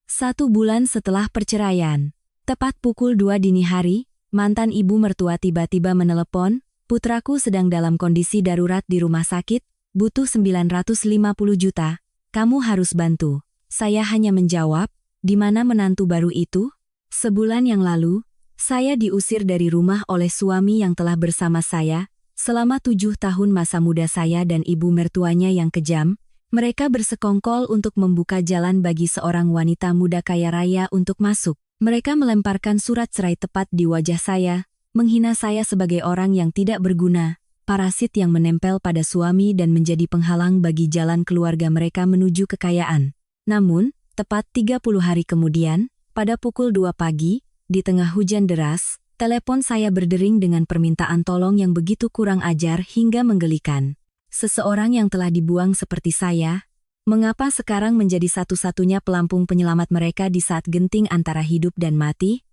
1 bulan setelah perceraian. Tepat pukul 2 dini hari, mantan ibu mertua tiba-tiba menelepon, "Putraku sedang dalam kondisi darurat di rumah sakit, butuh 950 juta, kamu harus bantu." Saya hanya menjawab, "Di mana menantu baru itu?" Sebulan yang lalu, saya diusir dari rumah oleh suami yang telah bersama saya selama 7 tahun masa muda saya dan ibu mertuanya yang kejam. Mereka bersekongkol untuk membuka jalan bagi seorang wanita muda kaya raya untuk masuk. Mereka melemparkan surat cerai tepat di wajah saya, menghina saya sebagai orang yang tidak berguna, parasit yang menempel pada suami dan menjadi penghalang bagi jalan keluarga mereka menuju kekayaan. Namun, tepat 30 hari kemudian, pada pukul 2 pagi, di tengah hujan deras, telepon saya berdering dengan permintaan tolong yang begitu kurang ajar hingga menggelikan. Seseorang yang telah dibuang seperti saya, mengapa sekarang menjadi satu-satunya pelampung penyelamat mereka di saat genting antara hidup dan mati?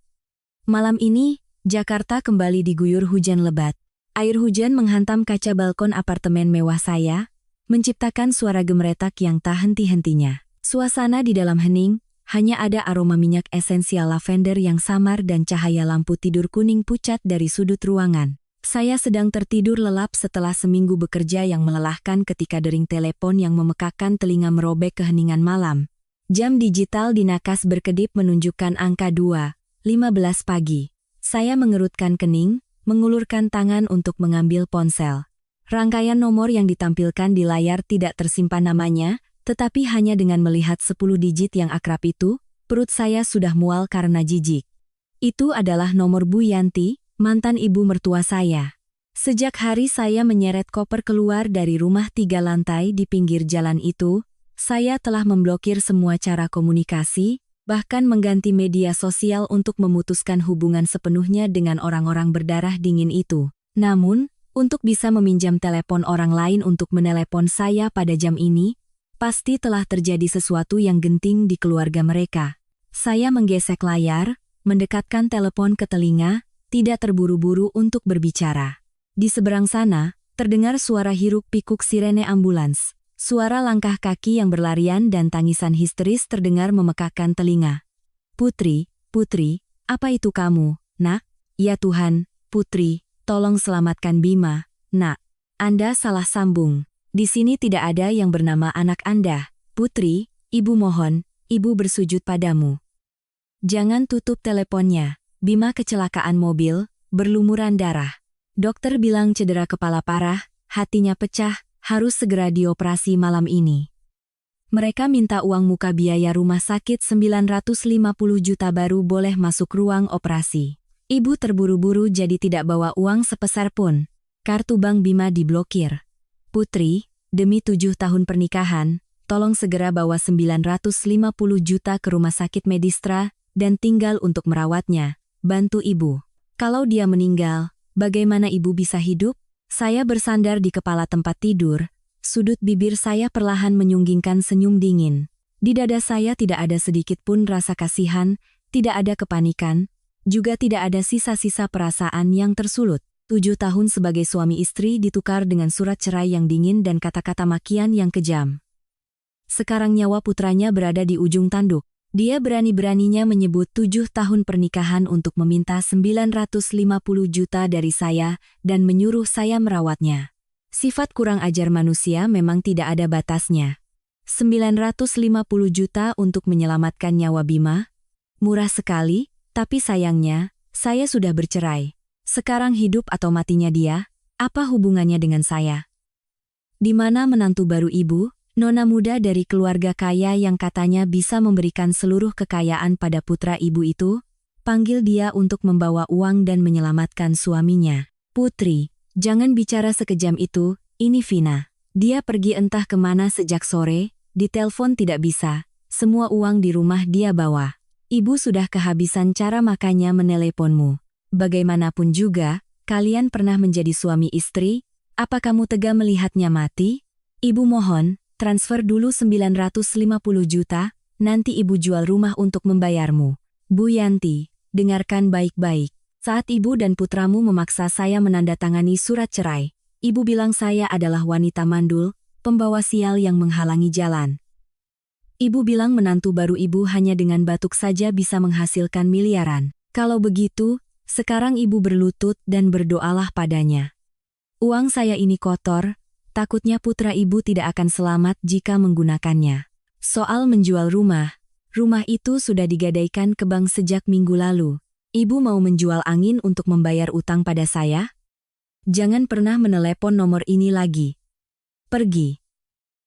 Malam ini, Jakarta kembali diguyur hujan lebat. Air hujan menghantam kaca balkon apartemen mewah saya, menciptakan suara gemeretak yang tak henti-hentinya. Suasana di dalam hening, hanya ada aroma minyak esensial lavender yang samar dan cahaya lampu tidur kuning pucat dari sudut ruangan. Saya sedang tertidur lelap setelah seminggu bekerja yang melelahkan ketika dering telepon yang memekakkan telinga merobek keheningan malam. Jam digital di nakas berkedip menunjukkan angka 2:15 pagi. Saya mengerutkan kening, mengulurkan tangan untuk mengambil ponsel. Rangkaian nomor yang ditampilkan di layar tidak tersimpan namanya, tetapi hanya dengan melihat 10 digit yang akrab itu, perut saya sudah mual karena jijik. Itu adalah nomor Bu Yanti, mantan ibu mertua saya. Sejak hari saya menyeret koper keluar dari rumah 3 lantai di pinggir jalan itu, saya telah memblokir semua cara komunikasi, bahkan mengganti media sosial untuk memutuskan hubungan sepenuhnya dengan orang-orang berdarah dingin itu. Namun, untuk bisa meminjam telepon orang lain untuk menelepon saya pada jam ini, pasti telah terjadi sesuatu yang genting di keluarga mereka. Saya menggesek layar, mendekatkan telepon ke telinga, tidak terburu-buru untuk berbicara. Di seberang sana, terdengar suara hiruk-pikuk sirene ambulans. Suara langkah kaki yang berlarian dan tangisan histeris terdengar memekakkan telinga. "Putri, Putri, apa itu kamu, Nak?" "Ya Tuhan, Putri, tolong selamatkan Bima, Nak." "Anda salah sambung. Di sini tidak ada yang bernama anak Anda. Putri, Ibu mohon, Ibu bersujud padamu. Jangan tutup teleponnya. Bima kecelakaan mobil, berlumuran darah. Dokter bilang cedera kepala parah, hatinya pecah, harus segera dioperasi malam ini." Mereka minta uang muka biaya rumah sakit 950 juta baru boleh masuk ruang operasi. Ibu terburu-buru jadi tidak bawa uang sepeser pun. Kartu bank Bima diblokir. "Putri, demi 7 tahun pernikahan, tolong segera bawa 950 juta ke rumah sakit Medistra dan tinggal untuk merawatnya. Bantu Ibu. Kalau dia meninggal, bagaimana Ibu bisa hidup?" Saya bersandar di kepala tempat tidur, sudut bibir saya perlahan menyunggingkan senyum dingin. Di dada saya tidak ada sedikit pun rasa kasihan, tidak ada kepanikan, juga tidak ada sisa-sisa perasaan yang tersulut. 7 tahun sebagai suami istri ditukar dengan surat cerai yang dingin dan kata-kata makian yang kejam. Sekarang nyawa putranya berada di ujung tanduk. Dia berani-beraninya menyebut 7 tahun pernikahan untuk meminta 950 juta dari saya dan menyuruh saya merawatnya. Sifat kurang ajar manusia memang tidak ada batasnya. 950 juta untuk menyelamatkan nyawa Bima? Murah sekali, tapi sayangnya, saya sudah bercerai. Sekarang hidup atau matinya dia, apa hubungannya dengan saya? Di mana menantu baru Ibu? Nona muda dari keluarga kaya yang katanya bisa memberikan seluruh kekayaan pada putra Ibu itu? Panggil dia untuk membawa uang dan menyelamatkan suaminya. "Putri, jangan bicara sekejam itu, ini Vina. Dia pergi entah kemana sejak sore, ditelepon tidak bisa, semua uang di rumah dia bawa. Ibu sudah kehabisan cara makanya meneleponmu. Bagaimanapun juga, kalian pernah menjadi suami istri, apa kamu tega melihatnya mati? Ibu mohon, transfer dulu 950 juta, nanti Ibu jual rumah untuk membayarmu." "Bu Yanti, dengarkan baik-baik. Saat Ibu dan putramu memaksa saya menandatangani surat cerai, Ibu bilang saya adalah wanita mandul, pembawa sial yang menghalangi jalan. Ibu bilang menantu baru ibu hanya dengan batuk saja bisa menghasilkan miliaran. Kalau begitu, sekarang ibu berlutut dan berdoalah padanya. Uang saya ini kotor, takutnya putra ibu tidak akan selamat jika menggunakannya. Soal menjual rumah itu sudah digadaikan ke bank sejak minggu lalu. Ibu mau menjual angin untuk membayar utang pada saya? Jangan pernah menelepon nomor ini lagi. Pergi.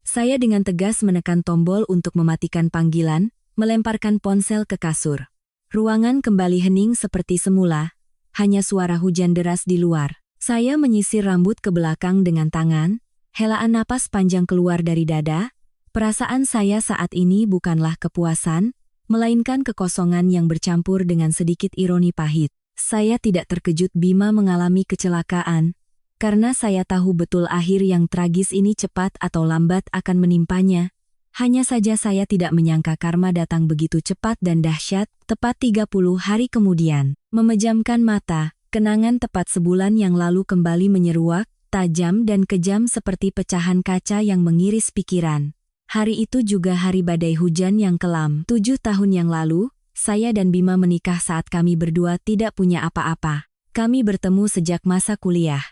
Saya dengan tegas menekan tombol untuk mematikan panggilan, melemparkan ponsel ke kasur. Ruangan kembali hening seperti semula, hanya suara hujan deras di luar. Saya menyisir rambut ke belakang dengan tangan, helaan napas panjang keluar dari dada. Perasaan saya saat ini bukanlah kepuasan, melainkan kekosongan yang bercampur dengan sedikit ironi pahit. Saya tidak terkejut Bima mengalami kecelakaan, karena saya tahu betul akhir yang tragis ini cepat atau lambat akan menimpanya. Hanya saja saya tidak menyangka karma datang begitu cepat dan dahsyat, tepat 30 hari kemudian. Memejamkan mata, kenangan tepat sebulan yang lalu kembali menyeruak, tajam dan kejam seperti pecahan kaca yang mengiris pikiran. Hari itu juga hari badai hujan yang kelam. 7 tahun yang lalu, saya dan Bima menikah saat kami berdua tidak punya apa-apa. Kami bertemu sejak masa kuliah.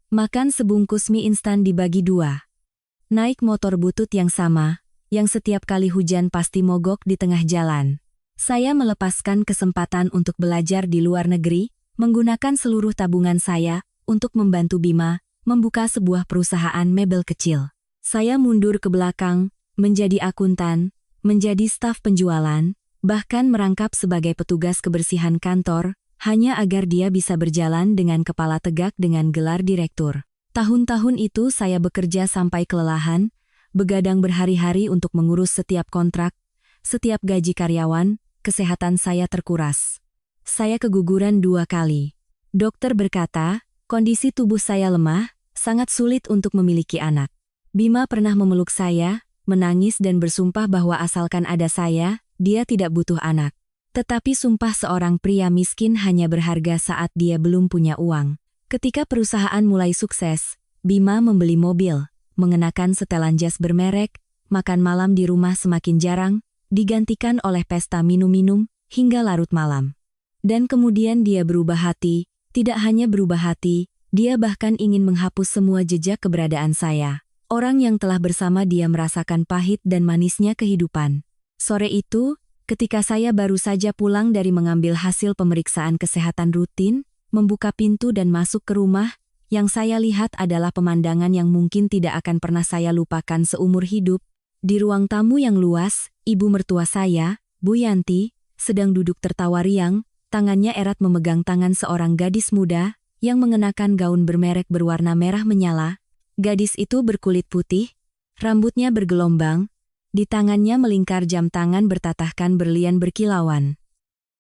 Makan sebungkus mie instan dibagi 2. Naik motor butut yang sama, yang setiap kali hujan pasti mogok di tengah jalan. Saya melepaskan kesempatan untuk belajar di luar negeri, menggunakan seluruh tabungan saya untuk membantu Bima membuka sebuah perusahaan mebel kecil. Saya mundur ke belakang, menjadi akuntan, menjadi staf penjualan, bahkan merangkap sebagai petugas kebersihan kantor, hanya agar dia bisa berjalan dengan kepala tegak dengan gelar direktur. Tahun-tahun itu saya bekerja sampai kelelahan, begadang berhari-hari untuk mengurus setiap kontrak, setiap gaji karyawan, kesehatan saya terkuras. Saya keguguran 2 kali. Dokter berkata, kondisi tubuh saya lemah, sangat sulit untuk memiliki anak. Bima pernah memeluk saya, menangis dan bersumpah bahwa asalkan ada saya, dia tidak butuh anak. Tetapi sumpah seorang pria miskin hanya berharga saat dia belum punya uang. Ketika perusahaan mulai sukses, Bima membeli mobil, mengenakan setelan jas bermerek, makan malam di rumah semakin jarang, digantikan oleh pesta minum-minum, hingga larut malam. Dan kemudian dia berubah hati, tidak hanya berubah hati, dia bahkan ingin menghapus semua jejak keberadaan saya. Orang yang telah bersama dia merasakan pahit dan manisnya kehidupan. Sore itu, ketika saya baru saja pulang dari mengambil hasil pemeriksaan kesehatan rutin, membuka pintu dan masuk ke rumah, yang saya lihat adalah pemandangan yang mungkin tidak akan pernah saya lupakan seumur hidup. Di ruang tamu yang luas, ibu mertua saya, Bu Yanti, sedang duduk tertawa riang, tangannya erat memegang tangan seorang gadis muda, yang mengenakan gaun bermerek berwarna merah menyala. Gadis itu berkulit putih, rambutnya bergelombang, di tangannya melingkar jam tangan bertatahkan berlian berkilauan.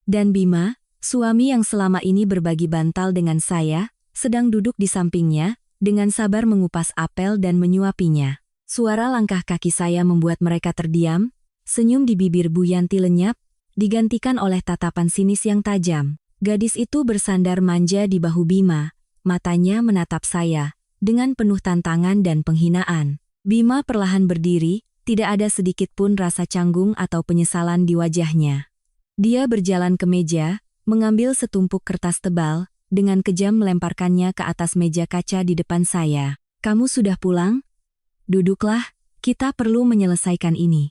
Dan Bima, suami yang selama ini berbagi bantal dengan saya, sedang duduk di sampingnya, dengan sabar mengupas apel dan menyuapinya. Suara langkah kaki saya membuat mereka terdiam, senyum di bibir Bu Yanti lenyap, digantikan oleh tatapan sinis yang tajam. Gadis itu bersandar manja di bahu Bima, matanya menatap saya, dengan penuh tantangan dan penghinaan. Bima perlahan berdiri, tidak ada sedikit pun rasa canggung atau penyesalan di wajahnya. Dia berjalan ke meja, mengambil setumpuk kertas tebal, dengan kejam melemparkannya ke atas meja kaca di depan saya. Kamu sudah pulang? Duduklah, kita perlu menyelesaikan ini.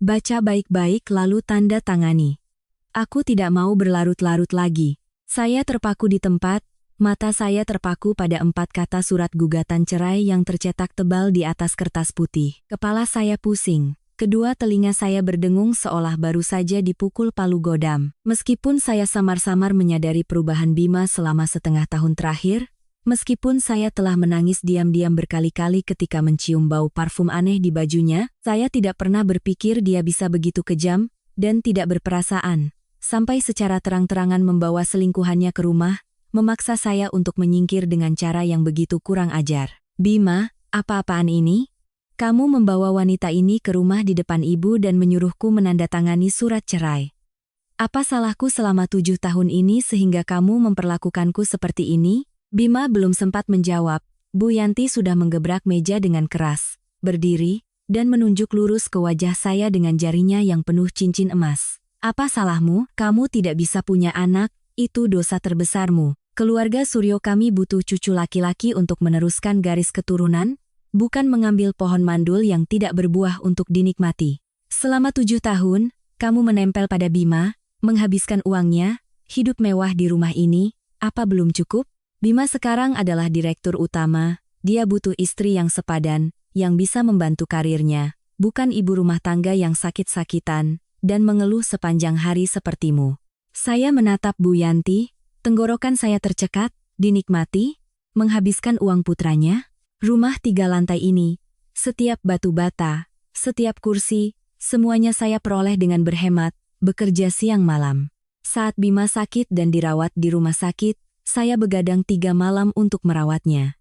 Baca baik-baik lalu tanda tangani. Aku tidak mau berlarut-larut lagi. Saya terpaku di tempat, mata saya terpaku pada 4 kata surat gugatan cerai yang tercetak tebal di atas kertas putih. Kepala saya pusing, kedua telinga saya berdengung seolah baru saja dipukul palu godam. Meskipun saya samar-samar menyadari perubahan Bima selama setengah tahun terakhir, meskipun saya telah menangis diam-diam berkali-kali ketika mencium bau parfum aneh di bajunya, saya tidak pernah berpikir dia bisa begitu kejam dan tidak berperasaan, sampai secara terang-terangan membawa selingkuhannya ke rumah, memaksa saya untuk menyingkir dengan cara yang begitu kurang ajar. Bima, apa-apaan ini? Kamu membawa wanita ini ke rumah di depan ibu dan menyuruhku menandatangani surat cerai. Apa salahku selama 7 tahun ini sehingga kamu memperlakukanku seperti ini? Bima belum sempat menjawab, Bu Yanti sudah menggebrak meja dengan keras, berdiri, dan menunjuk lurus ke wajah saya dengan jarinya yang penuh cincin emas. Apa salahmu? Kamu tidak bisa punya anak, itu dosa terbesarmu. Keluarga Suryo kami butuh cucu laki-laki untuk meneruskan garis keturunan, bukan mengambil pohon mandul yang tidak berbuah untuk dinikmati. Selama 7 tahun, kamu menempel pada Bima, menghabiskan uangnya, hidup mewah di rumah ini, apa belum cukup? Bima sekarang adalah direktur utama, dia butuh istri yang sepadan, yang bisa membantu karirnya, bukan ibu rumah tangga yang sakit-sakitan, dan mengeluh sepanjang hari sepertimu. Saya menatap Bu Yanti, tenggorokan saya tercekat, dinikmati, menghabiskan uang putranya. Rumah 3 lantai ini, setiap batu bata, setiap kursi, semuanya saya peroleh dengan berhemat, bekerja siang malam. Saat Bima sakit dan dirawat di rumah sakit, saya begadang 3 malam untuk merawatnya.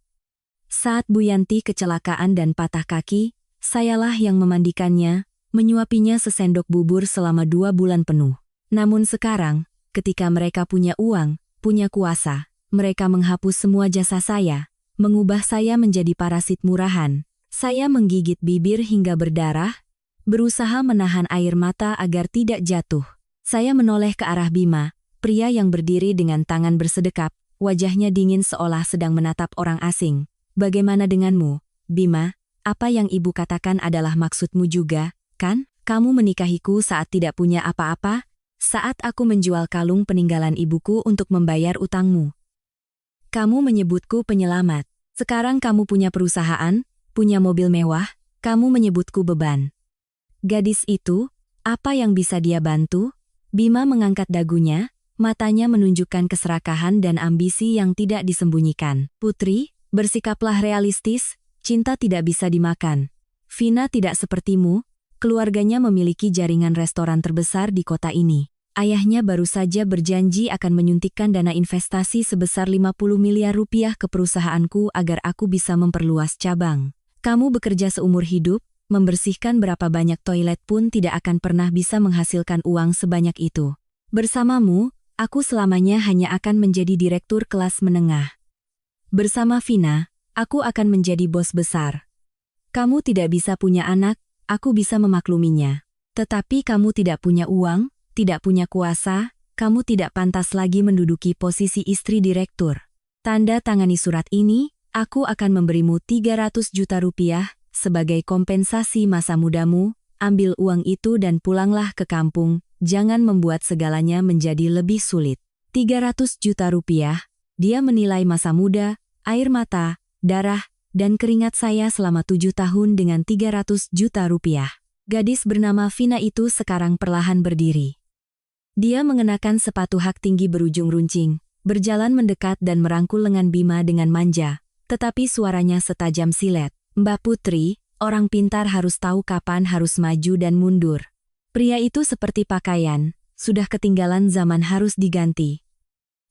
Saat Bu Yanti kecelakaan dan patah kaki, sayalah yang memandikannya, menyuapinya sesendok bubur selama 2 bulan penuh. Namun sekarang, ketika mereka punya uang, punya kuasa, mereka menghapus semua jasa saya, mengubah saya menjadi parasit murahan. Saya menggigit bibir hingga berdarah, berusaha menahan air mata agar tidak jatuh. Saya menoleh ke arah Bima, pria yang berdiri dengan tangan bersedekap, wajahnya dingin seolah sedang menatap orang asing. Bagaimana denganmu, Bima? Apa yang ibu katakan adalah maksudmu juga, kan? Kamu menikahiku saat tidak punya apa-apa, saat aku menjual kalung peninggalan ibuku untuk membayar utangmu. Kamu menyebutku penyelamat. Sekarang kamu punya perusahaan, punya mobil mewah, kamu menyebutku beban. Gadis itu, apa yang bisa dia bantu? Bima mengangkat dagunya, matanya menunjukkan keserakahan dan ambisi yang tidak disembunyikan. Putri, bersikaplah realistis, cinta tidak bisa dimakan. Vina tidak sepertimu, keluarganya memiliki jaringan restoran terbesar di kota ini. Ayahnya baru saja berjanji akan menyuntikkan dana investasi sebesar 50 miliar rupiah ke perusahaanku agar aku bisa memperluas cabang. Kamu bekerja seumur hidup, membersihkan berapa banyak toilet pun tidak akan pernah bisa menghasilkan uang sebanyak itu. Bersamamu, aku selamanya hanya akan menjadi direktur kelas menengah. Bersama Vina, aku akan menjadi bos besar. Kamu tidak bisa punya anak, aku bisa memakluminya. Tetapi kamu tidak punya uang, tidak punya kuasa, kamu tidak pantas lagi menduduki posisi istri direktur. Tanda tangani surat ini, aku akan memberimu 300 juta rupiah, sebagai kompensasi masa mudamu, ambil uang itu dan pulanglah ke kampung, jangan membuat segalanya menjadi lebih sulit. 300 juta rupiah, dia menilai masa muda, air mata, darah, dan keringat saya selama 7 tahun dengan 300 juta rupiah. Gadis bernama Vina itu sekarang perlahan berdiri. Dia mengenakan sepatu hak tinggi berujung runcing, berjalan mendekat dan merangkul lengan Bima dengan manja, tetapi suaranya setajam silet. Mbak Putri, orang pintar harus tahu kapan harus maju dan mundur. Pria itu seperti pakaian, sudah ketinggalan zaman harus diganti.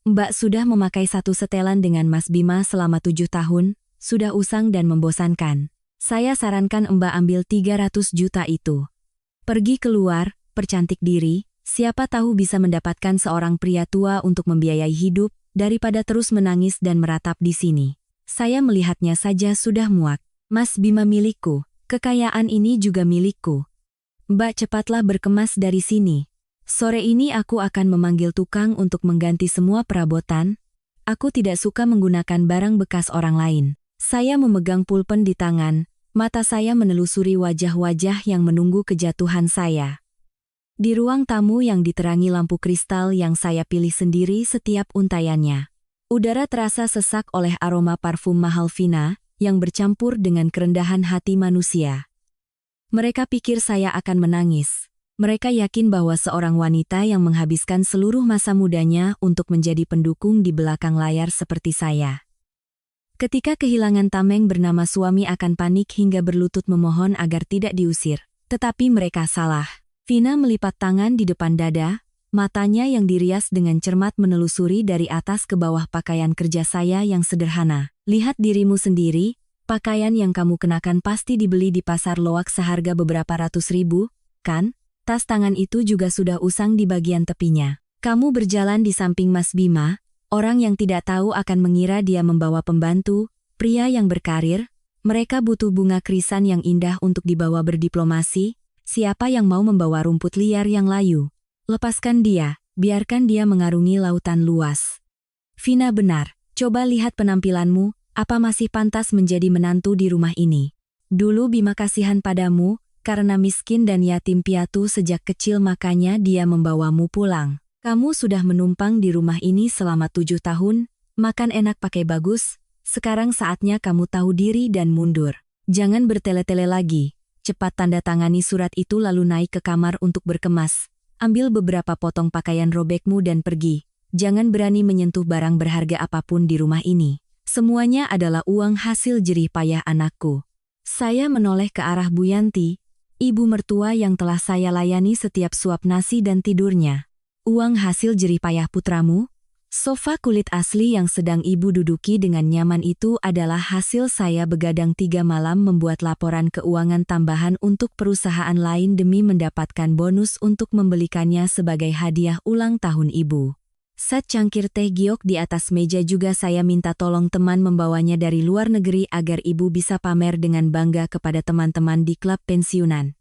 Mbak sudah memakai satu setelan dengan Mas Bima selama 7 tahun, sudah usang dan membosankan. Saya sarankan Mbak ambil 300 juta itu. Pergi keluar, percantik diri, siapa tahu bisa mendapatkan seorang pria tua untuk membiayai hidup, daripada terus menangis dan meratap di sini. Saya melihatnya saja sudah muak. Mas Bima milikku, kekayaan ini juga milikku. Mbak cepatlah berkemas dari sini. Sore ini aku akan memanggil tukang untuk mengganti semua perabotan. Aku tidak suka menggunakan barang bekas orang lain. Saya memegang pulpen di tangan, mata saya menelusuri wajah-wajah yang menunggu kejatuhan saya. Di ruang tamu yang diterangi lampu kristal yang saya pilih sendiri setiap untayannya. Udara terasa sesak oleh aroma parfum mahal Vina, yang bercampur dengan kerendahan hati manusia. Mereka pikir saya akan menangis. Mereka yakin bahwa seorang wanita yang menghabiskan seluruh masa mudanya untuk menjadi pendukung di belakang layar seperti saya. Ketika kehilangan tameng bernama suami akan panik hingga berlutut memohon agar tidak diusir. Tetapi mereka salah. Vina melipat tangan di depan dada, matanya yang dirias dengan cermat menelusuri dari atas ke bawah pakaian kerja saya yang sederhana. Lihat dirimu sendiri, pakaian yang kamu kenakan pasti dibeli di pasar loak seharga beberapa ratus ribu, kan? Tas tangan itu juga sudah usang di bagian tepinya. Kamu berjalan di samping Mas Bima, orang yang tidak tahu akan mengira dia membawa pembantu, pria yang berkarir, Mereka butuh bunga krisan yang indah untuk dibawa berdiplomasi. Siapa yang mau membawa rumput liar yang layu? Lepaskan dia, biarkan dia mengarungi lautan luas. Vina benar, coba lihat penampilanmu, apa masih pantas menjadi menantu di rumah ini? Dulu Bima kasihan padamu, karena miskin dan yatim piatu sejak kecil makanya dia membawamu pulang. Kamu sudah menumpang di rumah ini selama 7 tahun, makan enak pakai bagus, sekarang saatnya kamu tahu diri dan mundur. Jangan bertele-tele lagi, cepat tanda tangani surat itu lalu naik ke kamar untuk berkemas. Ambil beberapa potong pakaian robekmu dan pergi. Jangan berani menyentuh barang berharga apapun di rumah ini. Semuanya adalah uang hasil jerih payah anakku. Saya menoleh ke arah Bu Yanti, ibu mertua yang telah saya layani setiap suap nasi dan tidurnya. Uang hasil jerih payah putramu? Sofa kulit asli yang sedang ibu duduki dengan nyaman itu adalah hasil saya begadang 3 malam membuat laporan keuangan tambahan untuk perusahaan lain demi mendapatkan bonus untuk membelikannya sebagai hadiah ulang tahun ibu. Set cangkir teh giok di atas meja juga saya minta tolong teman membawanya dari luar negeri agar ibu bisa pamer dengan bangga kepada teman-teman di klub pensiunan.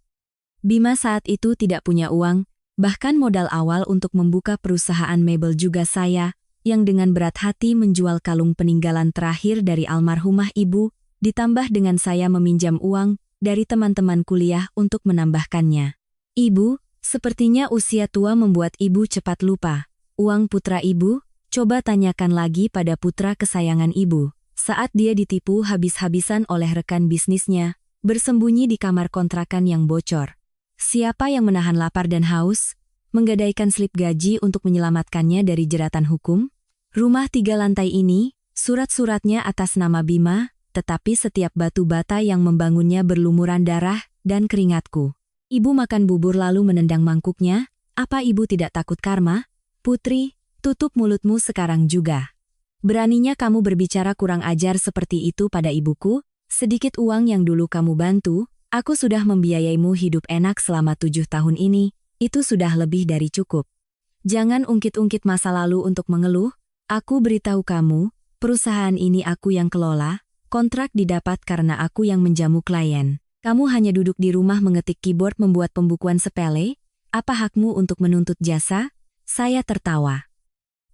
Bima saat itu tidak punya uang, bahkan modal awal untuk membuka perusahaan mebel juga saya, yang dengan berat hati menjual kalung peninggalan terakhir dari almarhumah ibu, ditambah dengan saya meminjam uang dari teman-teman kuliah untuk menambahkannya. Ibu, sepertinya usia tua membuat ibu cepat lupa. Uang putra ibu, coba tanyakan lagi pada putra kesayangan ibu. Saat dia ditipu habis-habisan oleh rekan bisnisnya, bersembunyi di kamar kontrakan yang bocor. Siapa yang menahan lapar dan haus? Menggadaikan slip gaji untuk menyelamatkannya dari jeratan hukum? Rumah 3 lantai ini, surat-suratnya atas nama Bima, tetapi setiap batu bata yang membangunnya berlumuran darah dan keringatku. Ibu makan bubur lalu menendang mangkuknya, apa ibu tidak takut karma? Putri, tutup mulutmu sekarang juga. Beraninya kamu berbicara kurang ajar seperti itu pada ibuku? Sedikit uang yang dulu kamu bantu, aku sudah membiayaimu hidup enak selama 7 tahun ini. Itu sudah lebih dari cukup. Jangan ungkit-ungkit masa lalu untuk mengeluh. Aku beritahu kamu, perusahaan ini aku yang kelola, kontrak didapat karena aku yang menjamu klien. Kamu hanya duduk di rumah mengetik keyboard membuat pembukuan sepele? Apa hakmu untuk menuntut jasa? Saya tertawa.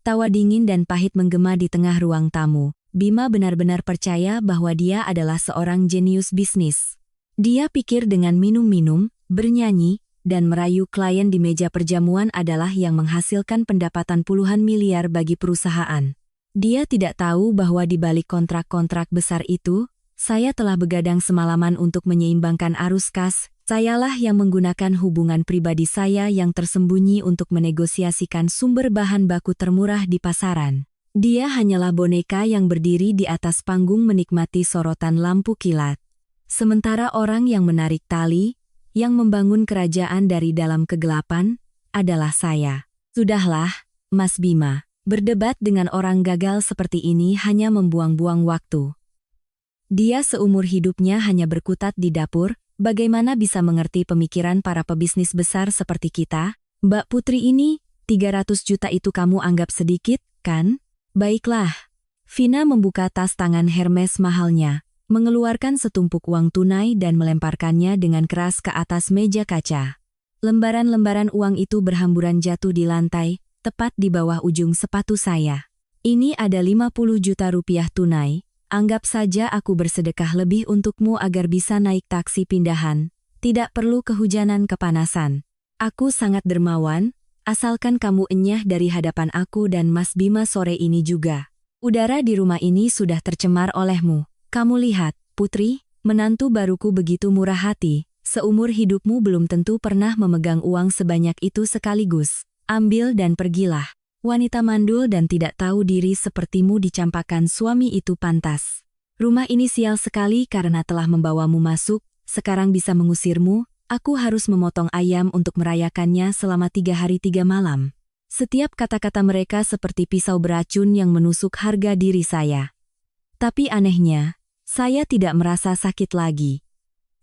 Tawa dingin dan pahit menggema di tengah ruang tamu. Bima benar-benar percaya bahwa dia adalah seorang jenius bisnis. Dia pikir dengan minum-minum, bernyanyi, dan merayu klien di meja perjamuan adalah yang menghasilkan pendapatan puluhan miliar bagi perusahaan. Dia tidak tahu bahwa di balik kontrak-kontrak besar itu, saya telah begadang semalaman untuk menyeimbangkan arus kas. Sayalah yang menggunakan hubungan pribadi saya yang tersembunyi untuk menegosiasikan sumber bahan baku termurah di pasaran. Dia hanyalah boneka yang berdiri di atas panggung menikmati sorotan lampu kilat. Sementara orang yang menarik tali, yang membangun kerajaan dari dalam kegelapan, adalah saya. Sudahlah, Mas Bima, berdebat dengan orang gagal seperti ini hanya membuang-buang waktu. Dia seumur hidupnya hanya berkutat di dapur, bagaimana bisa mengerti pemikiran para pebisnis besar seperti kita? Mbak Putri ini, 300 juta itu kamu anggap sedikit, kan? Baiklah. Vina membuka tas tangan Hermes mahalnya, mengeluarkan setumpuk uang tunai dan melemparkannya dengan keras ke atas meja kaca. Lembaran-lembaran uang itu berhamburan jatuh di lantai, tepat di bawah ujung sepatu saya. Ini ada 50 juta rupiah tunai, anggap saja aku bersedekah lebih untukmu agar bisa naik taksi pindahan, tidak perlu kehujanan kepanasan. Aku sangat dermawan, asalkan kamu enyah dari hadapan aku dan Mas Bima sore ini juga. Udara di rumah ini sudah tercemar olehmu. Kamu lihat, Putri, menantu baruku begitu murah hati, seumur hidupmu belum tentu pernah memegang uang sebanyak itu sekaligus. Ambil dan pergilah. Wanita mandul dan tidak tahu diri sepertimu dicampakkan suami itu pantas. Rumah ini sial sekali karena telah membawamu masuk, sekarang bisa mengusirmu, aku harus memotong ayam untuk merayakannya selama 3 hari 3 malam. Setiap kata-kata mereka seperti pisau beracun yang menusuk harga diri saya. Tapi anehnya, saya tidak merasa sakit lagi.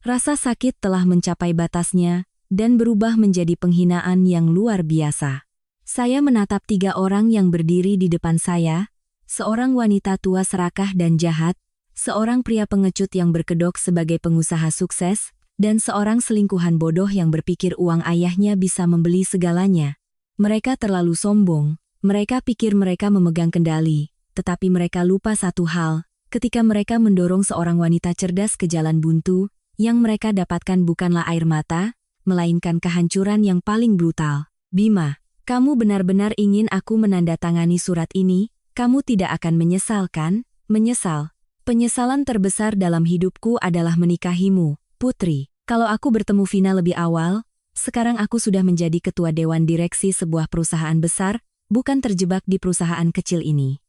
Rasa sakit telah mencapai batasnya dan berubah menjadi penghinaan yang luar biasa. Saya menatap 3 orang yang berdiri di depan saya, seorang wanita tua serakah dan jahat, Seorang pria pengecut yang berkedok sebagai pengusaha sukses, dan seorang selingkuhan bodoh yang berpikir uang ayahnya bisa membeli segalanya. Mereka terlalu sombong, mereka pikir mereka memegang kendali, tetapi mereka lupa satu hal, ketika mereka mendorong seorang wanita cerdas ke jalan buntu, yang mereka dapatkan bukanlah air mata, melainkan kehancuran yang paling brutal. Bima, kamu benar-benar ingin aku menandatangani surat ini? Kamu tidak akan menyesal kan? Menyesal. Penyesalan terbesar dalam hidupku adalah menikahimu, Putri. Kalau aku bertemu Vina lebih awal, sekarang aku sudah menjadi ketua dewan direksi sebuah perusahaan besar, bukan terjebak di perusahaan kecil ini.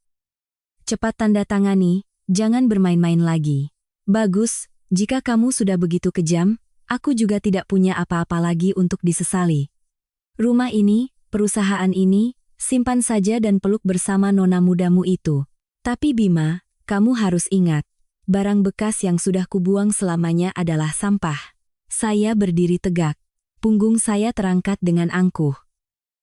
Cepat tanda tangani, jangan bermain-main lagi. Bagus, jika kamu sudah begitu kejam, aku juga tidak punya apa-apa lagi untuk disesali. Rumah ini, perusahaan ini, simpan saja dan peluk bersama nona mudamu itu. Tapi Bima, kamu harus ingat, barang bekas yang sudah kubuang selamanya adalah sampah. Saya berdiri tegak. Punggung saya terangkat dengan angkuh.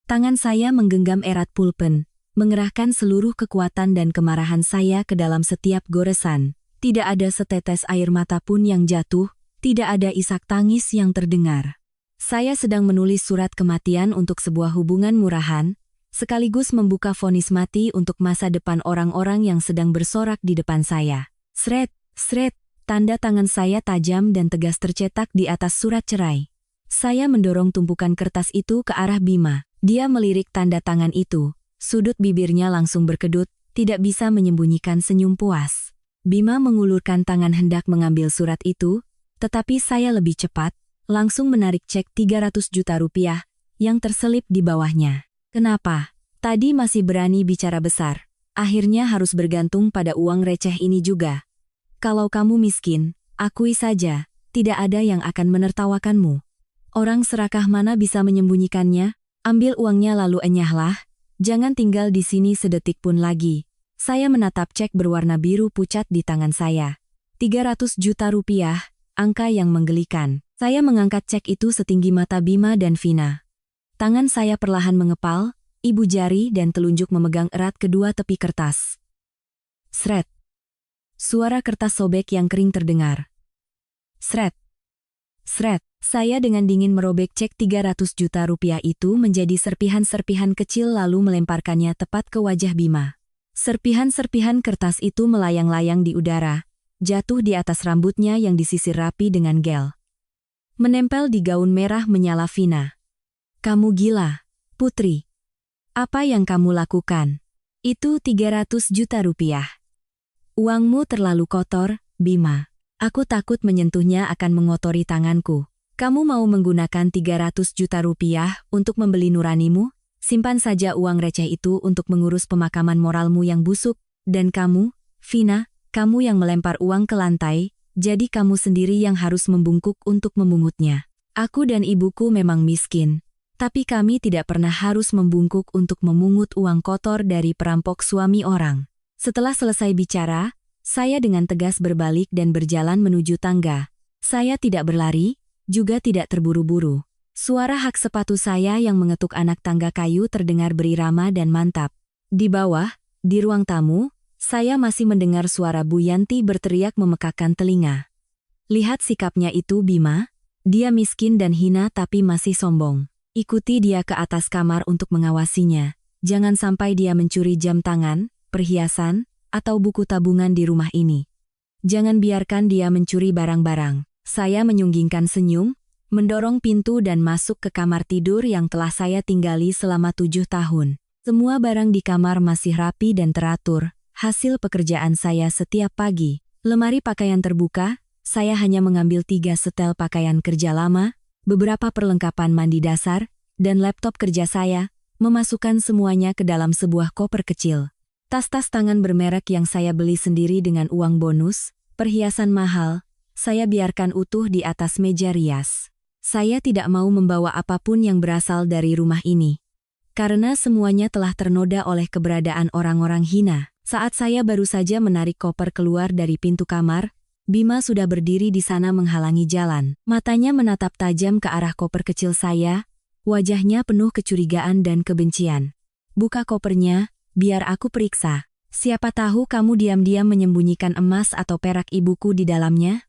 Tangan saya menggenggam erat pulpen, mengerahkan seluruh kekuatan dan kemarahan saya ke dalam setiap goresan. Tidak ada setetes air mata pun yang jatuh, tidak ada isak tangis yang terdengar. Saya sedang menulis surat kematian untuk sebuah hubungan murahan, sekaligus membuka vonis mati untuk masa depan orang-orang yang sedang bersorak di depan saya. Sret, sret, tanda tangan saya tajam dan tegas tercetak di atas surat cerai. Saya mendorong tumpukan kertas itu ke arah Bima. Dia melirik tanda tangan itu. Sudut bibirnya langsung berkedut, tidak bisa menyembunyikan senyum puas. Bima mengulurkan tangan hendak mengambil surat itu, tetapi saya lebih cepat, langsung menarik cek 300 juta rupiah yang terselip di bawahnya. Kenapa? Tadi masih berani bicara besar. Akhirnya harus bergantung pada uang receh ini juga. Kalau kamu miskin, akui saja, tidak ada yang akan menertawakanmu. Orang serakah mana bisa menyembunyikannya? Ambil uangnya lalu enyahlah. Jangan tinggal di sini sedetik pun lagi. Saya menatap cek berwarna biru pucat di tangan saya. 300 juta rupiah, angka yang menggelikan. Saya mengangkat cek itu setinggi mata Bima dan Vina. Tangan saya perlahan mengepal, ibu jari dan telunjuk memegang erat kedua tepi kertas. Sret. Suara kertas sobek yang kering terdengar. Sret. Sret. Saya dengan dingin merobek cek 300 juta rupiah itu menjadi serpihan-serpihan kecil lalu melemparkannya tepat ke wajah Bima. Serpihan-serpihan kertas itu melayang-layang di udara, jatuh di atas rambutnya yang disisir rapi dengan gel. Menempel di gaun merah menyala Vina. Kamu gila, Putri. Apa yang kamu lakukan? Itu 300 juta rupiah. Uangmu terlalu kotor, Bima. Aku takut menyentuhnya akan mengotori tanganku. Kamu mau menggunakan 300 juta rupiah untuk membeli nuranimu? Simpan saja uang receh itu untuk mengurus pemakaman moralmu yang busuk. Dan kamu, Vina, kamu yang melempar uang ke lantai, jadi kamu sendiri yang harus membungkuk untuk memungutnya. Aku dan ibuku memang miskin, tapi kami tidak pernah harus membungkuk untuk memungut uang kotor dari perampok suami orang. Setelah selesai bicara, saya dengan tegas berbalik dan berjalan menuju tangga. Saya tidak berlari, juga tidak terburu-buru. Suara hak sepatu saya yang mengetuk anak tangga kayu terdengar berirama dan mantap. Di bawah, di ruang tamu, saya masih mendengar suara Bu Yanti berteriak memekakkan telinga. Lihat sikapnya itu Bima, dia miskin dan hina tapi masih sombong. Ikuti dia ke atas kamar untuk mengawasinya. Jangan sampai dia mencuri jam tangan, perhiasan, atau buku tabungan di rumah ini. Jangan biarkan dia mencuri barang-barang. Saya menyunggingkan senyum, mendorong pintu dan masuk ke kamar tidur yang telah saya tinggali selama 7 tahun. Semua barang di kamar masih rapi dan teratur, hasil pekerjaan saya setiap pagi. Lemari pakaian terbuka, saya hanya mengambil 3 setel pakaian kerja lama, beberapa perlengkapan mandi dasar, dan laptop kerja saya, memasukkan semuanya ke dalam sebuah koper kecil. Tas-tas tangan bermerek yang saya beli sendiri dengan uang bonus, perhiasan mahal, saya biarkan utuh di atas meja rias. Saya tidak mau membawa apapun yang berasal dari rumah ini. Karena semuanya telah ternoda oleh keberadaan orang-orang hina. Saat saya baru saja menarik koper keluar dari pintu kamar, Bima sudah berdiri di sana menghalangi jalan. Matanya menatap tajam ke arah koper kecil saya, wajahnya penuh kecurigaan dan kebencian. Buka kopernya, biar aku periksa. Siapa tahu kamu diam-diam menyembunyikan emas atau perak ibuku di dalamnya?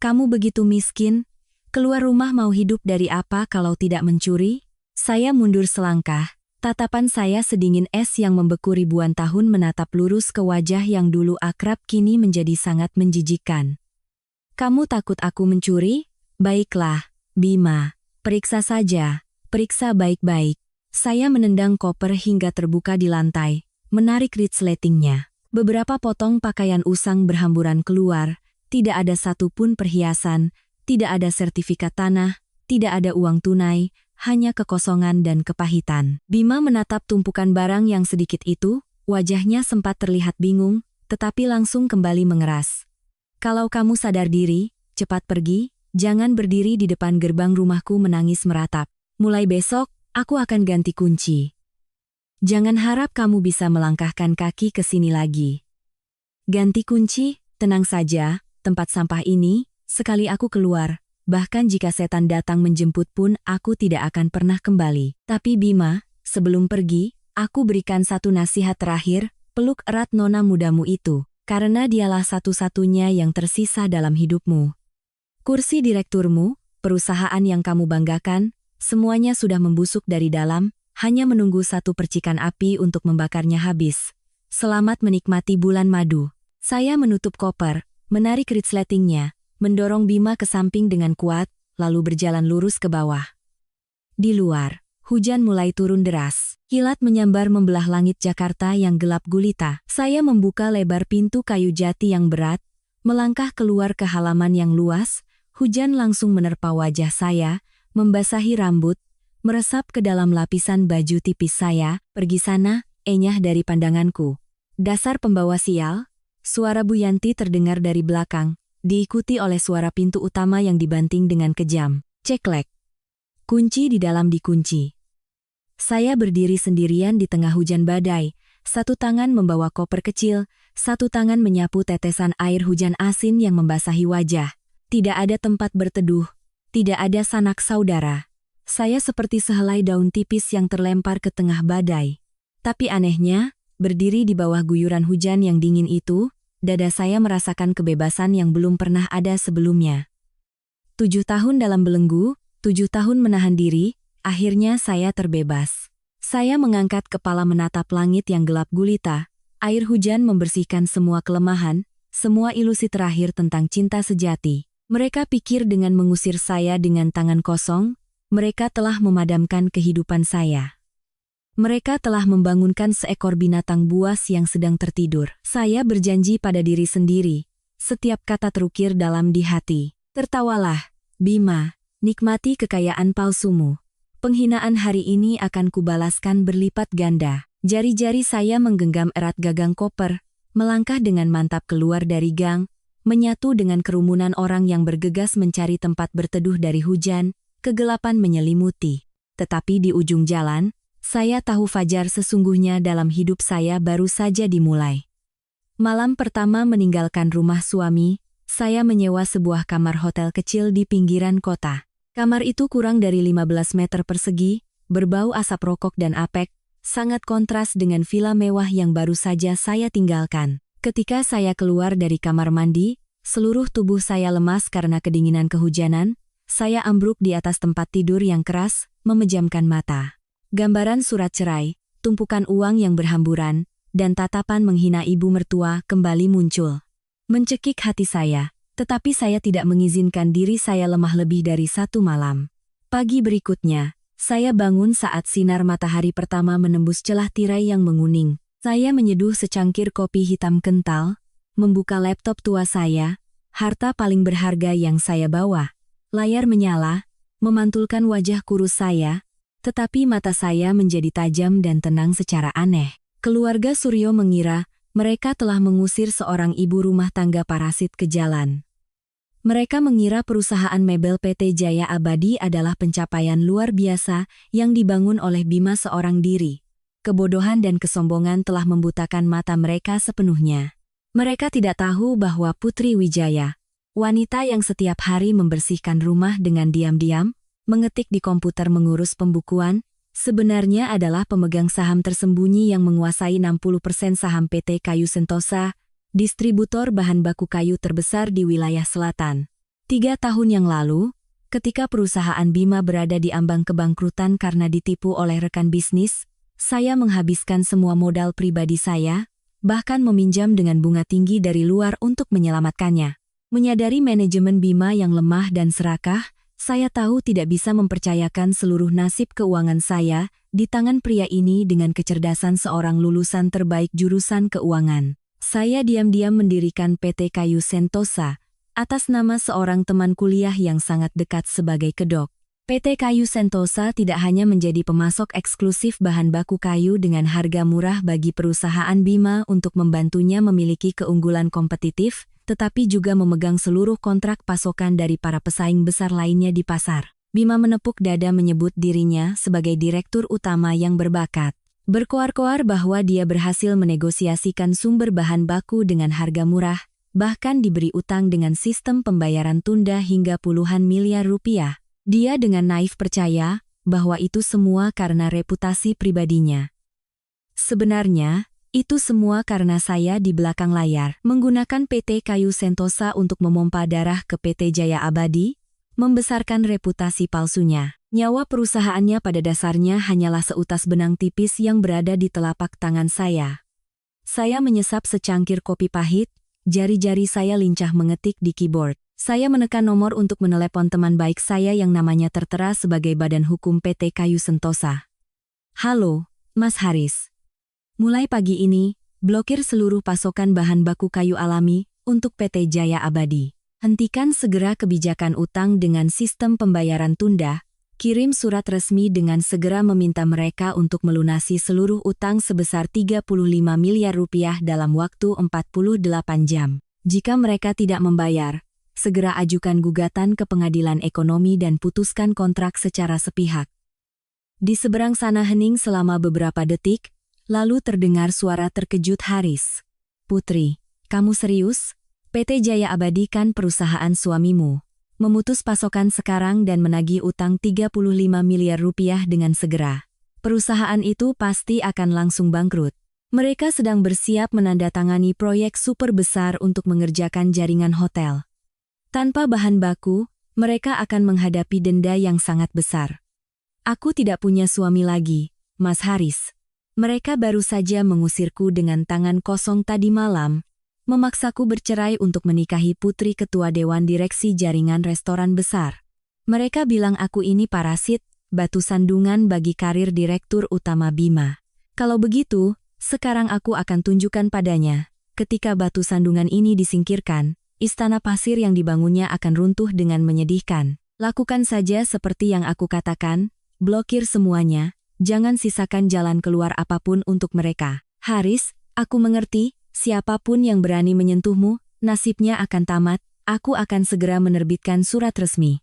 Kamu begitu miskin, keluar rumah mau hidup dari apa kalau tidak mencuri? Saya mundur selangkah. Tatapan saya sedingin es yang membeku ribuan tahun menatap lurus ke wajah yang dulu akrab kini menjadi sangat menjijikkan. Kamu takut aku mencuri? Baiklah, Bima. Periksa saja, periksa baik-baik. Saya menendang koper hingga terbuka di lantai, menarik resletingnya. Beberapa potong pakaian usang berhamburan keluar, tidak ada satupun perhiasan, tidak ada sertifikat tanah, tidak ada uang tunai, hanya kekosongan dan kepahitan. Bima menatap tumpukan barang yang sedikit itu, wajahnya sempat terlihat bingung, tetapi langsung kembali mengeras. Kalau kamu sadar diri, cepat pergi, jangan berdiri di depan gerbang rumahku menangis meratap. Mulai besok, aku akan ganti kunci. Jangan harap kamu bisa melangkahkan kaki ke sini lagi. Ganti kunci, tenang saja, tempat sampah ini, sekali aku keluar, bahkan jika setan datang menjemput pun aku tidak akan pernah kembali. Tapi Bima, sebelum pergi, aku berikan satu nasihat terakhir, peluk erat nona mudamu itu, karena dialah satu-satunya yang tersisa dalam hidupmu. Kursi direkturmu, perusahaan yang kamu banggakan, semuanya sudah membusuk dari dalam, hanya menunggu satu percikan api untuk membakarnya habis. Selamat menikmati bulan madu. Saya menutup koper, menarik resletingnya, mendorong Bima ke samping dengan kuat, lalu berjalan lurus ke bawah. Di luar, hujan mulai turun deras. Kilat menyambar membelah langit Jakarta yang gelap gulita. Saya membuka lebar pintu kayu jati yang berat, melangkah keluar ke halaman yang luas, hujan langsung menerpa wajah saya, membasahi rambut, meresap ke dalam lapisan baju tipis saya. Pergi sana, enyah dari pandanganku. Dasar pembawa sial, suara Bu Yanti terdengar dari belakang, diikuti oleh suara pintu utama yang dibanting dengan kejam. Ceklek. Kunci di dalam dikunci. Saya berdiri sendirian di tengah hujan badai, satu tangan membawa koper kecil, satu tangan menyapu tetesan air hujan asin yang membasahi wajah. Tidak ada tempat berteduh, tidak ada sanak saudara. Saya seperti sehelai daun tipis yang terlempar ke tengah badai. Tapi anehnya, berdiri di bawah guyuran hujan yang dingin itu, dada saya merasakan kebebasan yang belum pernah ada sebelumnya. 7 tahun dalam belenggu, 7 tahun menahan diri, akhirnya saya terbebas. Saya mengangkat kepala menatap langit yang gelap gulita, air hujan membersihkan semua kelemahan, semua ilusi terakhir tentang cinta sejati. Mereka pikir dengan mengusir saya dengan tangan kosong, mereka telah memadamkan kehidupan saya. Mereka telah membangunkan seekor binatang buas yang sedang tertidur. Saya berjanji pada diri sendiri, setiap kata terukir dalam di hati. Tertawalah, Bima, nikmati kekayaan palsumu. Penghinaan hari ini akan kubalaskan berlipat ganda. Jari-jari saya menggenggam erat gagang koper, melangkah dengan mantap keluar dari gang, menyatu dengan kerumunan orang yang bergegas mencari tempat berteduh dari hujan, kegelapan menyelimuti. Tetapi di ujung jalan, saya tahu fajar sesungguhnya dalam hidup saya baru saja dimulai. Malam pertama meninggalkan rumah suami, saya menyewa sebuah kamar hotel kecil di pinggiran kota. Kamar itu kurang dari 15 meter persegi, berbau asap rokok dan apek, sangat kontras dengan villa mewah yang baru saja saya tinggalkan. Ketika saya keluar dari kamar mandi, seluruh tubuh saya lemas karena kedinginan kehujanan, saya ambruk di atas tempat tidur yang keras, memejamkan mata. Gambaran surat cerai, tumpukan uang yang berhamburan, dan tatapan menghina ibu mertua kembali muncul. Mencekik hati saya, tetapi saya tidak mengizinkan diri saya lemah lebih dari 1 malam. Pagi berikutnya, saya bangun saat sinar matahari pertama menembus celah tirai yang menguning. Saya menyeduh secangkir kopi hitam kental, membuka laptop tua saya, harta paling berharga yang saya bawa. Layar menyala, memantulkan wajah kurus saya, tetapi mata saya menjadi tajam dan tenang secara aneh. Keluarga Suryo mengira mereka telah mengusir seorang ibu rumah tangga parasit ke jalan. Mereka mengira perusahaan mebel PT Jaya Abadi adalah pencapaian luar biasa yang dibangun oleh Bima seorang diri. Kebodohan dan kesombongan telah membutakan mata mereka sepenuhnya. Mereka tidak tahu bahwa Putri Wijaya, wanita yang setiap hari membersihkan rumah dengan diam-diam, mengetik di komputer mengurus pembukuan, sebenarnya adalah pemegang saham tersembunyi yang menguasai 60% saham PT Kayu Sentosa, distributor bahan baku kayu terbesar di wilayah selatan. 3 tahun yang lalu, ketika perusahaan Bima berada di ambang kebangkrutan karena ditipu oleh rekan bisnis, saya menghabiskan semua modal pribadi saya, bahkan meminjam dengan bunga tinggi dari luar untuk menyelamatkannya. Menyadari manajemen Bima yang lemah dan serakah, saya tahu tidak bisa mempercayakan seluruh nasib keuangan saya di tangan pria ini dengan kecerdasan seorang lulusan terbaik jurusan keuangan. Saya diam-diam mendirikan PT Kayu Sentosa atas nama seorang teman kuliah yang sangat dekat sebagai kedok. PT Kayu Sentosa tidak hanya menjadi pemasok eksklusif bahan baku kayu dengan harga murah bagi perusahaan Bima untuk membantunya memiliki keunggulan kompetitif, tetapi juga memegang seluruh kontrak pasokan dari para pesaing besar lainnya di pasar. Bima menepuk dada menyebut dirinya sebagai direktur utama yang berbakat. Berkoar-koar bahwa dia berhasil menegosiasikan sumber bahan baku dengan harga murah, bahkan diberi utang dengan sistem pembayaran tunda hingga puluhan miliar rupiah. Dia dengan naif percaya bahwa itu semua karena reputasi pribadinya. Sebenarnya, itu semua karena saya di belakang layar menggunakan PT Kayu Sentosa untuk memompa darah ke PT Jaya Abadi, membesarkan reputasi palsunya. Nyawa perusahaannya pada dasarnya hanyalah seutas benang tipis yang berada di telapak tangan saya. Saya menyesap secangkir kopi pahit, jari-jari saya lincah mengetik di keyboard. Saya menekan nomor untuk menelepon teman baik saya yang namanya tertera sebagai Badan Hukum PT Kayu Sentosa. Halo, Mas Haris. Mulai pagi ini, blokir seluruh pasokan bahan baku kayu alami untuk PT Jaya Abadi. Hentikan segera kebijakan utang dengan sistem pembayaran tunda. Kirim surat resmi dengan segera meminta mereka untuk melunasi seluruh utang sebesar 35 miliar rupiah dalam waktu 48 jam. Jika mereka tidak membayar, segera ajukan gugatan ke pengadilan ekonomi dan putuskan kontrak secara sepihak. Di seberang sana hening selama beberapa detik, lalu terdengar suara terkejut Haris. Putri, kamu serius? PT Jaya Abadi kan perusahaan suamimu. Memutus pasokan sekarang dan menagih utang 35 miliar rupiah dengan segera. Perusahaan itu pasti akan langsung bangkrut. Mereka sedang bersiap menandatangani proyek super besar untuk mengerjakan jaringan hotel. Tanpa bahan baku, mereka akan menghadapi denda yang sangat besar. Aku tidak punya suami lagi, Mas Haris. Mereka baru saja mengusirku dengan tangan kosong tadi malam, memaksaku bercerai untuk menikahi putri ketua dewan direksi jaringan restoran besar. Mereka bilang aku ini parasit, batu sandungan bagi karir direktur utama Bima. Kalau begitu, sekarang aku akan tunjukkan padanya, ketika batu sandungan ini disingkirkan, istana pasir yang dibangunnya akan runtuh dengan menyedihkan. Lakukan saja seperti yang aku katakan, blokir semuanya. Jangan sisakan jalan keluar apapun untuk mereka. Haris, aku mengerti, siapapun yang berani menyentuhmu, nasibnya akan tamat, aku akan segera menerbitkan surat resmi.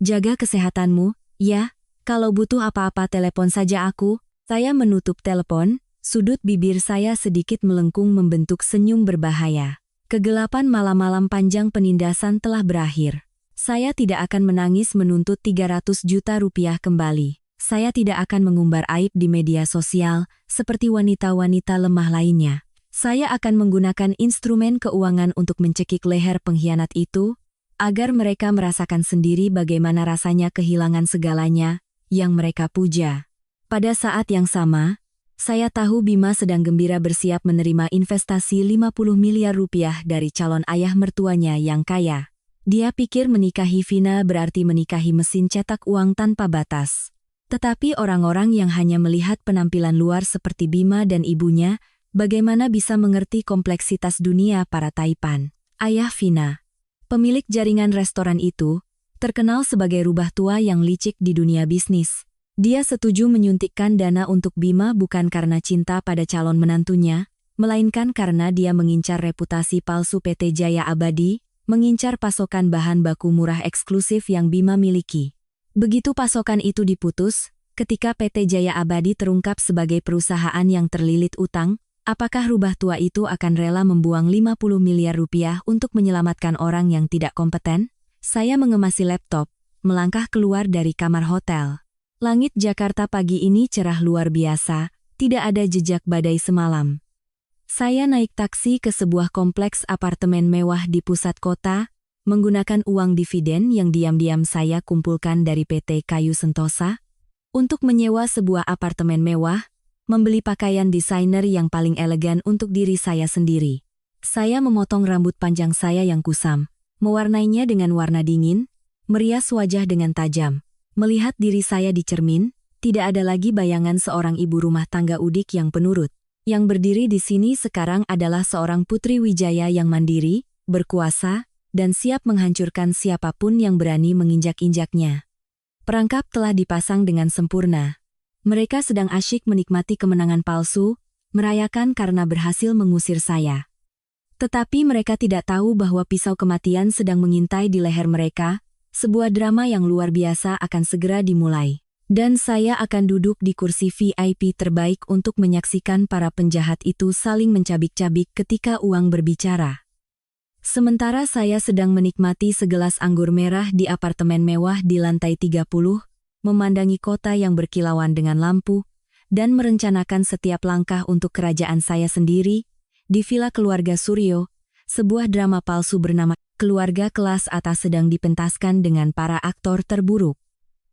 Jaga kesehatanmu, ya, kalau butuh apa-apa telepon saja aku. Saya menutup telepon, sudut bibir saya sedikit melengkung membentuk senyum berbahaya. Kegelapan malam-malam panjang penindasan telah berakhir. Saya tidak akan menangis menuntut 300 juta rupiah kembali. Saya tidak akan mengumbar aib di media sosial, seperti wanita-wanita lemah lainnya. Saya akan menggunakan instrumen keuangan untuk mencekik leher pengkhianat itu, agar mereka merasakan sendiri bagaimana rasanya kehilangan segalanya, yang mereka puja. Pada saat yang sama, saya tahu Bima sedang gembira bersiap menerima investasi 50 miliar rupiah dari calon ayah mertuanya yang kaya. Dia pikir menikahi Vina berarti menikahi mesin cetak uang tanpa batas. Tetapi orang-orang yang hanya melihat penampilan luar seperti Bima dan ibunya, bagaimana bisa mengerti kompleksitas dunia para taipan. Ayah Vina, pemilik jaringan restoran itu, terkenal sebagai rubah tua yang licik di dunia bisnis. Dia setuju menyuntikkan dana untuk Bima bukan karena cinta pada calon menantunya, melainkan karena dia mengincar reputasi palsu PT Jaya Abadi, mengincar pasokan bahan baku murah eksklusif yang Bima miliki. Begitu pasokan itu diputus, ketika PT Jaya Abadi terungkap sebagai perusahaan yang terlilit utang, apakah rubah tua itu akan rela membuang 50 miliar rupiah untuk menyelamatkan orang yang tidak kompeten? Saya mengemasi laptop, melangkah keluar dari kamar hotel. Langit Jakarta pagi ini cerah luar biasa, tidak ada jejak badai semalam. Saya naik taksi ke sebuah kompleks apartemen mewah di pusat kota, menggunakan uang dividen yang diam-diam saya kumpulkan dari PT Kayu Sentosa, untuk menyewa sebuah apartemen mewah, membeli pakaian desainer yang paling elegan untuk diri saya sendiri. Saya memotong rambut panjang saya yang kusam, mewarnainya dengan warna dingin, merias wajah dengan tajam. Melihat diri saya di cermin, tidak ada lagi bayangan seorang ibu rumah tangga udik yang penurut. Yang berdiri di sini sekarang adalah seorang putri wijaya yang mandiri, berkuasa, dan siap menghancurkan siapapun yang berani menginjak-injaknya. Perangkap telah dipasang dengan sempurna. Mereka sedang asyik menikmati kemenangan palsu, merayakan karena berhasil mengusir saya. Tetapi mereka tidak tahu bahwa pisau kematian sedang mengintai di leher mereka. Sebuah drama yang luar biasa akan segera dimulai. Dan saya akan duduk di kursi VIP terbaik untuk menyaksikan para penjahat itu saling mencabik-cabik ketika uang berbicara. Sementara saya sedang menikmati segelas anggur merah di apartemen mewah di lantai 30, memandangi kota yang berkilauan dengan lampu, dan merencanakan setiap langkah untuk kerajaan saya sendiri, di villa keluarga Suryo, sebuah drama palsu bernama Keluarga Kelas Atas sedang dipentaskan dengan para aktor terburuk.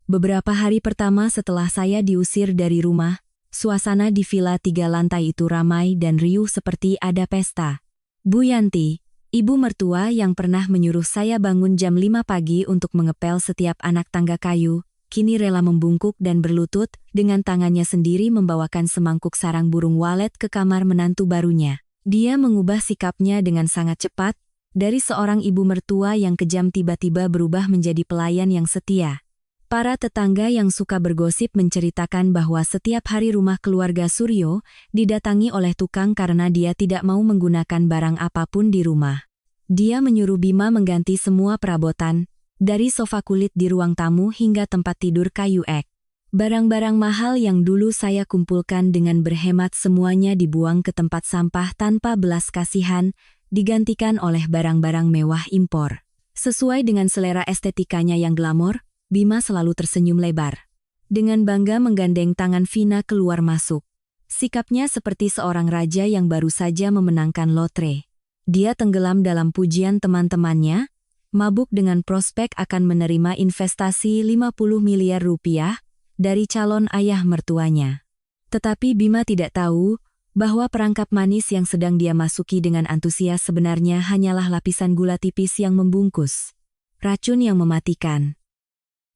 Beberapa hari pertama setelah saya diusir dari rumah, suasana di villa 3 lantai itu ramai dan riuh seperti ada pesta. Bu Yanti, ibu mertua yang pernah menyuruh saya bangun jam 5 pagi untuk mengepel setiap anak tangga kayu, kini rela membungkuk dan berlutut, dengan tangannya sendiri membawakan semangkuk sarang burung walet ke kamar menantu barunya. Dia mengubah sikapnya dengan sangat cepat, dari seorang ibu mertua yang kejam tiba-tiba berubah menjadi pelayan yang setia. Para tetangga yang suka bergosip menceritakan bahwa setiap hari rumah keluarga Suryo didatangi oleh tukang karena dia tidak mau menggunakan barang apapun di rumah. Dia menyuruh Bima mengganti semua perabotan, dari sofa kulit di ruang tamu hingga tempat tidur kayu ek. Barang-barang mahal yang dulu saya kumpulkan dengan berhemat semuanya dibuang ke tempat sampah tanpa belas kasihan, digantikan oleh barang-barang mewah impor. Sesuai dengan selera estetikanya yang glamor, Bima selalu tersenyum lebar. Dengan bangga menggandeng tangan Vina keluar masuk. Sikapnya seperti seorang raja yang baru saja memenangkan lotre. Dia tenggelam dalam pujian teman-temannya, mabuk dengan prospek akan menerima investasi 50 miliar rupiah dari calon ayah mertuanya. Tetapi Bima tidak tahu bahwa perangkap manis yang sedang dia masuki dengan antusias sebenarnya hanyalah lapisan gula tipis yang membungkus. Racun yang mematikan.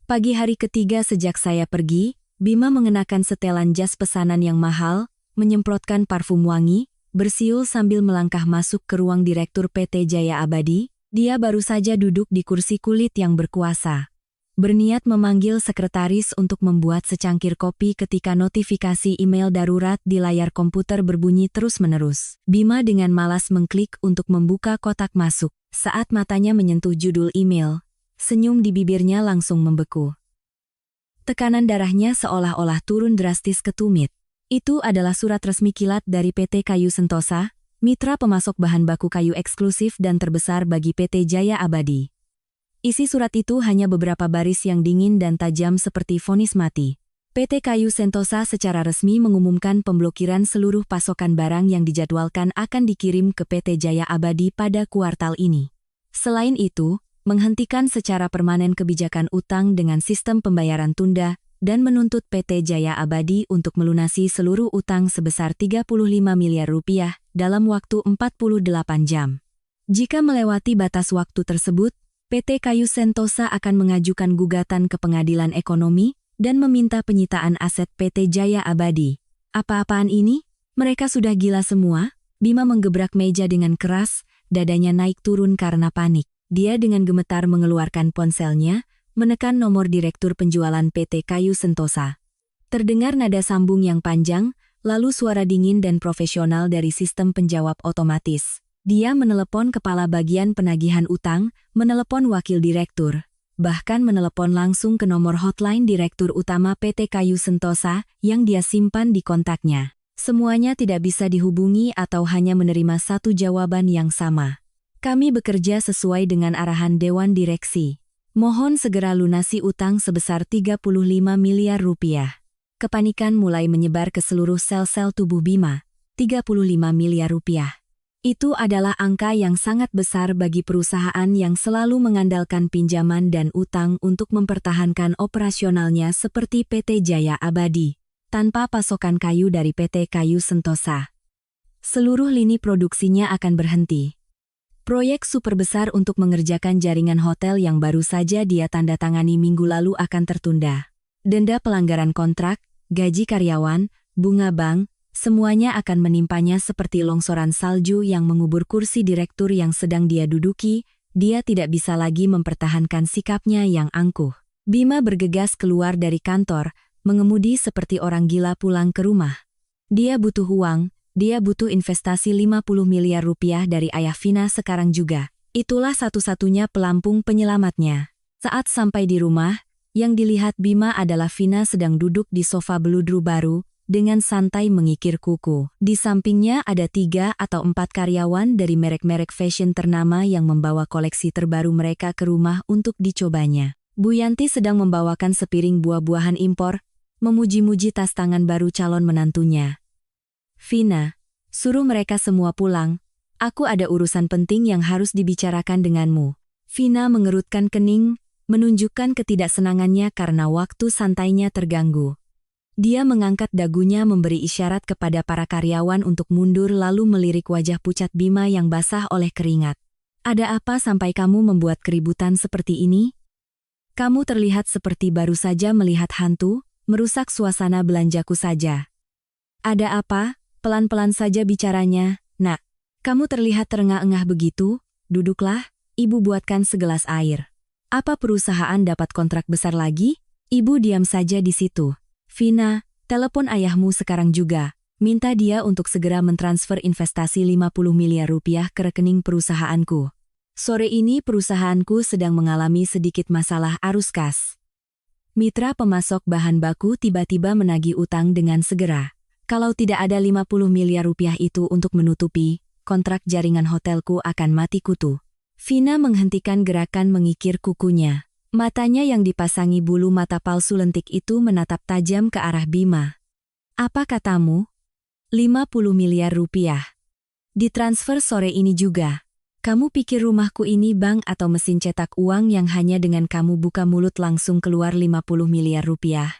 Pagi hari ketiga sejak saya pergi, Bima mengenakan setelan jas pesanan yang mahal, menyemprotkan parfum wangi, bersiul sambil melangkah masuk ke ruang direktur PT Jaya Abadi. Dia baru saja duduk di kursi kulit yang berkuasa. Berniat memanggil sekretaris untuk membuat secangkir kopi ketika notifikasi email darurat di layar komputer berbunyi terus-menerus. Bima dengan malas mengklik untuk membuka kotak masuk. Saat matanya menyentuh judul email, senyum di bibirnya langsung membeku. Tekanan darahnya seolah-olah turun drastis ke tumit. Itu adalah surat resmi kilat dari PT Kayu Sentosa, mitra pemasok bahan baku kayu eksklusif dan terbesar bagi PT Jaya Abadi. Isi surat itu hanya beberapa baris yang dingin dan tajam seperti vonis mati. PT Kayu Sentosa secara resmi mengumumkan pemblokiran seluruh pasokan barang yang dijadwalkan akan dikirim ke PT Jaya Abadi pada kuartal ini. Selain itu, menghentikan secara permanen kebijakan utang dengan sistem pembayaran tunda, dan menuntut PT Jaya Abadi untuk melunasi seluruh utang sebesar 35 miliar rupiah dalam waktu 48 jam. Jika melewati batas waktu tersebut, PT Kayu Sentosa akan mengajukan gugatan ke pengadilan ekonomi dan meminta penyitaan aset PT Jaya Abadi. Apa-apaan ini? Mereka sudah gila semua? Bima menggebrak meja dengan keras, dadanya naik turun karena panik. Dia dengan gemetar mengeluarkan ponselnya, menekan nomor direktur penjualan PT Kayu Sentosa. Terdengar nada sambung yang panjang, lalu suara dingin dan profesional dari sistem penjawab otomatis. Dia menelepon kepala bagian penagihan utang, menelepon wakil direktur, bahkan menelepon langsung ke nomor hotline direktur utama PT Kayu Sentosa yang dia simpan di kontaknya. Semuanya tidak bisa dihubungi atau hanya menerima satu jawaban yang sama. Kami bekerja sesuai dengan arahan Dewan Direksi. Mohon segera lunasi utang sebesar 35 miliar rupiah. Kepanikan mulai menyebar ke seluruh sel-sel tubuh Bima. 35 miliar rupiah. Itu adalah angka yang sangat besar bagi perusahaan yang selalu mengandalkan pinjaman dan utang untuk mempertahankan operasionalnya seperti PT Jaya Abadi, tanpa pasokan kayu dari PT Kayu Sentosa. Seluruh lini produksinya akan berhenti. Proyek super besar untuk mengerjakan jaringan hotel yang baru saja dia tanda tangani minggu lalu akan tertunda. Denda pelanggaran kontrak, gaji karyawan, bunga bank, semuanya akan menimpanya seperti longsoran salju yang mengubur kursi direktur yang sedang dia duduki. Dia tidak bisa lagi mempertahankan sikapnya yang angkuh. Bima bergegas keluar dari kantor, mengemudi seperti orang gila pulang ke rumah. Dia butuh uang. Dia butuh investasi 50 miliar rupiah dari ayah Vina sekarang juga. Itulah satu-satunya pelampung penyelamatnya. Saat sampai di rumah, yang dilihat Bima adalah Vina sedang duduk di sofa beludru baru, dengan santai mengikir kuku. Di sampingnya ada 3 atau 4 karyawan dari merek-merek fashion ternama yang membawa koleksi terbaru mereka ke rumah untuk dicobanya. Bu Yanti sedang membawakan sepiring buah-buahan impor, memuji-muji tas tangan baru calon menantunya. Vina, suruh mereka semua pulang. Aku ada urusan penting yang harus dibicarakan denganmu. Vina mengerutkan kening, menunjukkan ketidaksenangannya karena waktu santainya terganggu. Dia mengangkat dagunya memberi isyarat kepada para karyawan untuk mundur lalu melirik wajah pucat Bima yang basah oleh keringat. Ada apa sampai kamu membuat keributan seperti ini? Kamu terlihat seperti baru saja melihat hantu, merusak suasana belanjaku saja. Ada apa? Pelan-pelan saja bicaranya. Nak, kamu terlihat terengah-engah begitu. Duduklah, ibu buatkan segelas air. Apa perusahaan dapat kontrak besar lagi? Ibu diam saja di situ. Vina, telepon ayahmu sekarang juga. Minta dia untuk segera mentransfer investasi 50 miliar rupiah ke rekening perusahaanku. Sore ini perusahaanku sedang mengalami sedikit masalah arus kas. Mitra pemasok bahan baku tiba-tiba menagih utang dengan segera. Kalau tidak ada 50 miliar rupiah itu untuk menutupi, kontrak jaringan hotelku akan mati kutu. Vina menghentikan gerakan mengikir kukunya. Matanya yang dipasangi bulu mata palsu lentik itu menatap tajam ke arah Bima. Apa katamu? 50 miliar rupiah. Ditransfer sore ini juga. Kamu pikir rumahku ini bank atau mesin cetak uang yang hanya dengan kamu buka mulut langsung keluar 50 miliar rupiah?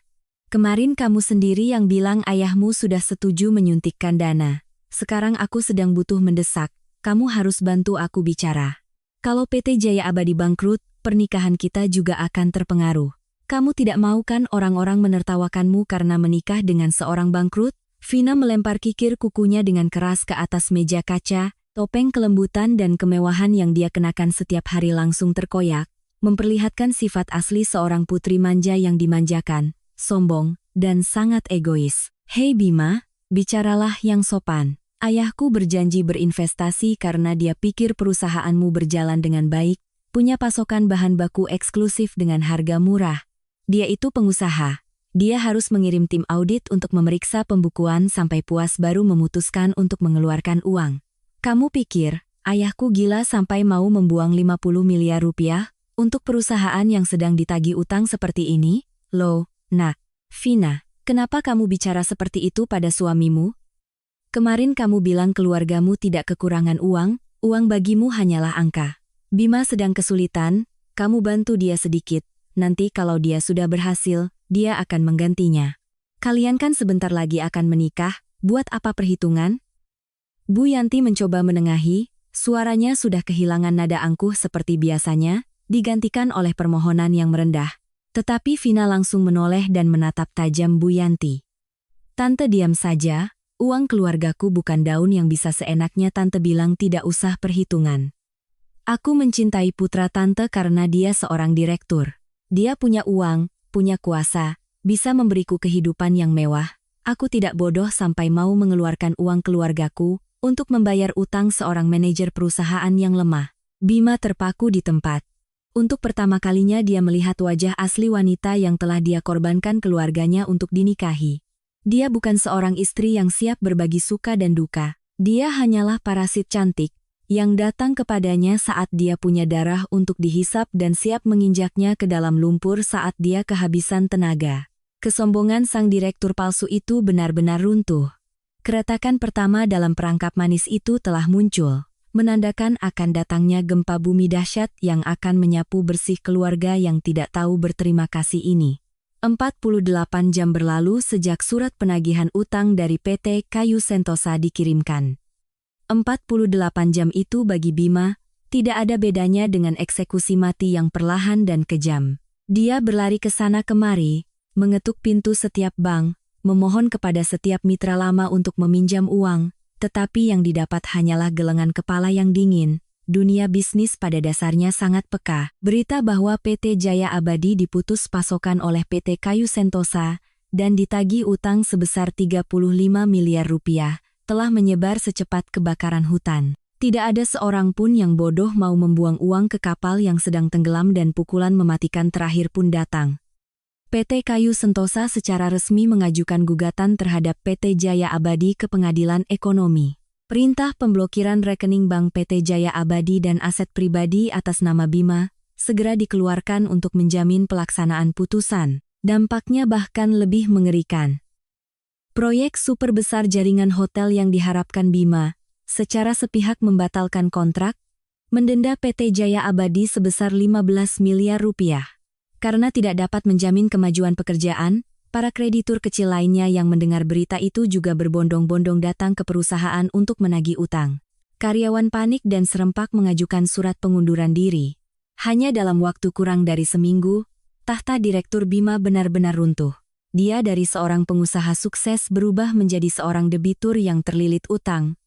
Kemarin kamu sendiri yang bilang ayahmu sudah setuju menyuntikkan dana. Sekarang aku sedang butuh mendesak, kamu harus bantu aku bicara. Kalau PT Jaya Abadi bangkrut, pernikahan kita juga akan terpengaruh. Kamu tidak mau kan orang-orang menertawakanmu karena menikah dengan seorang bangkrut? Vina melempar kikir kukunya dengan keras ke atas meja kaca, topeng kelembutan dan kemewahan yang dia kenakan setiap hari langsung terkoyak, memperlihatkan sifat asli seorang putri manja yang dimanjakan, sombong, dan sangat egois. Hei Bima, bicaralah yang sopan. Ayahku berjanji berinvestasi karena dia pikir perusahaanmu berjalan dengan baik, punya pasokan bahan baku eksklusif dengan harga murah. Dia itu pengusaha. Dia harus mengirim tim audit untuk memeriksa pembukuan sampai puas baru memutuskan untuk mengeluarkan uang. Kamu pikir, ayahku gila sampai mau membuang 50 miliar rupiah untuk perusahaan yang sedang ditagih utang seperti ini? Loh, nak, Vina, kenapa kamu bicara seperti itu pada suamimu? Kemarin kamu bilang keluargamu tidak kekurangan uang bagimu hanyalah angka. Bima sedang kesulitan, kamu bantu dia sedikit, nanti kalau dia sudah berhasil, dia akan menggantinya. Kalian kan sebentar lagi akan menikah, buat apa perhitungan? Bu Yanti mencoba menengahi, suaranya sudah kehilangan nada angkuh seperti biasanya, digantikan oleh permohonan yang merendah. Tetapi Vina langsung menoleh dan menatap tajam Bu Yanti. Tante diam saja, uang keluargaku bukan daun yang bisa seenaknya tante bilang tidak usah perhitungan. Aku mencintai putra tante karena dia seorang direktur. Dia punya uang, punya kuasa, bisa memberiku kehidupan yang mewah. Aku tidak bodoh sampai mau mengeluarkan uang keluargaku untuk membayar utang seorang manajer perusahaan yang lemah. Bima terpaku di tempat. Untuk pertama kalinya dia melihat wajah asli wanita yang telah dia korbankan keluarganya untuk dinikahi. Dia bukan seorang istri yang siap berbagi suka dan duka. Dia hanyalah parasit cantik, yang datang kepadanya saat dia punya darah untuk dihisap dan siap menginjaknya ke dalam lumpur saat dia kehabisan tenaga. Kesombongan sang direktur palsu itu benar-benar runtuh. Keretakan pertama dalam perangkap manis itu telah muncul, menandakan akan datangnya gempa bumi dahsyat yang akan menyapu bersih keluarga yang tidak tahu berterima kasih ini. 48 jam berlalu sejak surat penagihan utang dari PT Kayu Sentosa dikirimkan. 48 jam itu bagi Bima, tidak ada bedanya dengan eksekusi mati yang perlahan dan kejam. Dia berlari ke sana kemari, mengetuk pintu setiap bank, memohon kepada setiap mitra lama untuk meminjam uang, tetapi yang didapat hanyalah gelengan kepala yang dingin. Dunia bisnis pada dasarnya sangat peka. Berita bahwa PT Jaya Abadi diputus pasokan oleh PT Kayu Sentosa dan ditagih utang sebesar 35 miliar rupiah, telah menyebar secepat kebakaran hutan. Tidak ada seorang pun yang bodoh mau membuang uang ke kapal yang sedang tenggelam dan pukulan mematikan terakhir pun datang. PT Kayu Sentosa secara resmi mengajukan gugatan terhadap PT Jaya Abadi ke Pengadilan Ekonomi. Perintah pemblokiran rekening bank PT Jaya Abadi dan aset pribadi atas nama Bima segera dikeluarkan untuk menjamin pelaksanaan putusan. Dampaknya bahkan lebih mengerikan. Proyek super besar jaringan hotel yang diharapkan Bima, secara sepihak membatalkan kontrak, mendenda PT Jaya Abadi sebesar 15 miliar rupiah. Karena tidak dapat menjamin kemajuan pekerjaan, para kreditur kecil lainnya yang mendengar berita itu juga berbondong-bondong datang ke perusahaan untuk menagih utang. Karyawan panik dan serempak mengajukan surat pengunduran diri. Hanya dalam waktu kurang dari seminggu, tahta direktur Bima benar-benar runtuh. Dia dari seorang pengusaha sukses berubah menjadi seorang debitur yang terlilit utang.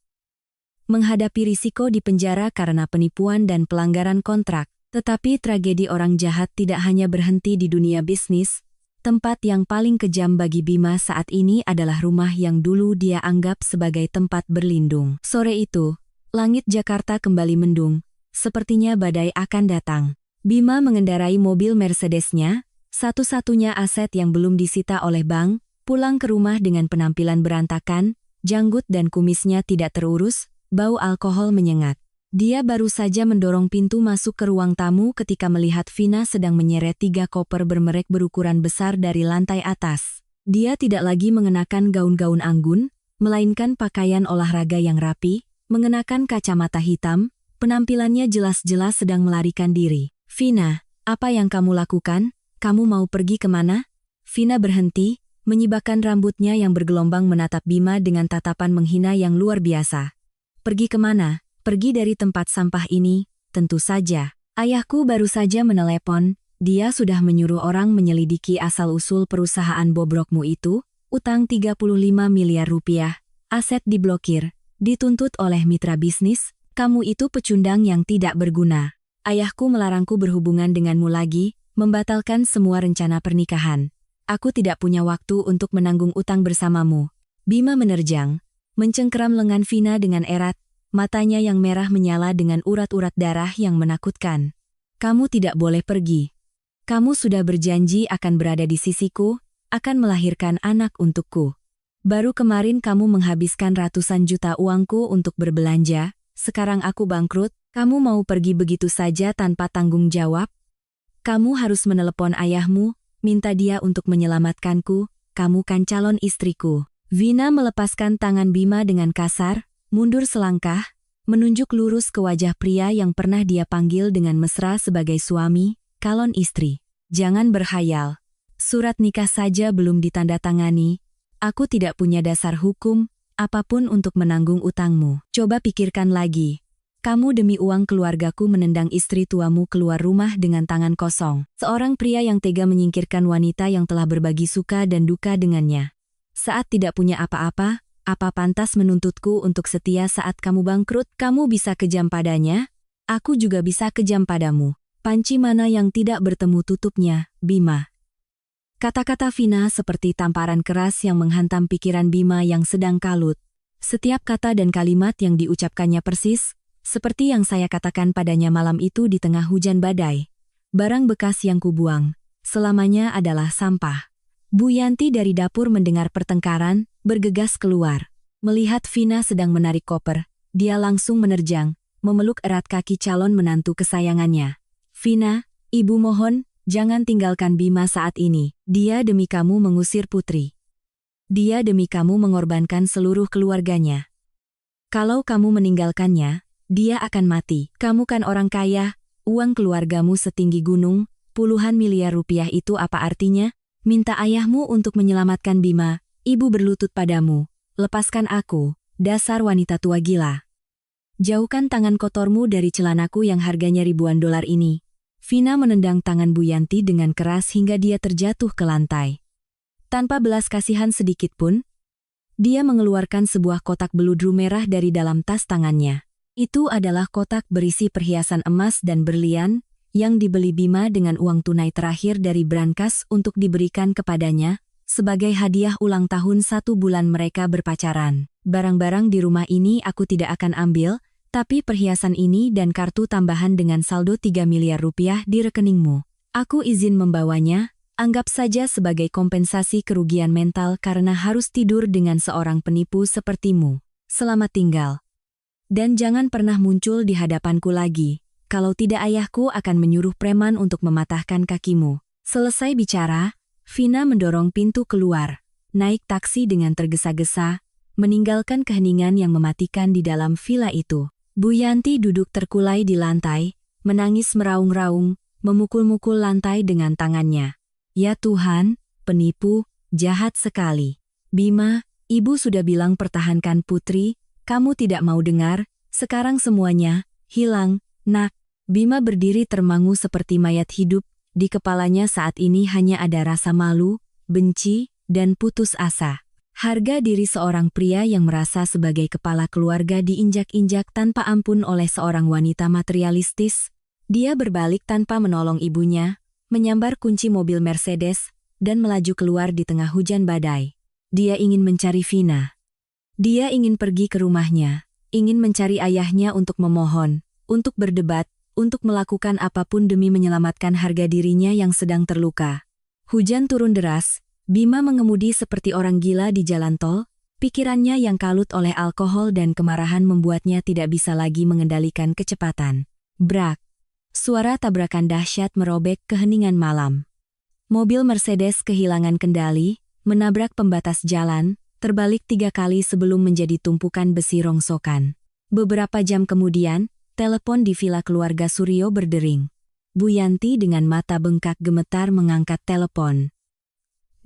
Menghadapi risiko di penjara karena penipuan dan pelanggaran kontrak. Tetapi tragedi orang jahat tidak hanya berhenti di dunia bisnis. Tempat yang paling kejam bagi Bima saat ini adalah rumah yang dulu dia anggap sebagai tempat berlindung. Sore itu, langit Jakarta kembali mendung. Sepertinya badai akan datang. Bima mengendarai mobil Mercedes-nya, satu-satunya aset yang belum disita oleh bank, pulang ke rumah dengan penampilan berantakan, janggut dan kumisnya tidak terurus, bau alkohol menyengat. Dia baru saja mendorong pintu masuk ke ruang tamu ketika melihat Vina sedang menyeret 3 koper bermerek berukuran besar dari lantai atas. Dia tidak lagi mengenakan gaun-gaun anggun, melainkan pakaian olahraga yang rapi, mengenakan kacamata hitam, penampilannya jelas-jelas sedang melarikan diri. "Vina, apa yang kamu lakukan? Kamu mau pergi kemana?" Vina berhenti, menyibakkan rambutnya yang bergelombang menatap Bima dengan tatapan menghina yang luar biasa. "Pergi kemana? Pergi dari tempat sampah ini, tentu saja. Ayahku baru saja menelepon, dia sudah menyuruh orang menyelidiki asal-usul perusahaan bobrokmu itu, utang 35 miliar rupiah, aset diblokir, dituntut oleh mitra bisnis, kamu itu pecundang yang tidak berguna. Ayahku melarangku berhubungan denganmu lagi, membatalkan semua rencana pernikahan. Aku tidak punya waktu untuk menanggung utang bersamamu." Bima menerjang, mencengkeram lengan Vina dengan erat, matanya yang merah menyala dengan urat-urat darah yang menakutkan. "Kamu tidak boleh pergi. Kamu sudah berjanji akan berada di sisiku, akan melahirkan anak untukku. Baru kemarin kamu menghabiskan ratusan juta uangku untuk berbelanja, sekarang aku bangkrut, kamu mau pergi begitu saja tanpa tanggung jawab? Kamu harus menelepon ayahmu, minta dia untuk menyelamatkanku, kamu kan calon istriku." Vina melepaskan tangan Bima dengan kasar, mundur selangkah, menunjuk lurus ke wajah pria yang pernah dia panggil dengan mesra sebagai suami, calon istri. "Jangan berhayal. Surat nikah saja belum ditandatangani. Aku tidak punya dasar hukum, apapun untuk menanggung utangmu. Coba pikirkan lagi. Kamu demi uang keluargaku menendang istri tuamu keluar rumah dengan tangan kosong." Seorang pria yang tega menyingkirkan wanita yang telah berbagi suka dan duka dengannya. Saat tidak punya apa-apa, apa pantas menuntutku untuk setia saat kamu bangkrut? Kamu bisa kejam padanya, aku juga bisa kejam padamu. Panci mana yang tidak bertemu tutupnya, Bima? Kata-kata Vina seperti tamparan keras yang menghantam pikiran Bima yang sedang kalut. Setiap kata dan kalimat yang diucapkannya persis, seperti yang saya katakan padanya malam itu di tengah hujan badai. Barang bekas yang kubuang, selamanya adalah sampah. Bu Yanti dari dapur mendengar pertengkaran, bergegas keluar. Melihat Vina sedang menarik koper, dia langsung menerjang, memeluk erat kaki calon menantu kesayangannya. Vina, ibu mohon, jangan tinggalkan Bima saat ini. Dia demi kamu mengusir putri. Dia demi kamu mengorbankan seluruh keluarganya. Kalau kamu meninggalkannya, dia akan mati. Kamu kan orang kaya, uang keluargamu setinggi gunung, puluhan miliar rupiah itu apa artinya? Minta ayahmu untuk menyelamatkan Bima, ibu berlutut padamu. Lepaskan aku, dasar wanita tua gila. Jauhkan tangan kotormu dari celanaku yang harganya ribuan dolar ini. Vina menendang tangan Bu Yanti dengan keras hingga dia terjatuh ke lantai. Tanpa belas kasihan sedikit pun, dia mengeluarkan sebuah kotak beludru merah dari dalam tas tangannya. Itu adalah kotak berisi perhiasan emas dan berlian, yang dibeli Bima dengan uang tunai terakhir dari brankas untuk diberikan kepadanya, sebagai hadiah ulang tahun 1 bulan mereka berpacaran. Barang-barang di rumah ini aku tidak akan ambil, tapi perhiasan ini dan kartu tambahan dengan saldo 3 miliar rupiah di rekeningmu. Aku izin membawanya, anggap saja sebagai kompensasi kerugian mental karena harus tidur dengan seorang penipu sepertimu. Selamat tinggal. Dan jangan pernah muncul di hadapanku lagi, kalau tidak ayahku akan menyuruh preman untuk mematahkan kakimu. Selesai bicara, Vina mendorong pintu keluar, naik taksi dengan tergesa-gesa, meninggalkan keheningan yang mematikan di dalam villa itu. Bu Yanti duduk terkulai di lantai, menangis meraung-raung, memukul-mukul lantai dengan tangannya. Ya Tuhan, penipu, jahat sekali. Bima, ibu sudah bilang pertahankan putri, kamu tidak mau dengar, sekarang semuanya hilang, nak. Bima berdiri termangu seperti mayat hidup, di kepalanya saat ini hanya ada rasa malu, benci, dan putus asa. Harga diri seorang pria yang merasa sebagai kepala keluarga diinjak-injak tanpa ampun oleh seorang wanita materialistis. Dia berbalik tanpa menolong ibunya, menyambar kunci mobil Mercedes, dan melaju keluar di tengah hujan badai. Dia ingin mencari Vina. Dia ingin pergi ke rumahnya, ingin mencari ayahnya untuk memohon, untuk berdebat, untuk melakukan apapun demi menyelamatkan harga dirinya yang sedang terluka. Hujan turun deras, Bima mengemudi seperti orang gila di jalan tol, pikirannya yang kalut oleh alkohol dan kemarahan membuatnya tidak bisa lagi mengendalikan kecepatan. Brak! Suara tabrakan dahsyat merobek keheningan malam. Mobil Mercedes kehilangan kendali, menabrak pembatas jalan, terbalik 3 kali sebelum menjadi tumpukan besi rongsokan. Beberapa jam kemudian, telepon di villa keluarga Suryo berdering. Bu Yanti dengan mata bengkak gemetar mengangkat telepon.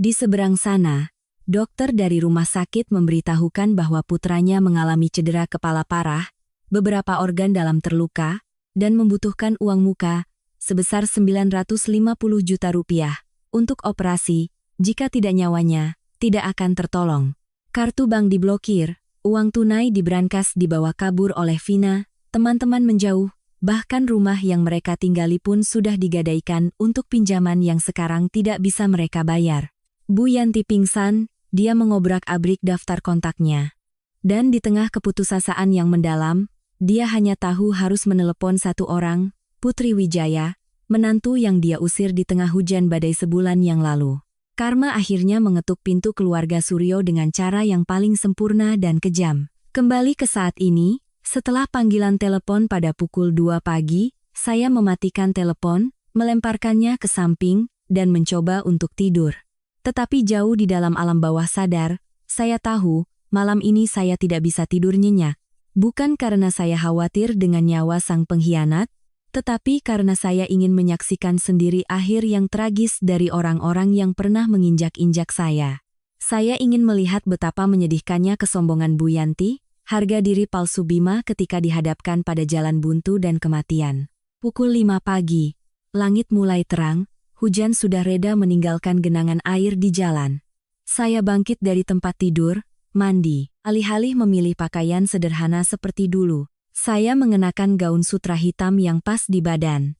Di seberang sana, dokter dari rumah sakit memberitahukan bahwa putranya mengalami cedera kepala parah, beberapa organ dalam terluka, dan membutuhkan uang muka sebesar 950 juta rupiah untuk operasi. Jika tidak, nyawanya tidak akan tertolong. Kartu bank diblokir, uang tunai di brankas dibawa kabur oleh Vina. Teman-teman menjauh, bahkan rumah yang mereka tinggali pun sudah digadaikan untuk pinjaman yang sekarang tidak bisa mereka bayar. Bu Yanti pingsan, dia mengobrak-abrik daftar kontaknya. Dan di tengah keputusasaan yang mendalam, dia hanya tahu harus menelepon satu orang, Putri Wijaya, menantu yang dia usir di tengah hujan badai sebulan yang lalu. Karma akhirnya mengetuk pintu keluarga Suryo dengan cara yang paling sempurna dan kejam. Kembali ke saat ini, setelah panggilan telepon pada pukul 2 pagi, saya mematikan telepon, melemparkannya ke samping, dan mencoba untuk tidur. Tetapi jauh di dalam alam bawah sadar, saya tahu, malam ini saya tidak bisa tidur nyenyak. Bukan karena saya khawatir dengan nyawa sang pengkhianat, tetapi karena saya ingin menyaksikan sendiri akhir yang tragis dari orang-orang yang pernah menginjak-injak saya. Saya ingin melihat betapa menyedihkannya kesombongan Bu Yanti, harga diri palsu Bima ketika dihadapkan pada jalan buntu dan kematian. Pukul 5 pagi, langit mulai terang, hujan sudah reda meninggalkan genangan air di jalan. Saya bangkit dari tempat tidur, mandi, alih-alih memilih pakaian sederhana seperti dulu. Saya mengenakan gaun sutra hitam yang pas di badan.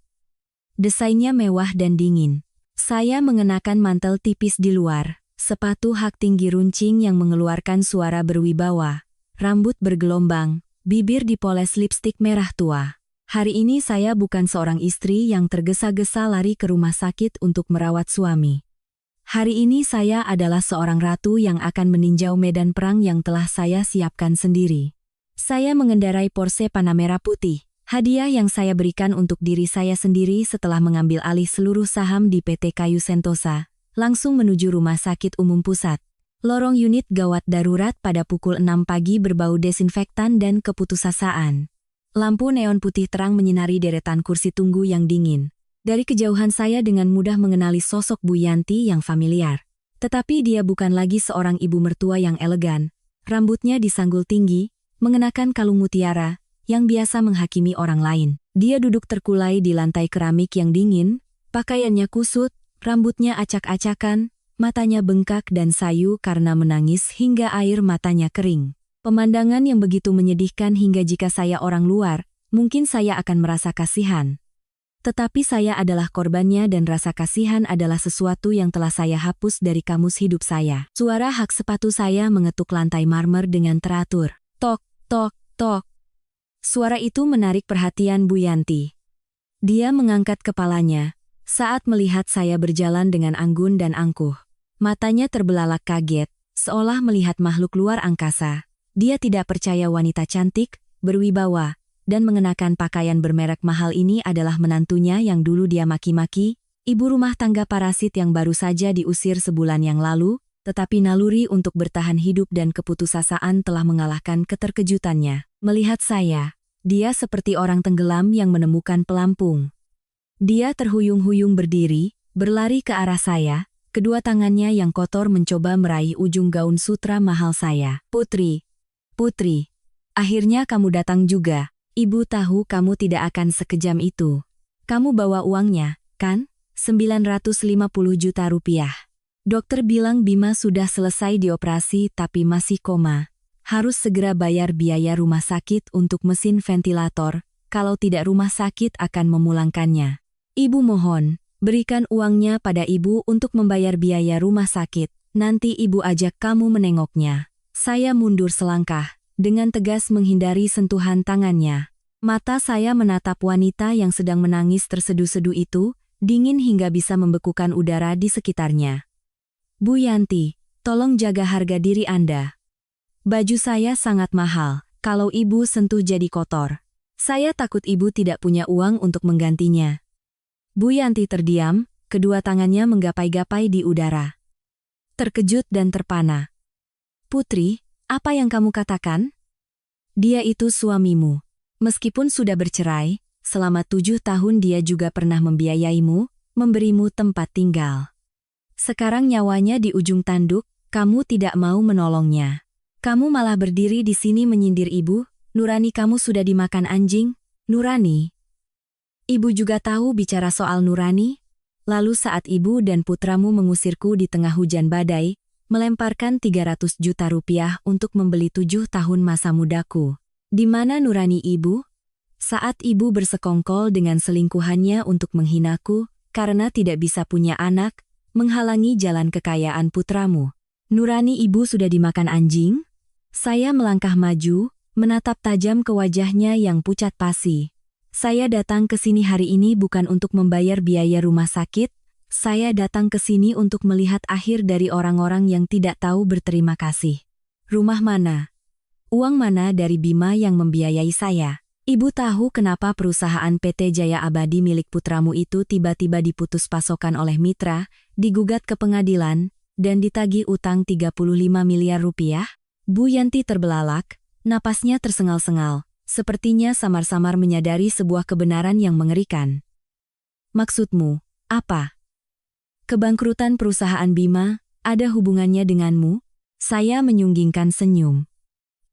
Desainnya mewah dan dingin. Saya mengenakan mantel tipis di luar, sepatu hak tinggi runcing yang mengeluarkan suara berwibawa. Rambut bergelombang, bibir dipoles lipstik merah tua. Hari ini saya bukan seorang istri yang tergesa-gesa lari ke rumah sakit untuk merawat suami. Hari ini saya adalah seorang ratu yang akan meninjau medan perang yang telah saya siapkan sendiri. Saya mengendarai Porsche Panamera putih, Hadiah yang saya berikan untuk diri saya sendiri setelah mengambil alih seluruh saham di PT Kayu Sentosa, langsung menuju Rumah Sakit Umum Pusat. Lorong unit gawat darurat pada pukul 6 pagi berbau desinfektan dan keputusasaan. Lampu neon putih terang menyinari deretan kursi tunggu yang dingin. Dari kejauhan saya dengan mudah mengenali sosok Bu Yanti yang familiar. Tetapi dia bukan lagi seorang ibu mertua yang elegan. Rambutnya disanggul tinggi, mengenakan kalung mutiara, yang biasa menghakimi orang lain. Dia duduk terkulai di lantai keramik yang dingin, pakaiannya kusut, rambutnya acak-acakan, matanya bengkak dan sayu karena menangis hingga air matanya kering. Pemandangan yang begitu menyedihkan hingga jika saya orang luar, mungkin saya akan merasa kasihan. Tetapi saya adalah korbannya dan rasa kasihan adalah sesuatu yang telah saya hapus dari kamus hidup saya. Suara hak sepatu saya mengetuk lantai marmer dengan teratur. Tok, tok, tok. Suara itu menarik perhatian Bu Yanti. Dia mengangkat kepalanya saat melihat saya berjalan dengan anggun dan angkuh. Matanya terbelalak kaget, seolah melihat makhluk luar angkasa. Dia tidak percaya wanita cantik, berwibawa, dan mengenakan pakaian bermerek mahal ini adalah menantunya yang dulu dia maki-maki, ibu rumah tangga parasit yang baru saja diusir sebulan yang lalu, tetapi naluri untuk bertahan hidup dan keputusasaan telah mengalahkan keterkejutannya. Melihat saya, dia seperti orang tenggelam yang menemukan pelampung. Dia terhuyung-huyung berdiri, berlari ke arah saya, kedua tangannya yang kotor mencoba meraih ujung gaun sutra mahal saya. Putri, Putri, akhirnya kamu datang juga. Ibu tahu kamu tidak akan sekejam itu. Kamu bawa uangnya, kan? 950 juta rupiah. Dokter bilang Bima sudah selesai dioperasi tapi masih koma. Harus segera bayar biaya rumah sakit untuk mesin ventilator, kalau tidak rumah sakit akan memulangkannya. Ibu mohon, berikan uangnya pada ibu untuk membayar biaya rumah sakit, nanti ibu ajak kamu menengoknya. Saya mundur selangkah, dengan tegas menghindari sentuhan tangannya. Mata saya menatap wanita yang sedang menangis terseduh-seduh itu, dingin hingga bisa membekukan udara di sekitarnya. Bu Yanti, tolong jaga harga diri Anda. Baju saya sangat mahal, kalau ibu sentuh jadi kotor. Saya takut ibu tidak punya uang untuk menggantinya. Bu Yanti terdiam, kedua tangannya menggapai-gapai di udara. Terkejut dan terpana. Putri, apa yang kamu katakan? Dia itu suamimu. Meskipun sudah bercerai, selama 7 tahun dia juga pernah membiayaimu, memberimu tempat tinggal. Sekarang nyawanya di ujung tanduk, kamu tidak mau menolongnya. Kamu malah berdiri di sini menyindir ibu, Nurani kamu sudah dimakan anjing, Nurani. Ibu juga tahu bicara soal Nurani? Lalu saat ibu dan putramu mengusirku di tengah hujan badai, melemparkan 300 juta rupiah untuk membeli 7 tahun masa mudaku. Di mana Nurani ibu? Saat ibu bersekongkol dengan selingkuhannya untuk menghinaku, karena tidak bisa punya anak, menghalangi jalan kekayaan putramu. Nurani ibu sudah dimakan anjing? Saya melangkah maju, menatap tajam ke wajahnya yang pucat pasi. Saya datang ke sini hari ini bukan untuk membayar biaya rumah sakit, saya datang ke sini untuk melihat akhir dari orang-orang yang tidak tahu berterima kasih. Rumah mana? Uang mana dari Bima yang membiayai saya? Ibu tahu kenapa perusahaan PT Jaya Abadi milik putramu itu tiba-tiba diputus pasokan oleh mitra, digugat ke pengadilan, dan ditagih utang 35 miliar rupiah? Bu Yanti terbelalak, napasnya tersengal-sengal, sepertinya samar-samar menyadari sebuah kebenaran yang mengerikan. Maksudmu, apa? Kebangkrutan perusahaan Bima, ada hubungannya denganmu? Saya menyunggingkan senyum.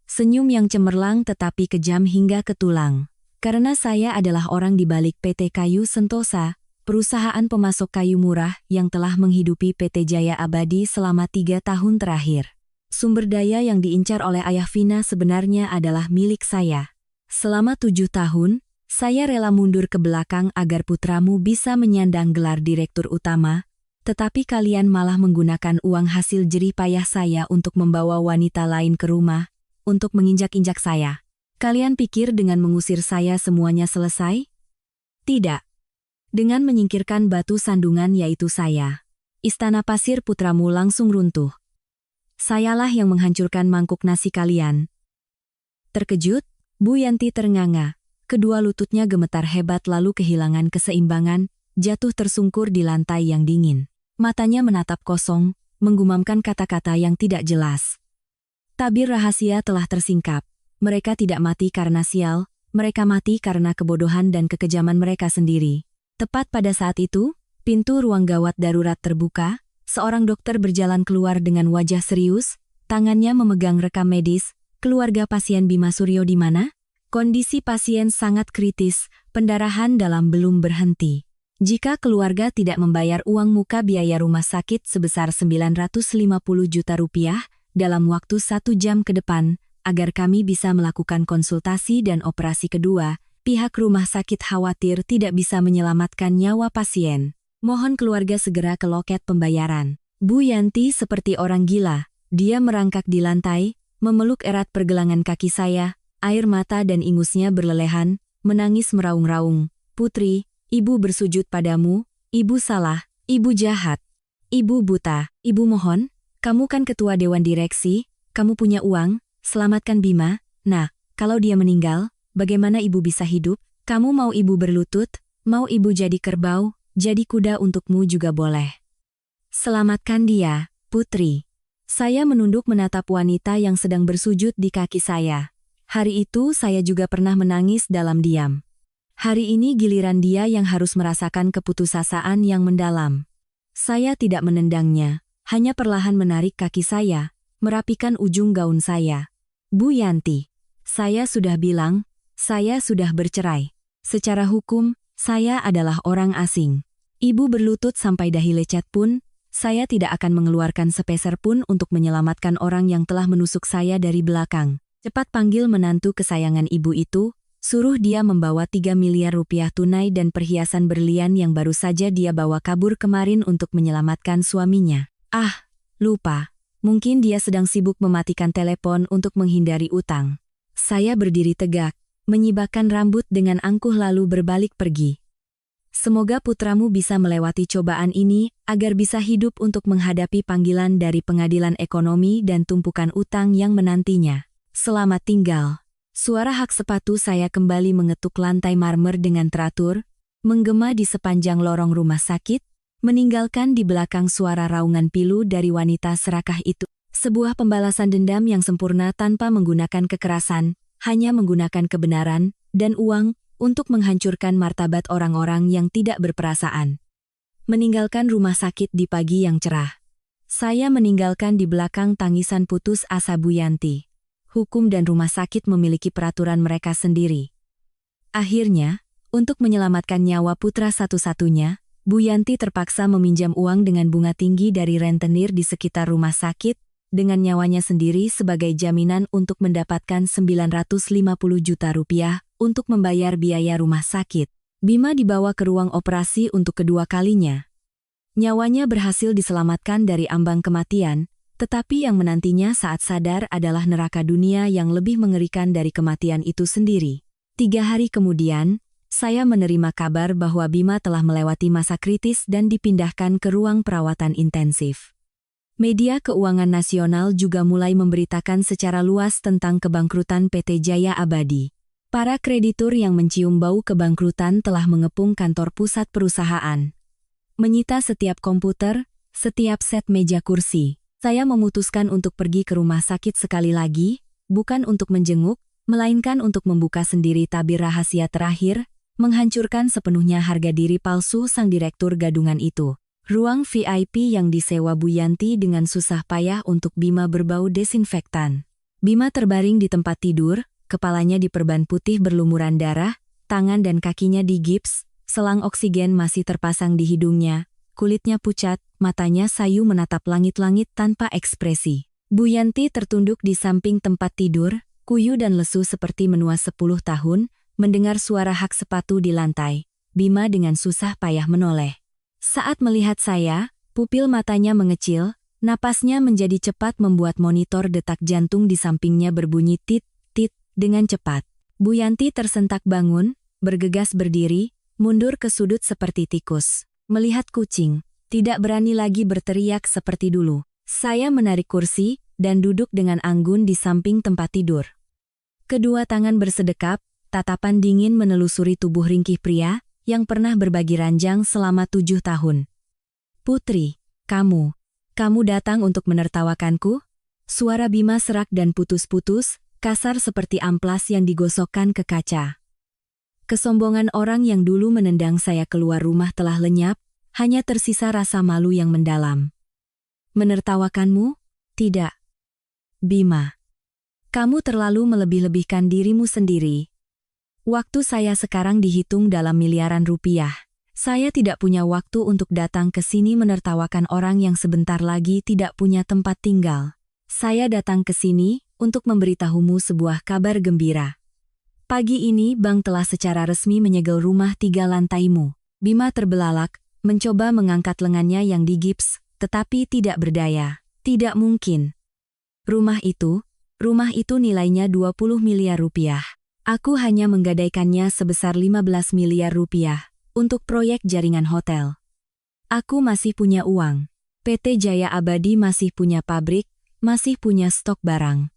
Senyum yang cemerlang tetapi kejam hingga ke tulang. Karena saya adalah orang di balik PT Kayu Sentosa, perusahaan pemasok kayu murah yang telah menghidupi PT Jaya Abadi selama 3 tahun terakhir. Sumber daya yang diincar oleh ayah Vina sebenarnya adalah milik saya. Selama 7 tahun, saya rela mundur ke belakang agar putramu bisa menyandang gelar direktur utama, tetapi kalian malah menggunakan uang hasil jerih payah saya untuk membawa wanita lain ke rumah, untuk menginjak-injak saya. Kalian pikir dengan mengusir saya semuanya selesai? Tidak. Dengan menyingkirkan batu sandungan yaitu saya, istana pasir putramu langsung runtuh. Sayalah yang menghancurkan mangkuk nasi kalian. Terkejut, Bu Yanti ternganga. Kedua lututnya gemetar hebat lalu kehilangan keseimbangan, jatuh tersungkur di lantai yang dingin. Matanya menatap kosong, menggumamkan kata-kata yang tidak jelas. Tabir rahasia telah tersingkap. Mereka tidak mati karena sial, mereka mati karena kebodohan dan kekejaman mereka sendiri. Tepat pada saat itu, pintu ruang gawat darurat terbuka, seorang dokter berjalan keluar dengan wajah serius, tangannya memegang rekam medis. Keluarga pasien Bima Suryo di mana? Kondisi pasien sangat kritis, pendarahan dalam belum berhenti. Jika keluarga tidak membayar uang muka biaya rumah sakit sebesar 950 juta rupiah dalam waktu 1 jam ke depan, agar kami bisa melakukan konsultasi dan operasi kedua, pihak rumah sakit khawatir tidak bisa menyelamatkan nyawa pasien. Mohon keluarga segera ke loket pembayaran. Bu Yanti seperti orang gila. Dia merangkak di lantai, memeluk erat pergelangan kaki saya, air mata dan ingusnya berlelehan, menangis meraung-raung. Putri, ibu bersujud padamu, ibu salah, ibu jahat, ibu buta, ibu mohon, kamu kan ketua dewan direksi, kamu punya uang, selamatkan Bima. Nah, kalau dia meninggal, bagaimana ibu bisa hidup? Kamu mau ibu berlutut, mau ibu jadi kerbau, jadi kuda untukmu juga boleh. Selamatkan dia, Putri. Saya menunduk menatap wanita yang sedang bersujud di kaki saya. Hari itu saya juga pernah menangis dalam diam. Hari ini giliran dia yang harus merasakan keputusasaan yang mendalam. Saya tidak menendangnya, hanya perlahan menarik kaki saya, merapikan ujung gaun saya. Bu Yanti, saya sudah bilang, saya sudah bercerai. Secara hukum, saya adalah orang asing. Ibu berlutut sampai dahi lecet pun, saya tidak akan mengeluarkan sepeser pun untuk menyelamatkan orang yang telah menusuk saya dari belakang. Cepat panggil menantu kesayangan ibu itu, suruh dia membawa 3 miliar rupiah tunai dan perhiasan berlian yang baru saja dia bawa kabur kemarin untuk menyelamatkan suaminya. Ah, lupa. Mungkin dia sedang sibuk mematikan telepon untuk menghindari utang. Saya berdiri tegak, menyibakkan rambut dengan angkuh lalu berbalik pergi. Semoga putramu bisa melewati cobaan ini agar bisa hidup untuk menghadapi panggilan dari pengadilan ekonomi dan tumpukan utang yang menantinya. Selamat tinggal. Suara hak sepatu saya kembali mengetuk lantai marmer dengan teratur, menggema di sepanjang lorong rumah sakit, meninggalkan di belakang suara raungan pilu dari wanita serakah itu. Sebuah pembalasan dendam yang sempurna tanpa menggunakan kekerasan, hanya menggunakan kebenaran dan uang untuk menghancurkan martabat orang-orang yang tidak berperasaan. Meninggalkan rumah sakit di pagi yang cerah. Saya meninggalkan di belakang tangisan putus asa Bu Yanti. Hukum dan rumah sakit memiliki peraturan mereka sendiri. Akhirnya, untuk menyelamatkan nyawa putra satu-satunya, Bu Yanti terpaksa meminjam uang dengan bunga tinggi dari rentenir di sekitar rumah sakit, dengan nyawanya sendiri sebagai jaminan untuk mendapatkan 950 juta rupiah untuk membayar biaya rumah sakit. Bima dibawa ke ruang operasi untuk kedua kalinya. Nyawanya berhasil diselamatkan dari ambang kematian, tetapi yang menantinya saat sadar adalah neraka dunia yang lebih mengerikan dari kematian itu sendiri. 3 hari kemudian, saya menerima kabar bahwa Bima telah melewati masa kritis dan dipindahkan ke ruang perawatan intensif. Media keuangan nasional juga mulai memberitakan secara luas tentang kebangkrutan PT Jaya Abadi. Para kreditur yang mencium bau kebangkrutan telah mengepung kantor pusat perusahaan. Menyita setiap komputer, setiap set meja kursi. Saya memutuskan untuk pergi ke rumah sakit sekali lagi, bukan untuk menjenguk, melainkan untuk membuka sendiri tabir rahasia terakhir, menghancurkan sepenuhnya harga diri palsu sang direktur gadungan itu. Ruang VIP yang disewa Bu Yanti dengan susah payah untuk Bima berbau desinfektan. Bima terbaring di tempat tidur, kepalanya diperban putih berlumuran darah, tangan dan kakinya digips, selang oksigen masih terpasang di hidungnya, kulitnya pucat, matanya sayu menatap langit-langit tanpa ekspresi. Bu Yanti tertunduk di samping tempat tidur, kuyu dan lesu seperti menua 10 tahun, mendengar suara hak sepatu di lantai. Bima dengan susah payah menoleh. Saat melihat saya, pupil matanya mengecil, napasnya menjadi cepat membuat monitor detak jantung di sampingnya berbunyi tit-tit dengan cepat. Bu Yanti tersentak bangun, bergegas berdiri, mundur ke sudut seperti tikus. Melihat kucing, tidak berani lagi berteriak seperti dulu. Saya menarik kursi dan duduk dengan anggun di samping tempat tidur. Kedua tangan bersedekap, Tatapan dingin menelusuri tubuh ringkih pria yang pernah berbagi ranjang selama 7 tahun. Putri, kamu datang untuk menertawakanku? Suara Bima serak dan putus-putus, kasar seperti amplas yang digosokkan ke kaca. Kesombongan orang yang dulu menendang saya keluar rumah telah lenyap, hanya tersisa rasa malu yang mendalam. Menertawakanmu? Tidak. Bima, kamu terlalu melebih-lebihkan dirimu sendiri. Waktu saya sekarang dihitung dalam miliaran rupiah. Saya tidak punya waktu untuk datang ke sini menertawakan orang yang sebentar lagi tidak punya tempat tinggal. Saya datang ke sini untuk memberitahumu sebuah kabar gembira. Pagi ini bank telah secara resmi menyegel rumah 3 lantaimu. Bima terbelalak, mencoba mengangkat lengannya yang digips, tetapi tidak berdaya. Tidak mungkin. Rumah itu nilainya 20 miliar rupiah. Aku hanya menggadaikannya sebesar 15 miliar rupiah untuk proyek jaringan hotel. Aku masih punya uang. PT Jaya Abadi masih punya pabrik, masih punya stok barang.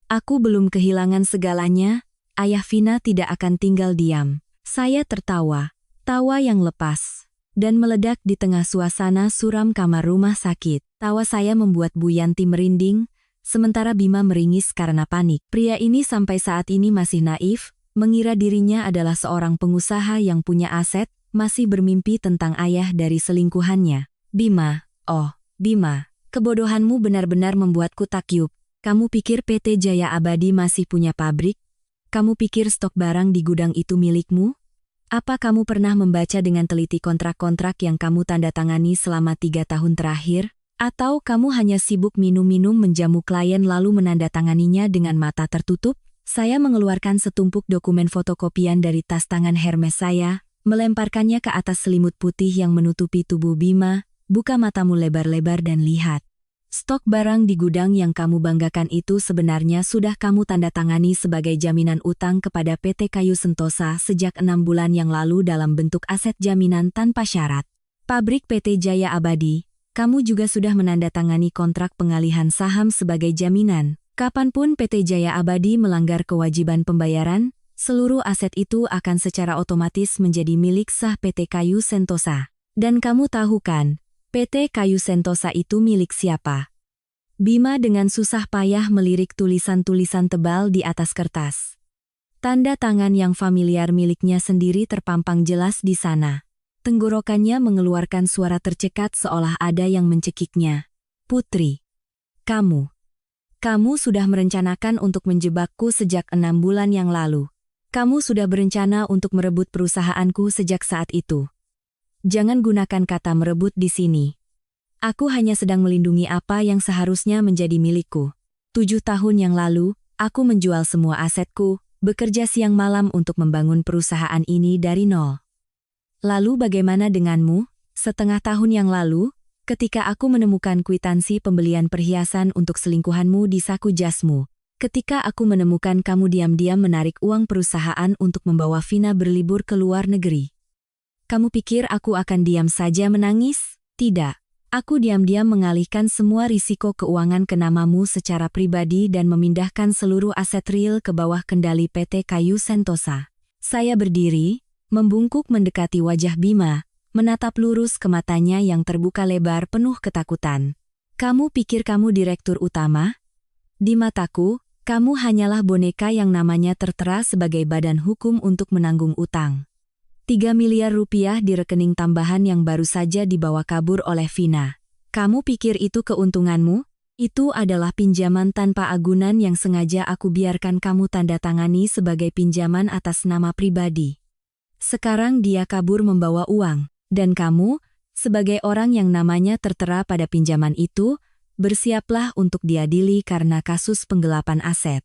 Aku belum kehilangan segalanya, ayah Vina tidak akan tinggal diam. Saya tertawa, tawa yang lepas, dan meledak di tengah suasana suram kamar rumah sakit. Tawa saya membuat Bu Yanti merinding, sementara Bima meringis karena panik. Pria ini sampai saat ini masih naif, mengira dirinya adalah seorang pengusaha yang punya aset, masih bermimpi tentang ayah dari selingkuhannya. Bima, oh, Bima, kebodohanmu benar-benar membuatku takyub. Kamu pikir PT Jaya Abadi masih punya pabrik? Kamu pikir stok barang di gudang itu milikmu? Apa kamu pernah membaca dengan teliti kontrak-kontrak yang kamu tanda tangani selama 3 tahun terakhir? Atau kamu hanya sibuk minum-minum menjamu klien lalu menandatanganinya dengan mata tertutup? Saya mengeluarkan setumpuk dokumen fotokopian dari tas tangan Hermes saya, melemparkannya ke atas selimut putih yang menutupi tubuh Bima. Buka matamu lebar-lebar dan lihat. Stok barang di gudang yang kamu banggakan itu sebenarnya sudah kamu tanda tangani sebagai jaminan utang kepada PT Kayu Sentosa sejak 6 bulan yang lalu dalam bentuk aset jaminan tanpa syarat. Pabrik PT Jaya Abadi, kamu juga sudah menandatangani kontrak pengalihan saham sebagai jaminan. Kapanpun PT Jaya Abadi melanggar kewajiban pembayaran, seluruh aset itu akan secara otomatis menjadi milik sah PT Kayu Sentosa. Dan kamu tahu kan, PT Kayu Sentosa itu milik siapa? Bima dengan susah payah melirik tulisan-tulisan tebal di atas kertas. Tanda tangan yang familiar miliknya sendiri terpampang jelas di sana. Tenggorokannya mengeluarkan suara tercekat seolah ada yang mencekiknya. Putri, kamu sudah merencanakan untuk menjebakku sejak 6 bulan yang lalu. Kamu sudah berencana untuk merebut perusahaanku sejak saat itu. Jangan gunakan kata merebut di sini. Aku hanya sedang melindungi apa yang seharusnya menjadi milikku. 7 tahun yang lalu, aku menjual semua asetku, bekerja siang malam untuk membangun perusahaan ini dari nol. Lalu bagaimana denganmu? Setengah tahun yang lalu, ketika aku menemukan kwitansi pembelian perhiasan untuk selingkuhanmu di saku jasmu, ketika aku menemukan kamu diam-diam menarik uang perusahaan untuk membawa Vina berlibur ke luar negeri. Kamu pikir aku akan diam saja menangis? Tidak. Aku diam-diam mengalihkan semua risiko keuangan ke namamu secara pribadi dan memindahkan seluruh aset real ke bawah kendali PT Kayu Sentosa. Saya berdiri, membungkuk mendekati wajah Bima, menatap lurus ke matanya yang terbuka lebar penuh ketakutan. Kamu pikir kamu direktur utama? Di mataku, kamu hanyalah boneka yang namanya tertera sebagai badan hukum untuk menanggung utang. 3 miliar rupiah di rekening tambahan yang baru saja dibawa kabur oleh Vina. Kamu pikir itu keuntunganmu? Itu adalah pinjaman tanpa agunan yang sengaja aku biarkan kamu tanda tangani sebagai pinjaman atas nama pribadi. Sekarang dia kabur membawa uang, dan kamu, sebagai orang yang namanya tertera pada pinjaman itu, bersiaplah untuk diadili karena kasus penggelapan aset.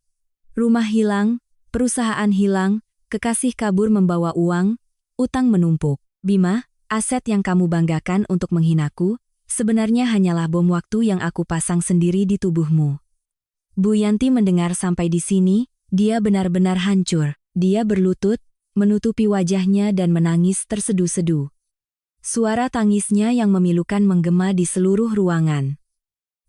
Rumah hilang, perusahaan hilang, kekasih kabur membawa uang, utang menumpuk. Bima, aset yang kamu banggakan untuk menghinaku, sebenarnya hanyalah bom waktu yang aku pasang sendiri di tubuhmu. Bu Yanti mendengar sampai di sini, dia benar-benar hancur. Dia berlutut, menutupi wajahnya dan menangis tersedu-sedu. Suara tangisnya yang memilukan menggema di seluruh ruangan.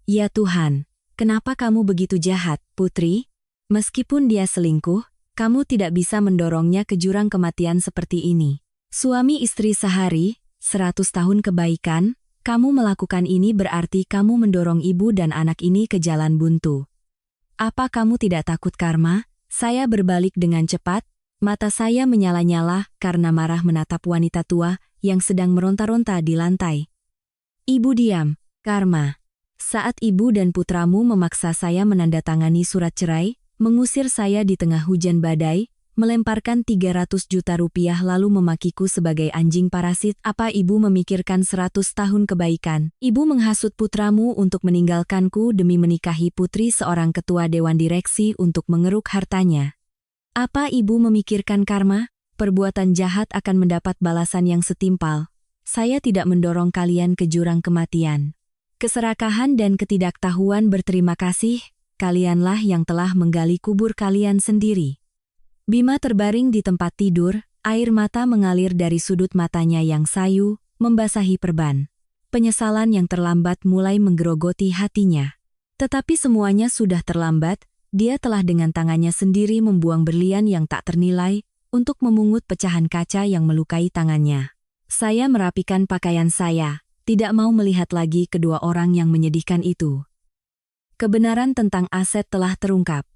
Ya Tuhan, kenapa kamu begitu jahat, Putri? Meskipun dia selingkuh, Kamu tidak bisa mendorongnya ke jurang kematian seperti ini. Suami istri sehari, 100 tahun kebaikan, kamu melakukan ini berarti kamu mendorong ibu dan anak ini ke jalan buntu. Apa kamu tidak takut karma? Saya berbalik dengan cepat, mata saya menyala-nyala karena marah menatap wanita tua yang sedang meronta-ronta di lantai. Ibu diam, karma. Saat ibu dan putramu memaksa saya menandatangani surat cerai, mengusir saya di tengah hujan badai, melemparkan 300 juta rupiah lalu memakiku sebagai anjing parasit, apa ibu memikirkan 100 tahun kebaikan? Ibu menghasut putramu untuk meninggalkanku demi menikahi putri seorang ketua dewan direksi untuk mengeruk hartanya. Apa ibu memikirkan karma? Perbuatan jahat akan mendapat balasan yang setimpal. Saya tidak mendorong kalian ke jurang kematian. Keserakahan dan ketidaktahuan berterima kasih, kalianlah yang telah menggali kubur kalian sendiri. Bima terbaring di tempat tidur, air mata mengalir dari sudut matanya yang sayu, membasahi perban. Penyesalan yang terlambat mulai menggerogoti hatinya. Tetapi semuanya sudah terlambat, dia telah dengan tangannya sendiri membuang berlian yang tak ternilai, untuk memungut pecahan kaca yang melukai tangannya. Saya merapikan pakaian saya, tidak mau melihat lagi kedua orang yang menyedihkan itu. Kebenaran tentang aset telah terungkap.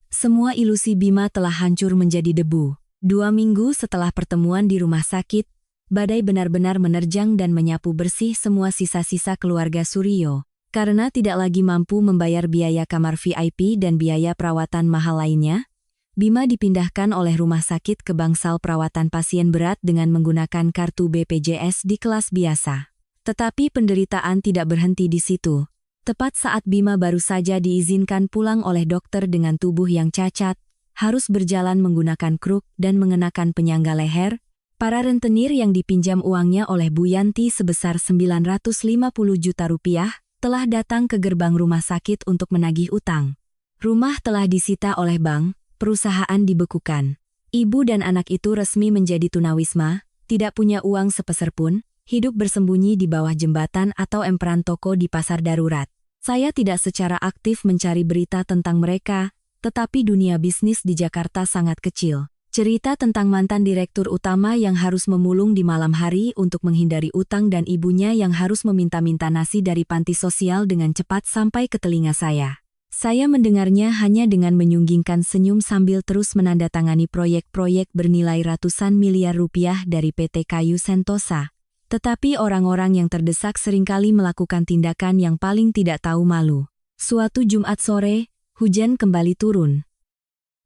Semua ilusi Bima telah hancur menjadi debu. 2 minggu setelah pertemuan di rumah sakit, badai benar-benar menerjang dan menyapu bersih semua sisa-sisa keluarga Suryo. Karena tidak lagi mampu membayar biaya kamar VIP dan biaya perawatan mahal lainnya, Bima dipindahkan oleh rumah sakit ke bangsal perawatan pasien berat dengan menggunakan kartu BPJS di kelas biasa. Tetapi penderitaan tidak berhenti di situ. Tepat saat Bima baru saja diizinkan pulang oleh dokter dengan tubuh yang cacat, harus berjalan menggunakan kruk dan mengenakan penyangga leher, para rentenir yang dipinjam uangnya oleh Bu Yanti sebesar 950 juta rupiah, telah datang ke gerbang rumah sakit untuk menagih utang. Rumah telah disita oleh bank, perusahaan dibekukan. Ibu dan anak itu resmi menjadi tunawisma, tidak punya uang sepeser pun, hidup bersembunyi di bawah jembatan atau emperan toko di pasar darurat. Saya tidak secara aktif mencari berita tentang mereka, tetapi dunia bisnis di Jakarta sangat kecil. Cerita tentang mantan direktur utama yang harus memulung di malam hari untuk menghindari utang dan ibunya yang harus meminta-minta nasi dari panti sosial dengan cepat sampai ke telinga saya. Saya mendengarnya hanya dengan menyunggingkan senyum sambil terus menandatangani proyek-proyek bernilai ratusan miliar rupiah dari PT Kayu Sentosa. Tetapi orang-orang yang terdesak seringkali melakukan tindakan yang paling tidak tahu malu. Suatu Jumat sore, hujan kembali turun.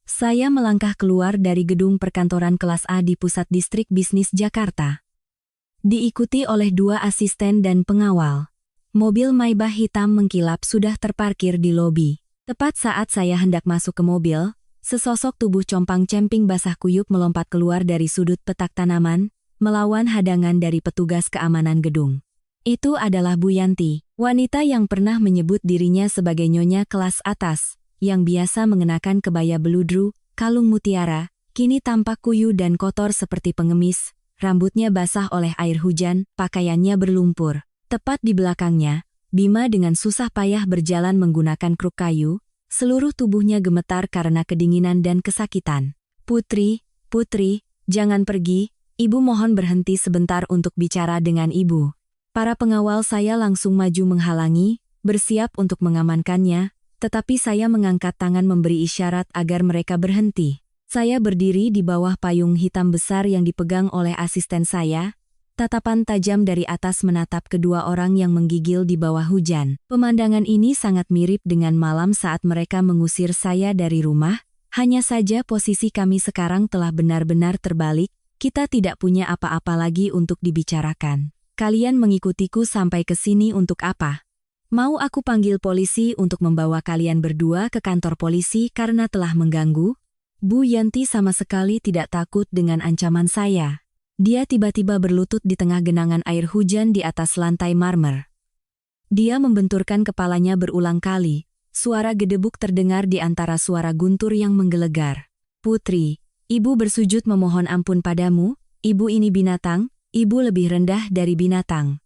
Saya melangkah keluar dari gedung perkantoran kelas A di Pusat Distrik Bisnis Jakarta. Diikuti oleh 2 asisten dan pengawal. Mobil Maybach hitam mengkilap sudah terparkir di lobi. Tepat saat saya hendak masuk ke mobil, sesosok tubuh compang-camping basah kuyup melompat keluar dari sudut petak tanaman, melawan hadangan dari petugas keamanan gedung. Itu adalah Bu Yanti, wanita yang pernah menyebut dirinya sebagai nyonya kelas atas, yang biasa mengenakan kebaya beludru, kalung mutiara, kini tampak kuyu dan kotor seperti pengemis, rambutnya basah oleh air hujan, pakaiannya berlumpur. Tepat di belakangnya, Bima dengan susah payah berjalan menggunakan kruk kayu, seluruh tubuhnya gemetar karena kedinginan dan kesakitan. Putri, jangan pergi. Ibu mohon berhenti sebentar untuk bicara dengan ibu. Para pengawal saya langsung maju menghalangi, bersiap untuk mengamankannya, tetapi saya mengangkat tangan memberi isyarat agar mereka berhenti. Saya berdiri di bawah payung hitam besar yang dipegang oleh asisten saya, tatapan tajam dari atas menatap kedua orang yang menggigil di bawah hujan. Pemandangan ini sangat mirip dengan malam saat mereka mengusir saya dari rumah, hanya saja posisi kami sekarang telah benar-benar terbalik. Kita tidak punya apa-apa lagi untuk dibicarakan. Kalian mengikutiku sampai ke sini untuk apa? Mau aku panggil polisi untuk membawa kalian berdua ke kantor polisi karena telah mengganggu? Bu Yanti sama sekali tidak takut dengan ancaman saya. Dia tiba-tiba berlutut di tengah genangan air hujan di atas lantai marmer. Dia membenturkan kepalanya berulang kali. Suara gedebuk terdengar di antara suara guntur yang menggelegar. Putri, Ibu bersujud memohon ampun padamu, ibu ini binatang, ibu lebih rendah dari binatang.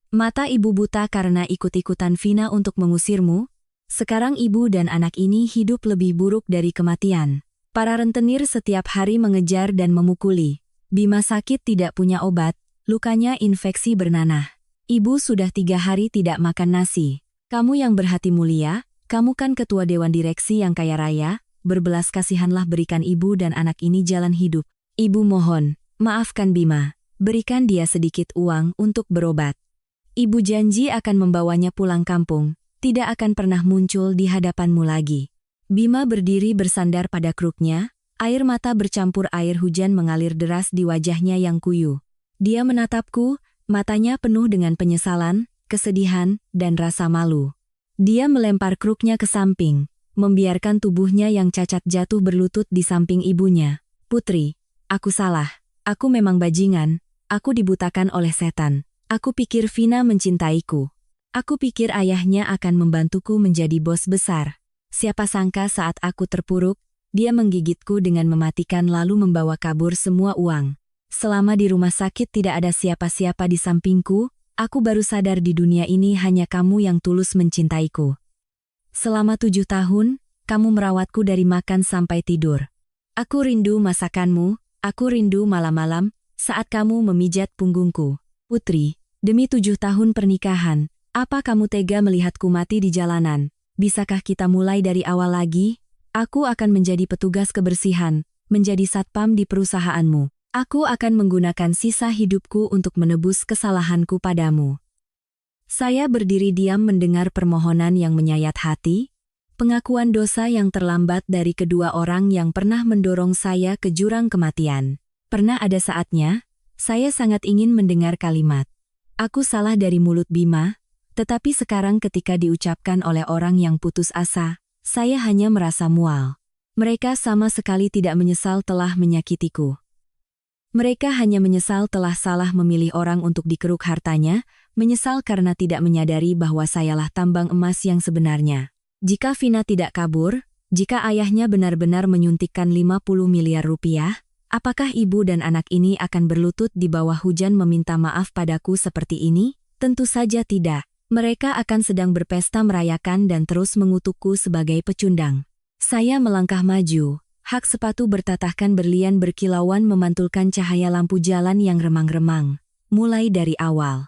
Mata ibu buta karena ikut-ikutan Vina untuk mengusirmu, sekarang ibu dan anak ini hidup lebih buruk dari kematian. Para rentenir setiap hari mengejar dan memukuli. Bima sakit tidak punya obat, lukanya infeksi bernanah. Ibu sudah 3 hari tidak makan nasi. Kamu yang berhati mulia, kamu kan ketua dewan direksi yang kaya raya, berbelas kasihanlah berikan ibu dan anak ini jalan hidup. Ibu mohon, maafkan Bima, berikan dia sedikit uang untuk berobat. Ibu janji akan membawanya pulang kampung, tidak akan pernah muncul di hadapanmu lagi. Bima berdiri bersandar pada kruknya, air mata bercampur air hujan mengalir deras di wajahnya yang kuyu. Dia menatapku, matanya penuh dengan penyesalan, kesedihan, dan rasa malu. Dia melempar kruknya ke samping, membiarkan tubuhnya yang cacat jatuh berlutut di samping ibunya. Putri, aku salah. Aku memang bajingan. Aku dibutakan oleh setan. Aku pikir Vina mencintaiku. Aku pikir ayahnya akan membantuku menjadi bos besar. Siapa sangka saat aku terpuruk, dia menggigitku dengan mematikan lalu membawa kabur semua uang. Selama di rumah sakit tidak ada siapa-siapa di sampingku, aku baru sadar di dunia ini hanya kamu yang tulus mencintaiku. Selama 7 tahun, kamu merawatku dari makan sampai tidur. Aku rindu masakanmu, aku rindu malam-malam, saat kamu memijat punggungku. Putri, demi 7 tahun pernikahan, apa kamu tega melihatku mati di jalanan? Bisakah kita mulai dari awal lagi? Aku akan menjadi petugas kebersihan, menjadi satpam di perusahaanmu. Aku akan menggunakan sisa hidupku untuk menebus kesalahanku padamu. Saya berdiri diam mendengar permohonan yang menyayat hati, pengakuan dosa yang terlambat dari kedua orang yang pernah mendorong saya ke jurang kematian. Pernah ada saatnya, saya sangat ingin mendengar kalimat, "Aku salah" dari mulut Bima, tetapi sekarang ketika diucapkan oleh orang yang putus asa, saya hanya merasa mual. Mereka sama sekali tidak menyesal telah menyakitiku. Mereka hanya menyesal telah salah memilih orang untuk dikeruk hartanya, menyesal karena tidak menyadari bahwa sayalah tambang emas yang sebenarnya. Jika Vina tidak kabur, jika ayahnya benar-benar menyuntikkan 50 miliar rupiah, apakah ibu dan anak ini akan berlutut di bawah hujan meminta maaf padaku seperti ini? Tentu saja tidak. Mereka akan sedang berpesta merayakan dan terus mengutukku sebagai pecundang. Saya melangkah maju, hak sepatu bertatahkan berlian berkilauan memantulkan cahaya lampu jalan yang remang-remang. Mulai dari awal.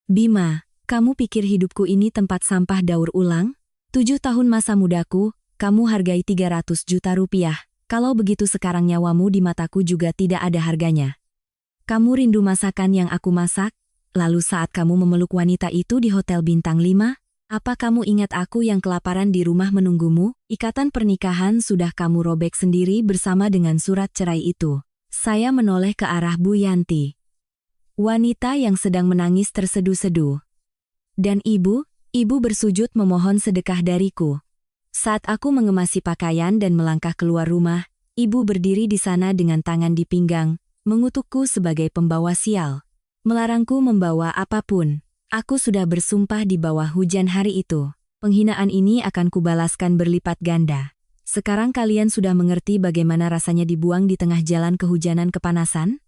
Bima, kamu pikir hidupku ini tempat sampah daur ulang? 7 tahun masa mudaku, kamu hargai 300 juta rupiah. Kalau begitu sekarang nyawamu di mataku juga tidak ada harganya. Kamu rindu masakan yang aku masak? Lalu saat kamu memeluk wanita itu di Hotel Bintang 5, apa kamu ingat aku yang kelaparan di rumah menunggumu? Ikatan pernikahan sudah kamu robek sendiri bersama dengan surat cerai itu. Saya menoleh ke arah Bu Yanti. Wanita yang sedang menangis terseduh-seduh. Dan ibu bersujud memohon sedekah dariku. Saat aku mengemasi pakaian dan melangkah keluar rumah, ibu berdiri di sana dengan tangan di pinggang, mengutukku sebagai pembawa sial. Melarangku membawa apapun. Aku sudah bersumpah di bawah hujan hari itu. Penghinaan ini akan kubalaskan berlipat ganda. Sekarang kalian sudah mengerti bagaimana rasanya dibuang di tengah jalan kehujanan kepanasan?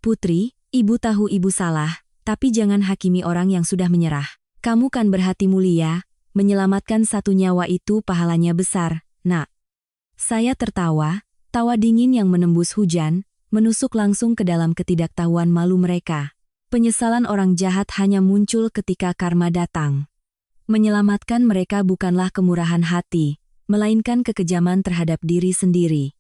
Putri, ibu tahu ibu salah, tapi jangan hakimi orang yang sudah menyerah. Kamu kan berhati mulia, menyelamatkan satu nyawa itu pahalanya besar, nak. Saya tertawa, tawa dingin yang menembus hujan, menusuk langsung ke dalam ketidaktahuan malu mereka. Penyesalan orang jahat hanya muncul ketika karma datang. Menyelamatkan mereka bukanlah kemurahan hati, melainkan kekejaman terhadap diri sendiri.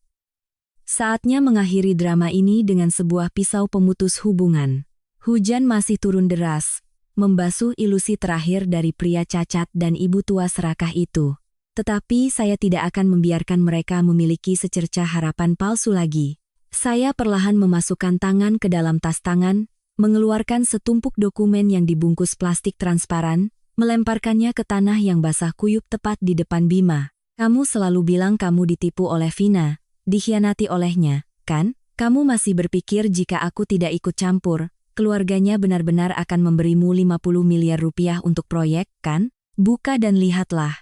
Saatnya mengakhiri drama ini dengan sebuah pisau pemutus hubungan. Hujan masih turun deras, membasuh ilusi terakhir dari pria cacat dan ibu tua serakah itu. Tetapi saya tidak akan membiarkan mereka memiliki secercah harapan palsu lagi. Saya perlahan memasukkan tangan ke dalam tas tangan, mengeluarkan setumpuk dokumen yang dibungkus plastik transparan, melemparkannya ke tanah yang basah kuyup tepat di depan Bima. Kamu selalu bilang kamu ditipu oleh Vina, dikhianati olehnya, kan? Kamu masih berpikir jika aku tidak ikut campur, keluarganya benar-benar akan memberimu 50 miliar rupiah untuk proyek, kan? Buka dan lihatlah.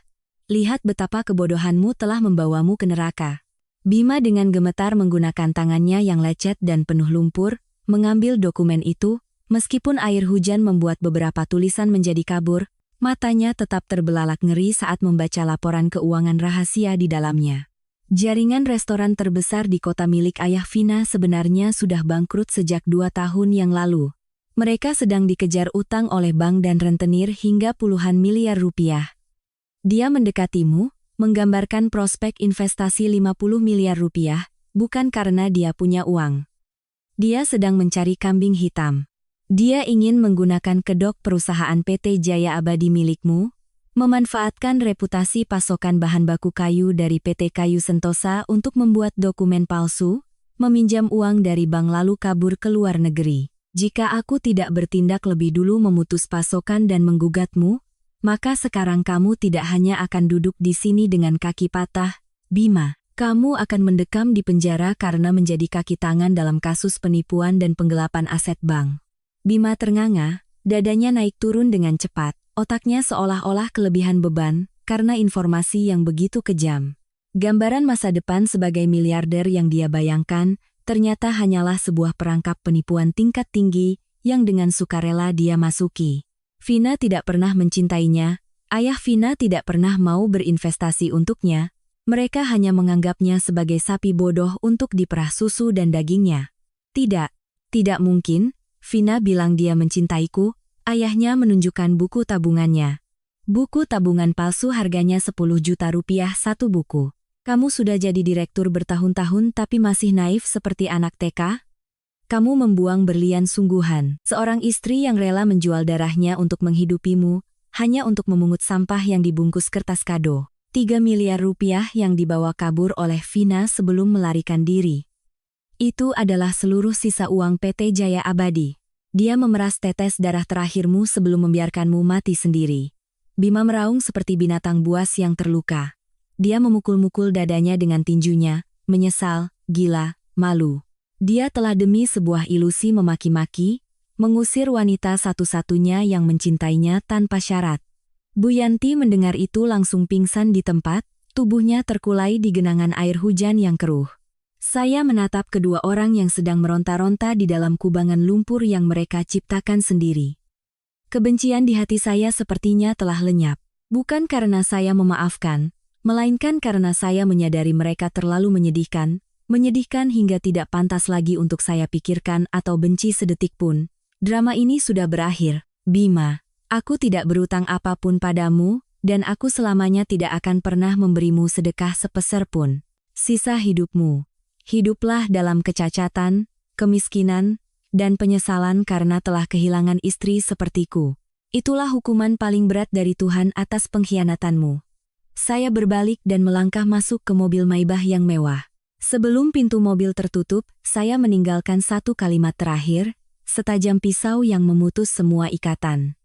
Lihat betapa kebodohanmu telah membawamu ke neraka. Bima dengan gemetar menggunakan tangannya yang lecet dan penuh lumpur, mengambil dokumen itu, meskipun air hujan membuat beberapa tulisan menjadi kabur, matanya tetap terbelalak ngeri saat membaca laporan keuangan rahasia di dalamnya. Jaringan restoran terbesar di kota milik ayah Vina sebenarnya sudah bangkrut sejak 2 tahun yang lalu. Mereka sedang dikejar utang oleh bank dan rentenir hingga puluhan miliar rupiah. Dia mendekatimu, menggambarkan prospek investasi 50 miliar rupiah, bukan karena dia punya uang. Dia sedang mencari kambing hitam. Dia ingin menggunakan kedok perusahaan PT Jaya Abadi milikmu, memanfaatkan reputasi pasokan bahan baku kayu dari PT Kayu Sentosa untuk membuat dokumen palsu, meminjam uang dari bank lalu kabur ke luar negeri. Jika aku tidak bertindak lebih dulu memutus pasokan dan menggugatmu, maka sekarang kamu tidak hanya akan duduk di sini dengan kaki patah, Bima. Kamu akan mendekam di penjara karena menjadi kaki tangan dalam kasus penipuan dan penggelapan aset bank. Bima ternganga, dadanya naik turun dengan cepat, otaknya seolah-olah kelebihan beban karena informasi yang begitu kejam. Gambaran masa depan sebagai miliarder yang dia bayangkan ternyata hanyalah sebuah perangkap penipuan tingkat tinggi yang dengan sukarela dia masuki. Vina tidak pernah mencintainya, ayah Vina tidak pernah mau berinvestasi untuknya. Mereka hanya menganggapnya sebagai sapi bodoh untuk diperah susu dan dagingnya. Tidak mungkin, Vina bilang dia mencintaiku, ayahnya menunjukkan buku tabungannya. Buku tabungan palsu harganya 10 juta rupiah satu buku. Kamu sudah jadi direktur bertahun-tahun tapi masih naif seperti anak TK? Kamu membuang berlian sungguhan. Seorang istri yang rela menjual darahnya untuk menghidupimu, hanya untuk memungut sampah yang dibungkus kertas kado. 3 miliar rupiah yang dibawa kabur oleh Vina sebelum melarikan diri. Itu adalah seluruh sisa uang PT Jaya Abadi. Dia memeras tetes darah terakhirmu sebelum membiarkanmu mati sendiri. Bima meraung seperti binatang buas yang terluka. Dia memukul-mukul dadanya dengan tinjunya, menyesal, gila, malu. Dia telah demi sebuah ilusi memaki-maki, mengusir wanita satu-satunya yang mencintainya tanpa syarat. Bu Yanti mendengar itu langsung pingsan di tempat, tubuhnya terkulai di genangan air hujan yang keruh. Saya menatap kedua orang yang sedang meronta-ronta di dalam kubangan lumpur yang mereka ciptakan sendiri. Kebencian di hati saya sepertinya telah lenyap. Bukan karena saya memaafkan, melainkan karena saya menyadari mereka terlalu menyedihkan hingga tidak pantas lagi untuk saya pikirkan atau benci sedetik pun. Drama ini sudah berakhir, Bima. Aku tidak berutang apapun padamu, dan aku selamanya tidak akan pernah memberimu sedekah sepeser pun. Sisa hidupmu, hiduplah dalam kecacatan, kemiskinan, dan penyesalan karena telah kehilangan istri sepertiku. Itulah hukuman paling berat dari Tuhan atas pengkhianatanmu. Saya berbalik dan melangkah masuk ke mobil Maybach yang mewah. Sebelum pintu mobil tertutup, saya meninggalkan satu kalimat terakhir, setajam pisau yang memutus semua ikatan.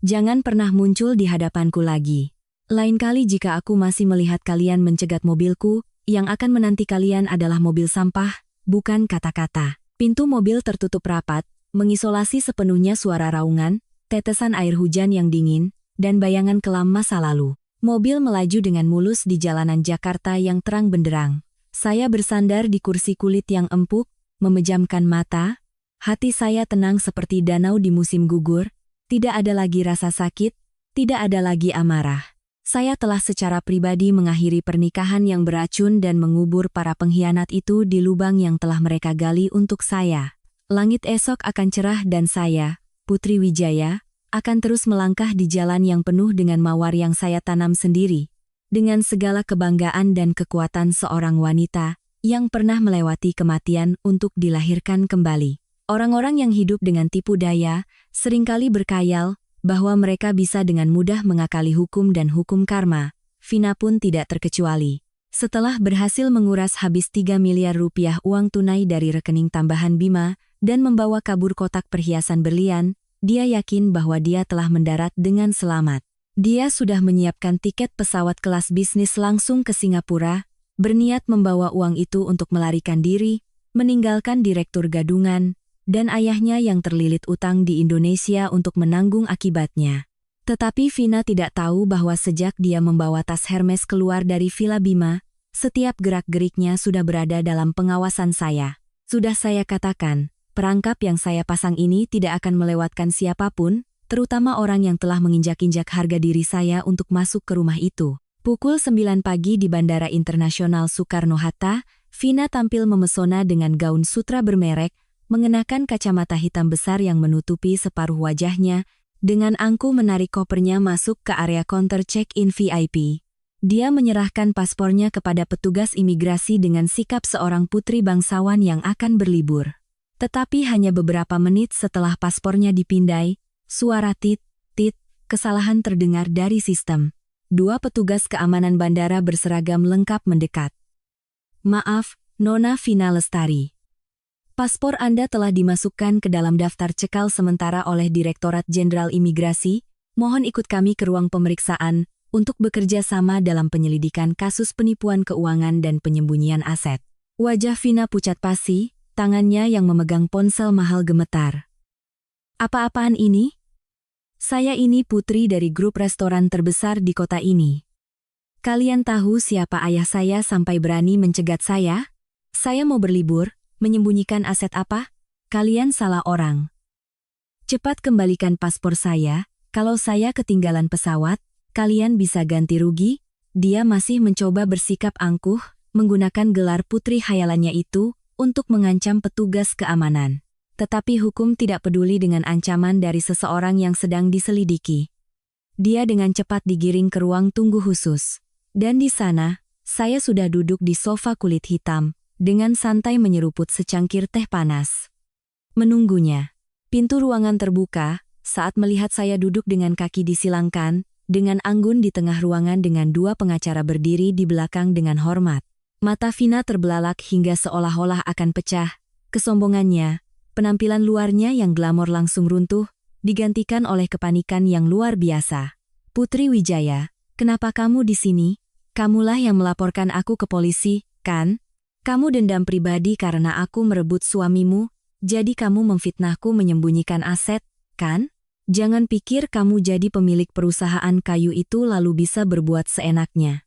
Jangan pernah muncul di hadapanku lagi. Lain kali jika aku masih melihat kalian mencegat mobilku, yang akan menanti kalian adalah mobil sampah, bukan kata-kata. Pintu mobil tertutup rapat, mengisolasi sepenuhnya suara raungan, tetesan air hujan yang dingin, dan bayangan kelam masa lalu. Mobil melaju dengan mulus di jalanan Jakarta yang terang benderang. Saya bersandar di kursi kulit yang empuk, memejamkan mata. Hati saya tenang seperti danau di musim gugur. Tidak ada lagi rasa sakit, tidak ada lagi amarah. Saya telah secara pribadi mengakhiri pernikahan yang beracun dan mengubur para pengkhianat itu di lubang yang telah mereka gali untuk saya. Langit esok akan cerah dan saya, Putri Wijaya, akan terus melangkah di jalan yang penuh dengan mawar yang saya tanam sendiri. Dengan segala kebanggaan dan kekuatan seorang wanita yang pernah melewati kematian untuk dilahirkan kembali. Orang-orang yang hidup dengan tipu daya, seringkali berkhayal bahwa mereka bisa dengan mudah mengakali hukum dan hukum karma. Vina pun tidak terkecuali. Setelah berhasil menguras habis 3 miliar rupiah uang tunai dari rekening tambahan Bima dan membawa kabur kotak perhiasan berlian, dia yakin bahwa dia telah mendarat dengan selamat. Dia sudah menyiapkan tiket pesawat kelas bisnis langsung ke Singapura, berniat membawa uang itu untuk melarikan diri, meninggalkan direktur gadungan, dan ayahnya yang terlilit utang di Indonesia untuk menanggung akibatnya. Tetapi Vina tidak tahu bahwa sejak dia membawa tas Hermes keluar dari Villa Bima, setiap gerak-geriknya sudah berada dalam pengawasan saya. Sudah saya katakan, perangkap yang saya pasang ini tidak akan melewatkan siapapun, terutama orang yang telah menginjak-injak harga diri saya untuk masuk ke rumah itu. Pukul 9 pagi di Bandara Internasional Soekarno-Hatta, Vina tampil memesona dengan gaun sutra bermerek, mengenakan kacamata hitam besar yang menutupi separuh wajahnya, dengan angkuh menarik kopernya masuk ke area counter check-in VIP. Dia menyerahkan paspornya kepada petugas imigrasi dengan sikap seorang putri bangsawan yang akan berlibur. Tetapi hanya beberapa menit setelah paspornya dipindai, suara tit, kesalahan terdengar dari sistem. Dua petugas keamanan bandara berseragam lengkap mendekat. Maaf, Nona Vina Lestari. Paspor Anda telah dimasukkan ke dalam daftar cekal sementara oleh Direktorat Jenderal Imigrasi. Mohon ikut kami ke ruang pemeriksaan untuk bekerja sama dalam penyelidikan kasus penipuan keuangan dan penyembunyian aset. Wajah Vina pucat pasi, tangannya yang memegang ponsel mahal gemetar. Apa-apaan ini? Saya ini putri dari grup restoran terbesar di kota ini. Kalian tahu siapa ayah saya sampai berani mencegat saya? Saya mau berlibur, menyembunyikan aset apa? Kalian salah orang. Cepat kembalikan paspor saya, kalau saya ketinggalan pesawat, kalian bisa ganti rugi. Dia masih mencoba bersikap angkuh, menggunakan gelar putri hayalannya itu, untuk mengancam petugas keamanan. Tetapi hukum tidak peduli dengan ancaman dari seseorang yang sedang diselidiki. Dia dengan cepat digiring ke ruang tunggu khusus. Dan di sana, saya sudah duduk di sofa kulit hitam, dengan santai menyeruput secangkir teh panas. Menunggunya. Pintu ruangan terbuka, saat melihat saya duduk dengan kaki disilangkan, dengan anggun di tengah ruangan dengan dua pengacara berdiri di belakang dengan hormat. Mata Vina terbelalak hingga seolah-olah akan pecah. Kesombongannya, penampilan luarnya yang glamor langsung runtuh, digantikan oleh kepanikan yang luar biasa. Putri Wijaya, kenapa kamu di sini? Kamulah yang melaporkan aku ke polisi, kan? Kamu dendam pribadi karena aku merebut suamimu, jadi kamu memfitnahku menyembunyikan aset, kan? Jangan pikir kamu jadi pemilik perusahaan kayu itu lalu bisa berbuat seenaknya.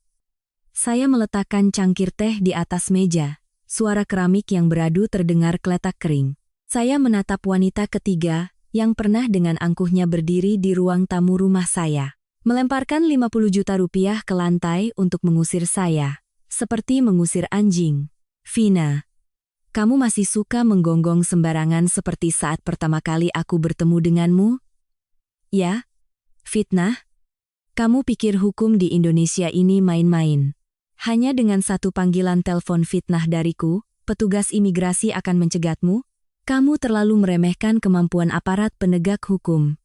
Saya meletakkan cangkir teh di atas meja. Suara keramik yang beradu terdengar keletak kering. Saya menatap wanita ketiga, yang pernah dengan angkuhnya berdiri di ruang tamu rumah saya. Melemparkan 50 juta rupiah ke lantai untuk mengusir saya. Seperti mengusir anjing. Vina, kamu masih suka menggonggong sembarangan seperti saat pertama kali aku bertemu denganmu? Ya? Fitnah? Kamu pikir hukum di Indonesia ini main-main? Hanya dengan satu panggilan telepon fitnah dariku, petugas imigrasi akan mencegatmu? Kamu terlalu meremehkan kemampuan aparat penegak hukum.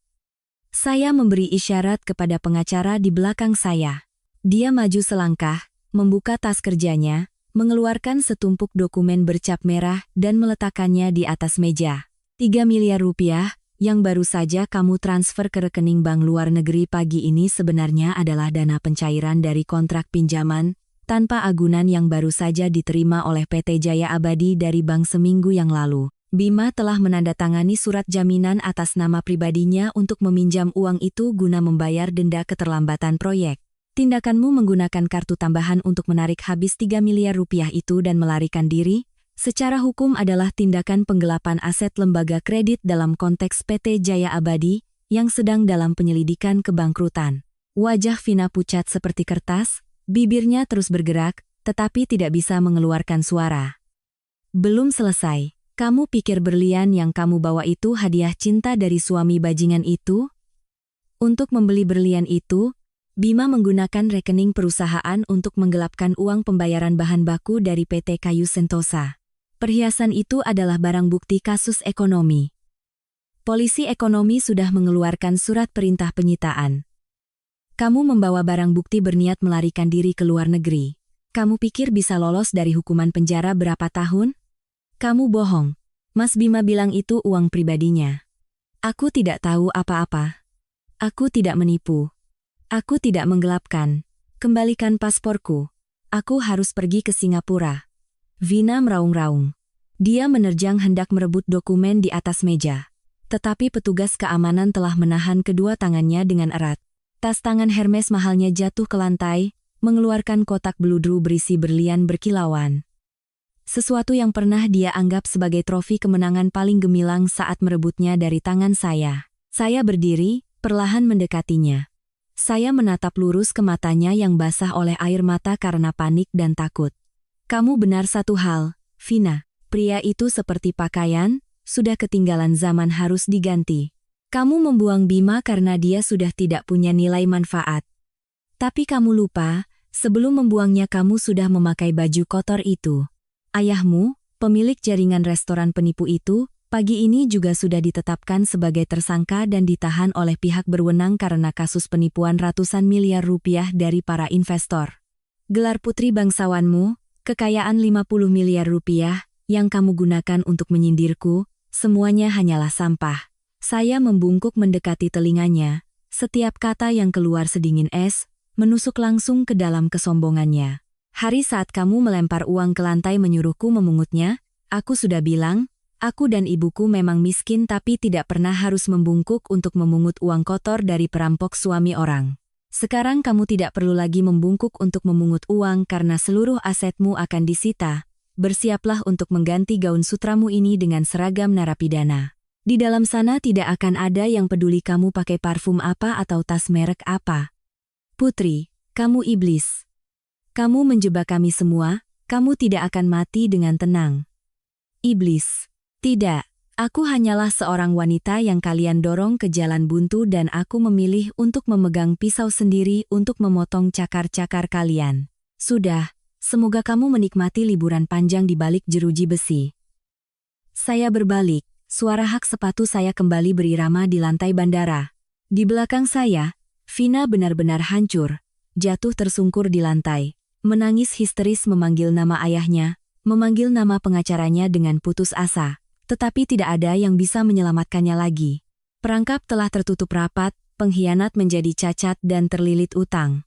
Saya memberi isyarat kepada pengacara di belakang saya. Dia maju selangkah, membuka tas kerjanya, mengeluarkan setumpuk dokumen bercap merah dan meletakkannya di atas meja. 3 miliar rupiah, yang baru saja kamu transfer ke rekening bank luar negeri pagi ini sebenarnya adalah dana pencairan dari kontrak pinjaman, tanpa agunan yang baru saja diterima oleh PT Jaya Abadi dari bank seminggu yang lalu. Bima telah menandatangani surat jaminan atas nama pribadinya untuk meminjam uang itu guna membayar denda keterlambatan proyek. Tindakanmu menggunakan kartu tambahan untuk menarik habis 3 miliar rupiah itu dan melarikan diri, secara hukum adalah tindakan penggelapan aset lembaga kredit dalam konteks PT Jaya Abadi, yang sedang dalam penyelidikan kebangkrutan. Wajah Vina pucat seperti kertas, bibirnya terus bergerak, tetapi tidak bisa mengeluarkan suara. Belum selesai. Kamu pikir berlian yang kamu bawa itu hadiah cinta dari suami bajingan itu? Untuk membeli berlian itu, Bima menggunakan rekening perusahaan untuk menggelapkan uang pembayaran bahan baku dari PT Kayu Sentosa. Perhiasan itu adalah barang bukti kasus ekonomi. Polisi ekonomi sudah mengeluarkan surat perintah penyitaan. Kamu membawa barang bukti berniat melarikan diri ke luar negeri. Kamu pikir bisa lolos dari hukuman penjara berapa tahun? Kamu bohong. Mas Bima bilang itu uang pribadinya. Aku tidak tahu apa-apa. Aku tidak menipu. Aku tidak menggelapkan. Kembalikan pasporku. Aku harus pergi ke Singapura. Vina meraung-raung. Dia menerjang hendak merebut dokumen di atas meja. Tetapi petugas keamanan telah menahan kedua tangannya dengan erat. Tas tangan Hermes mahalnya jatuh ke lantai, mengeluarkan kotak beludru berisi berlian berkilauan. Sesuatu yang pernah dia anggap sebagai trofi kemenangan paling gemilang saat merebutnya dari tangan saya. Saya berdiri, perlahan mendekatinya. Saya menatap lurus ke matanya yang basah oleh air mata karena panik dan takut. Kamu benar satu hal, Vina. Pria itu seperti pakaian, sudah ketinggalan zaman harus diganti. Kamu membuang Bima karena dia sudah tidak punya nilai manfaat. Tapi kamu lupa, sebelum membuangnya kamu sudah memakai baju kotor itu. Ayahmu, pemilik jaringan restoran penipu itu, pagi ini juga sudah ditetapkan sebagai tersangka dan ditahan oleh pihak berwenang karena kasus penipuan ratusan miliar rupiah dari para investor. Gelar putri bangsawanmu, kekayaan 50 miliar rupiah, yang kamu gunakan untuk menyindirku, semuanya hanyalah sampah. Saya membungkuk mendekati telinganya, setiap kata yang keluar sedingin es, menusuk langsung ke dalam kesombongannya. Hari saat kamu melempar uang ke lantai menyuruhku memungutnya, aku sudah bilang, aku dan ibuku memang miskin tapi tidak pernah harus membungkuk untuk memungut uang kotor dari perampok suami orang. Sekarang kamu tidak perlu lagi membungkuk untuk memungut uang karena seluruh asetmu akan disita. Bersiaplah untuk mengganti gaun sutramu ini dengan seragam narapidana. Di dalam sana tidak akan ada yang peduli kamu pakai parfum apa atau tas merek apa. Putri, kamu iblis. Kamu menjebak kami semua, kamu tidak akan mati dengan tenang. Iblis. Tidak, aku hanyalah seorang wanita yang kalian dorong ke jalan buntu dan aku memilih untuk memegang pisau sendiri untuk memotong cakar-cakar kalian. Sudah. Semoga kamu menikmati liburan panjang di balik jeruji besi. Saya berbalik, suara hak sepatu saya kembali berirama di lantai bandara. Di belakang saya, Vina benar-benar hancur, jatuh tersungkur di lantai, menangis histeris memanggil nama ayahnya, memanggil nama pengacaranya dengan putus asa, tetapi tidak ada yang bisa menyelamatkannya lagi. Perangkap telah tertutup rapat, pengkhianat menjadi cacat dan terlilit utang.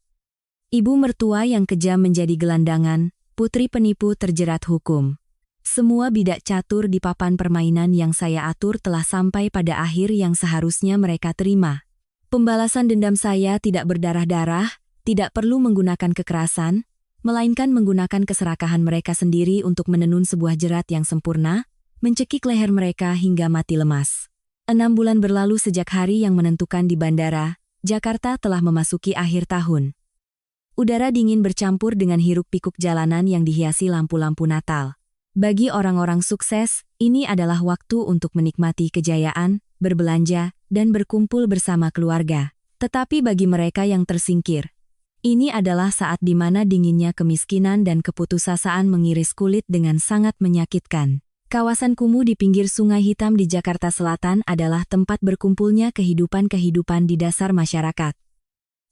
Ibu mertua yang kejam menjadi gelandangan, putri penipu terjerat hukum. Semua bidak catur di papan permainan yang saya atur telah sampai pada akhir yang seharusnya mereka terima. Pembalasan dendam saya tidak berdarah-darah, tidak perlu menggunakan kekerasan, melainkan menggunakan keserakahan mereka sendiri untuk menenun sebuah jerat yang sempurna, mencekik leher mereka hingga mati lemas. 6 bulan berlalu sejak hari yang menentukan di bandara, Jakarta telah memasuki akhir tahun. Udara dingin bercampur dengan hiruk-pikuk jalanan yang dihiasi lampu-lampu Natal. Bagi orang-orang sukses, ini adalah waktu untuk menikmati kejayaan, berbelanja, dan berkumpul bersama keluarga. Tetapi bagi mereka yang tersingkir, ini adalah saat di mana dinginnya kemiskinan dan keputusasaan mengiris kulit dengan sangat menyakitkan. Kawasan kumuh di pinggir Sungai Hitam di Jakarta Selatan adalah tempat berkumpulnya kehidupan-kehidupan di dasar masyarakat.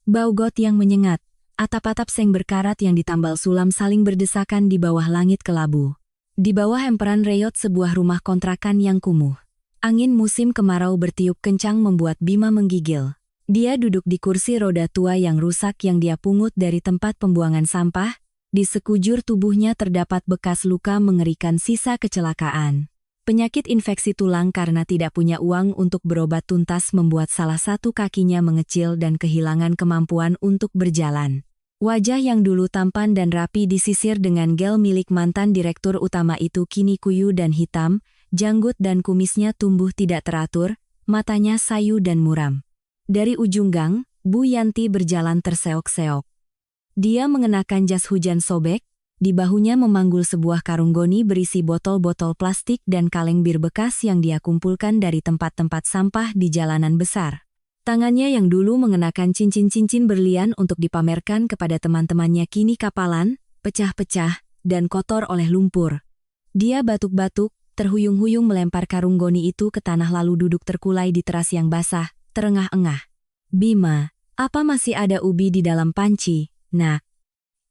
Bau got yang menyengat. Atap-atap seng berkarat yang ditambal sulam saling berdesakan di bawah langit kelabu. Di bawah emperan reyot sebuah rumah kontrakan yang kumuh. Angin musim kemarau bertiup kencang membuat Bima menggigil. Dia duduk di kursi roda tua yang rusak yang dia pungut dari tempat pembuangan sampah. Di sekujur tubuhnya terdapat bekas luka mengerikan sisa kecelakaan. Penyakit infeksi tulang karena tidak punya uang untuk berobat tuntas membuat salah satu kakinya mengecil dan kehilangan kemampuan untuk berjalan. Wajah yang dulu tampan dan rapi disisir dengan gel milik mantan direktur utama itu kini kuyu dan hitam, janggut dan kumisnya tumbuh tidak teratur, matanya sayu dan muram. Dari ujung gang, Bu Yanti berjalan terseok-seok. Dia mengenakan jas hujan sobek, di bahunya memanggul sebuah karung goni berisi botol-botol plastik dan kaleng bir bekas yang dia kumpulkan dari tempat-tempat sampah di jalanan besar. Tangannya yang dulu mengenakan cincin-cincin berlian untuk dipamerkan kepada teman-temannya kini kapalan, pecah-pecah, dan kotor oleh lumpur. Dia batuk-batuk, terhuyung-huyung melempar karung goni itu ke tanah lalu duduk terkulai di teras yang basah, terengah-engah. Bima, apa masih ada ubi di dalam panci, Nak?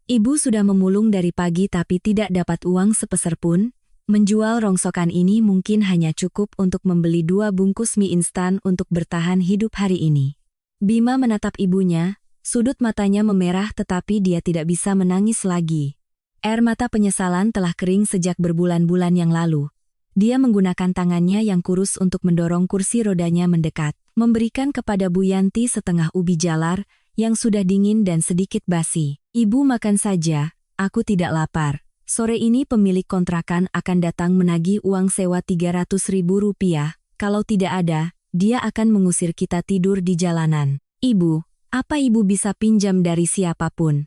Ibu sudah memulung dari pagi tapi tidak dapat uang sepeser pun. Menjual rongsokan ini mungkin hanya cukup untuk membeli 2 bungkus mie instan untuk bertahan hidup hari ini. Bima menatap ibunya, sudut matanya memerah tetapi dia tidak bisa menangis lagi. Air mata penyesalan telah kering sejak berbulan-bulan yang lalu. Dia menggunakan tangannya yang kurus untuk mendorong kursi rodanya mendekat, memberikan kepada Bu Yanti setengah ubi jalar, yang sudah dingin dan sedikit basi. Ibu makan saja, aku tidak lapar. Sore ini pemilik kontrakan akan datang menagih uang sewa Rp300.000. Kalau tidak ada, dia akan mengusir kita tidur di jalanan. Ibu, Apa ibu bisa pinjam dari siapapun?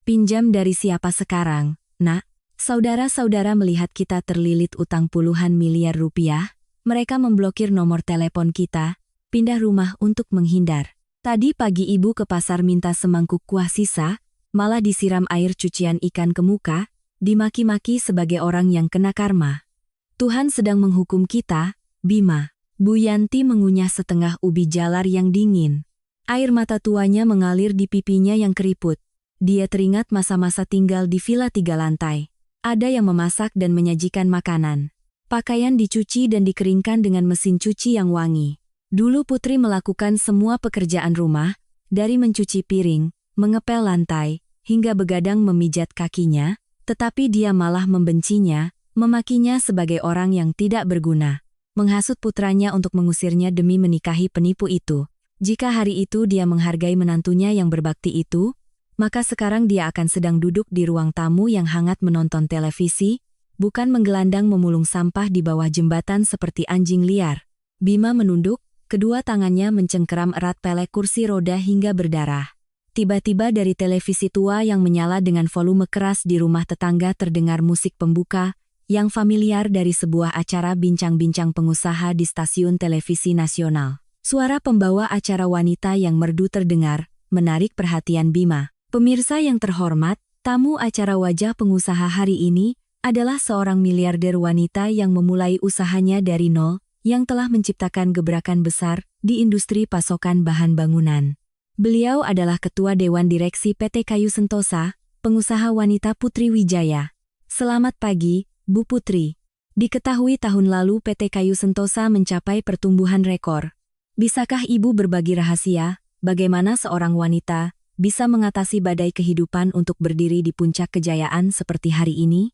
Pinjam dari siapa sekarang, nak? Saudara-saudara melihat kita terlilit utang puluhan miliar rupiah, mereka memblokir nomor telepon kita, pindah rumah untuk menghindar. Tadi pagi ibu ke pasar minta semangkuk kuah sisa, malah disiram air cucian ikan ke muka, dimaki-maki sebagai orang yang kena karma. Tuhan sedang menghukum kita, Bima. Bu Yanti mengunyah setengah ubi jalar yang dingin. Air mata tuanya mengalir di pipinya yang keriput. Dia teringat masa-masa tinggal di villa 3 lantai. Ada yang memasak dan menyajikan makanan. Pakaian dicuci dan dikeringkan dengan mesin cuci yang wangi. Dulu Putri melakukan semua pekerjaan rumah, dari mencuci piring, mengepel lantai, hingga begadang memijat kakinya, tetapi dia malah membencinya, memakinya sebagai orang yang tidak berguna. Menghasut putranya untuk mengusirnya demi menikahi penipu itu. Jika hari itu dia menghargai menantunya yang berbakti itu, maka sekarang dia akan sedang duduk di ruang tamu yang hangat menonton televisi, bukan menggelandang memulung sampah di bawah jembatan seperti anjing liar. Bima menunduk, kedua tangannya mencengkeram erat pelek kursi roda hingga berdarah. Tiba-tiba dari televisi tua yang menyala dengan volume keras di rumah tetangga terdengar musik pembuka, yang familiar dari sebuah acara bincang-bincang pengusaha di stasiun televisi nasional. Suara pembawa acara wanita yang merdu terdengar, menarik perhatian Bima. Pemirsa yang terhormat, tamu acara wajah pengusaha hari ini adalah seorang miliarder wanita yang memulai usahanya dari nol, yang telah menciptakan gebrakan besar di industri pasokan bahan bangunan. Beliau adalah Ketua Dewan Direksi PT Kayu Sentosa, pengusaha wanita Putri Wijaya. Selamat pagi, Bu Putri. Diketahui tahun lalu PT Kayu Sentosa mencapai pertumbuhan rekor. Bisakah Ibu berbagi rahasia, bagaimana seorang wanita bisa mengatasi badai kehidupan untuk berdiri di puncak kejayaan seperti hari ini?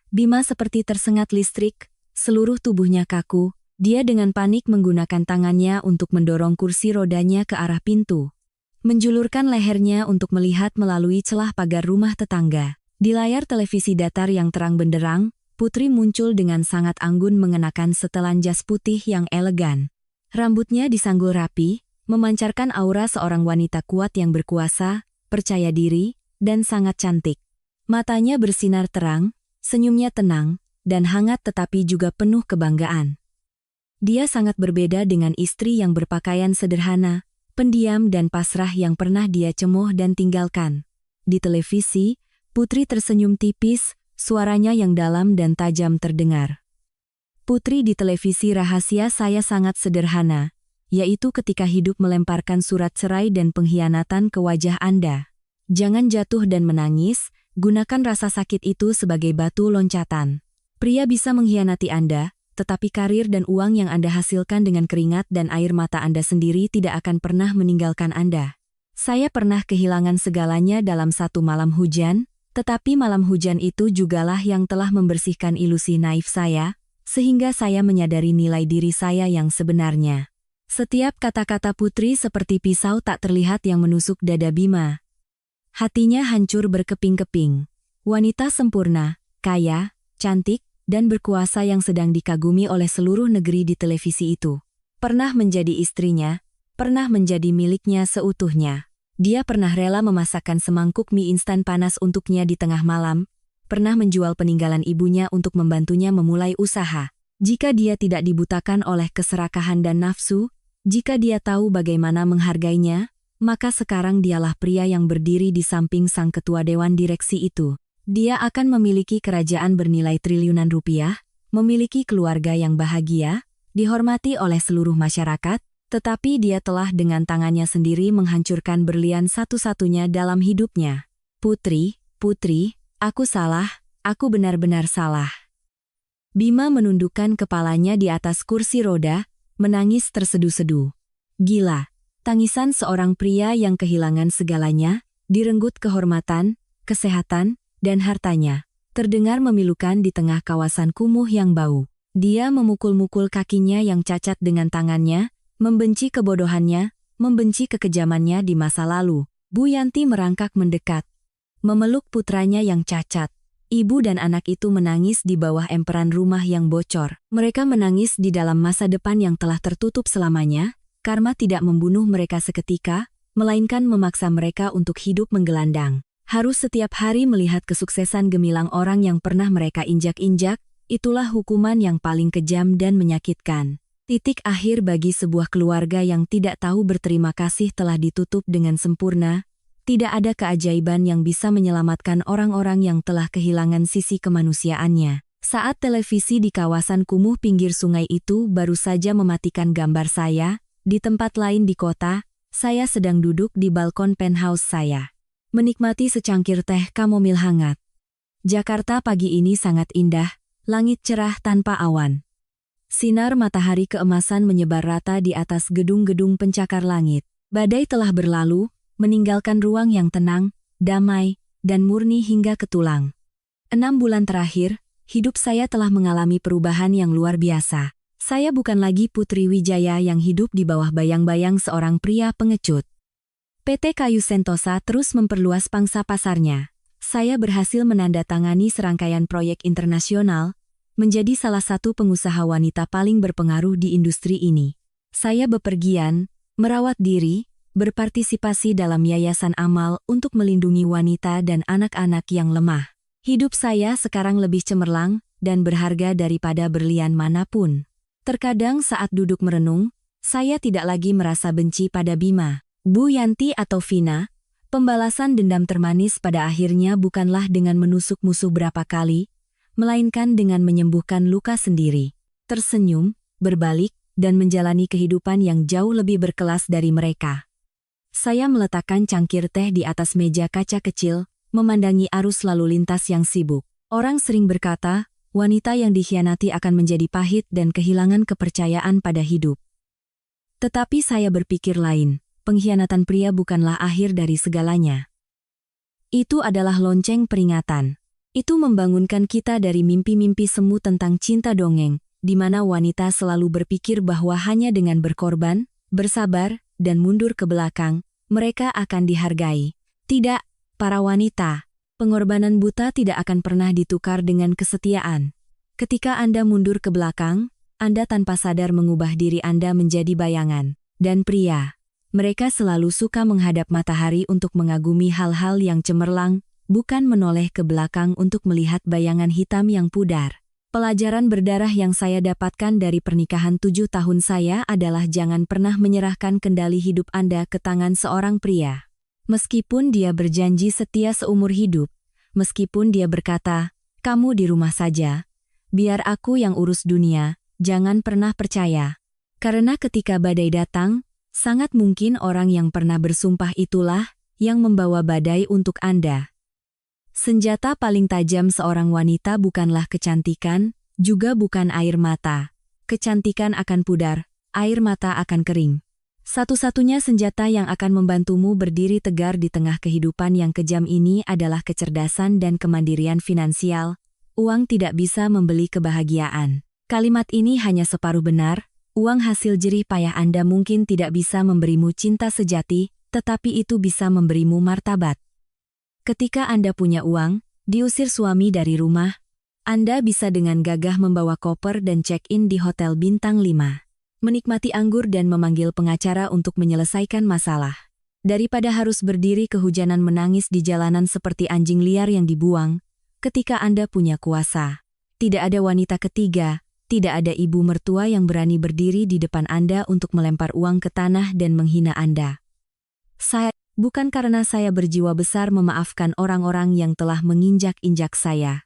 Bima seperti tersengat listrik, seluruh tubuhnya kaku, dia dengan panik menggunakan tangannya untuk mendorong kursi rodanya ke arah pintu. Menjulurkan lehernya untuk melihat melalui celah pagar rumah tetangga. Di layar televisi datar yang terang benderang, Putri muncul dengan sangat anggun mengenakan setelan jas putih yang elegan. Rambutnya disanggul rapi, memancarkan aura seorang wanita kuat yang berkuasa, percaya diri, dan sangat cantik. Matanya bersinar terang, senyumnya tenang, dan hangat tetapi juga penuh kebanggaan. Dia sangat berbeda dengan istri yang berpakaian sederhana, pendiam dan pasrah yang pernah dia cemoh dan tinggalkan. Di televisi, Putri tersenyum tipis, suaranya yang dalam dan tajam terdengar. Putri di televisi rahasia saya sangat sederhana, yaitu ketika hidup melemparkan surat cerai dan pengkhianatan ke wajah Anda. Jangan jatuh dan menangis, gunakan rasa sakit itu sebagai batu loncatan. Pria bisa mengkhianati Anda, tetapi karir dan uang yang Anda hasilkan dengan keringat dan air mata Anda sendiri tidak akan pernah meninggalkan Anda. Saya pernah kehilangan segalanya dalam satu malam hujan, tetapi malam hujan itu jugalah yang telah membersihkan ilusi naif saya, sehingga saya menyadari nilai diri saya yang sebenarnya. Setiap kata-kata Putri seperti pisau tak terlihat yang menusuk dada Bima. Hatinya hancur berkeping-keping. Wanita sempurna, kaya, cantik, dan berkuasa yang sedang dikagumi oleh seluruh negeri di televisi itu. Pernah menjadi istrinya, pernah menjadi miliknya seutuhnya. Dia pernah rela memasakkan semangkuk mie instan panas untuknya di tengah malam, pernah menjual peninggalan ibunya untuk membantunya memulai usaha. Jika dia tidak dibutakan oleh keserakahan dan nafsu, jika dia tahu bagaimana menghargainya, maka sekarang dialah pria yang berdiri di samping sang ketua dewan direksi itu. Dia akan memiliki kerajaan bernilai triliunan rupiah, memiliki keluarga yang bahagia, dihormati oleh seluruh masyarakat, tetapi dia telah dengan tangannya sendiri menghancurkan berlian satu-satunya dalam hidupnya. Putri, aku salah, aku benar-benar salah. Bima menundukkan kepalanya di atas kursi roda, menangis tersedu-sedu. Gila, tangisan seorang pria yang kehilangan segalanya, direnggut kehormatan, kesehatan, dan hartanya, terdengar memilukan di tengah kawasan kumuh yang bau. Dia memukul-mukul kakinya yang cacat dengan tangannya, membenci kebodohannya, membenci kekejamannya di masa lalu. Bu Yanti merangkak mendekat, memeluk putranya yang cacat. Ibu dan anak itu menangis di bawah emperan rumah yang bocor. Mereka menangis di dalam masa depan yang telah tertutup selamanya, karma tidak membunuh mereka seketika, melainkan memaksa mereka untuk hidup menggelandang. Harus setiap hari melihat kesuksesan gemilang orang yang pernah mereka injak-injak, itulah hukuman yang paling kejam dan menyakitkan. Titik akhir bagi sebuah keluarga yang tidak tahu berterima kasih telah ditutup dengan sempurna. Tidak ada keajaiban yang bisa menyelamatkan orang-orang yang telah kehilangan sisi kemanusiaannya. Saat televisi di kawasan kumuh pinggir sungai itu baru saja mematikan gambar saya, di tempat lain di kota, saya sedang duduk di balkon penthouse saya, menikmati secangkir teh kamomil hangat. Jakarta pagi ini sangat indah, langit cerah tanpa awan. Sinar matahari keemasan menyebar rata di atas gedung-gedung pencakar langit. Badai telah berlalu, meninggalkan ruang yang tenang, damai, dan murni hingga ke tulang. 6 bulan terakhir, hidup saya telah mengalami perubahan yang luar biasa. Saya bukan lagi Putri Wijaya yang hidup di bawah bayang-bayang seorang pria pengecut. PT Kayu Sentosa terus memperluas pangsa pasarnya. Saya berhasil menandatangani serangkaian proyek internasional, menjadi salah satu pengusaha wanita paling berpengaruh di industri ini. Saya bepergian, merawat diri, berpartisipasi dalam yayasan amal untuk melindungi wanita dan anak-anak yang lemah. Hidup saya sekarang lebih cemerlang dan berharga daripada berlian manapun. Terkadang saat duduk merenung, saya tidak lagi merasa benci pada Bima, Bu Yanti atau Vina. Pembalasan dendam termanis pada akhirnya bukanlah dengan menusuk musuh berapa kali, melainkan dengan menyembuhkan luka sendiri. Tersenyum, berbalik, dan menjalani kehidupan yang jauh lebih berkelas dari mereka. Saya meletakkan cangkir teh di atas meja kaca kecil, memandangi arus lalu lintas yang sibuk. Orang sering berkata, wanita yang dikhianati akan menjadi pahit dan kehilangan kepercayaan pada hidup. Tetapi saya berpikir lain, pengkhianatan pria bukanlah akhir dari segalanya. Itu adalah lonceng peringatan. Itu membangunkan kita dari mimpi-mimpi semu tentang cinta dongeng, di mana wanita selalu berpikir bahwa hanya dengan berkorban, bersabar, dan mundur ke belakang, mereka akan dihargai. Tidak, para wanita, pengorbanan buta tidak akan pernah ditukar dengan kesetiaan. Ketika Anda mundur ke belakang, Anda tanpa sadar mengubah diri Anda menjadi bayangan. Dan pria, mereka selalu suka menghadap matahari untuk mengagumi hal-hal yang cemerlang, bukan menoleh ke belakang untuk melihat bayangan hitam yang pudar. Pelajaran berdarah yang saya dapatkan dari pernikahan 7 tahun saya adalah jangan pernah menyerahkan kendali hidup Anda ke tangan seorang pria. Meskipun dia berjanji setia seumur hidup, meskipun dia berkata, kamu di rumah saja, biar aku yang urus dunia, jangan pernah percaya. Karena ketika badai datang, sangat mungkin orang yang pernah bersumpah itulah yang membawa badai untuk Anda. Senjata paling tajam seorang wanita bukanlah kecantikan, juga bukan air mata. Kecantikan akan pudar, air mata akan kering. Satu-satunya senjata yang akan membantumu berdiri tegar di tengah kehidupan yang kejam ini adalah kecerdasan dan kemandirian finansial. Uang tidak bisa membeli kebahagiaan. Kalimat ini hanya separuh benar. Uang hasil jerih payah Anda mungkin tidak bisa memberimu cinta sejati, tetapi itu bisa memberimu martabat. Ketika Anda punya uang, diusir suami dari rumah, Anda bisa dengan gagah membawa koper dan check-in di hotel bintang 5. Menikmati anggur dan memanggil pengacara untuk menyelesaikan masalah. Daripada harus berdiri kehujanan menangis di jalanan seperti anjing liar yang dibuang, ketika Anda punya kuasa. Tidak ada wanita ketiga, tidak ada ibu mertua yang berani berdiri di depan Anda untuk melempar uang ke tanah dan menghina Anda. Bukan karena saya berjiwa besar memaafkan orang-orang yang telah menginjak-injak saya.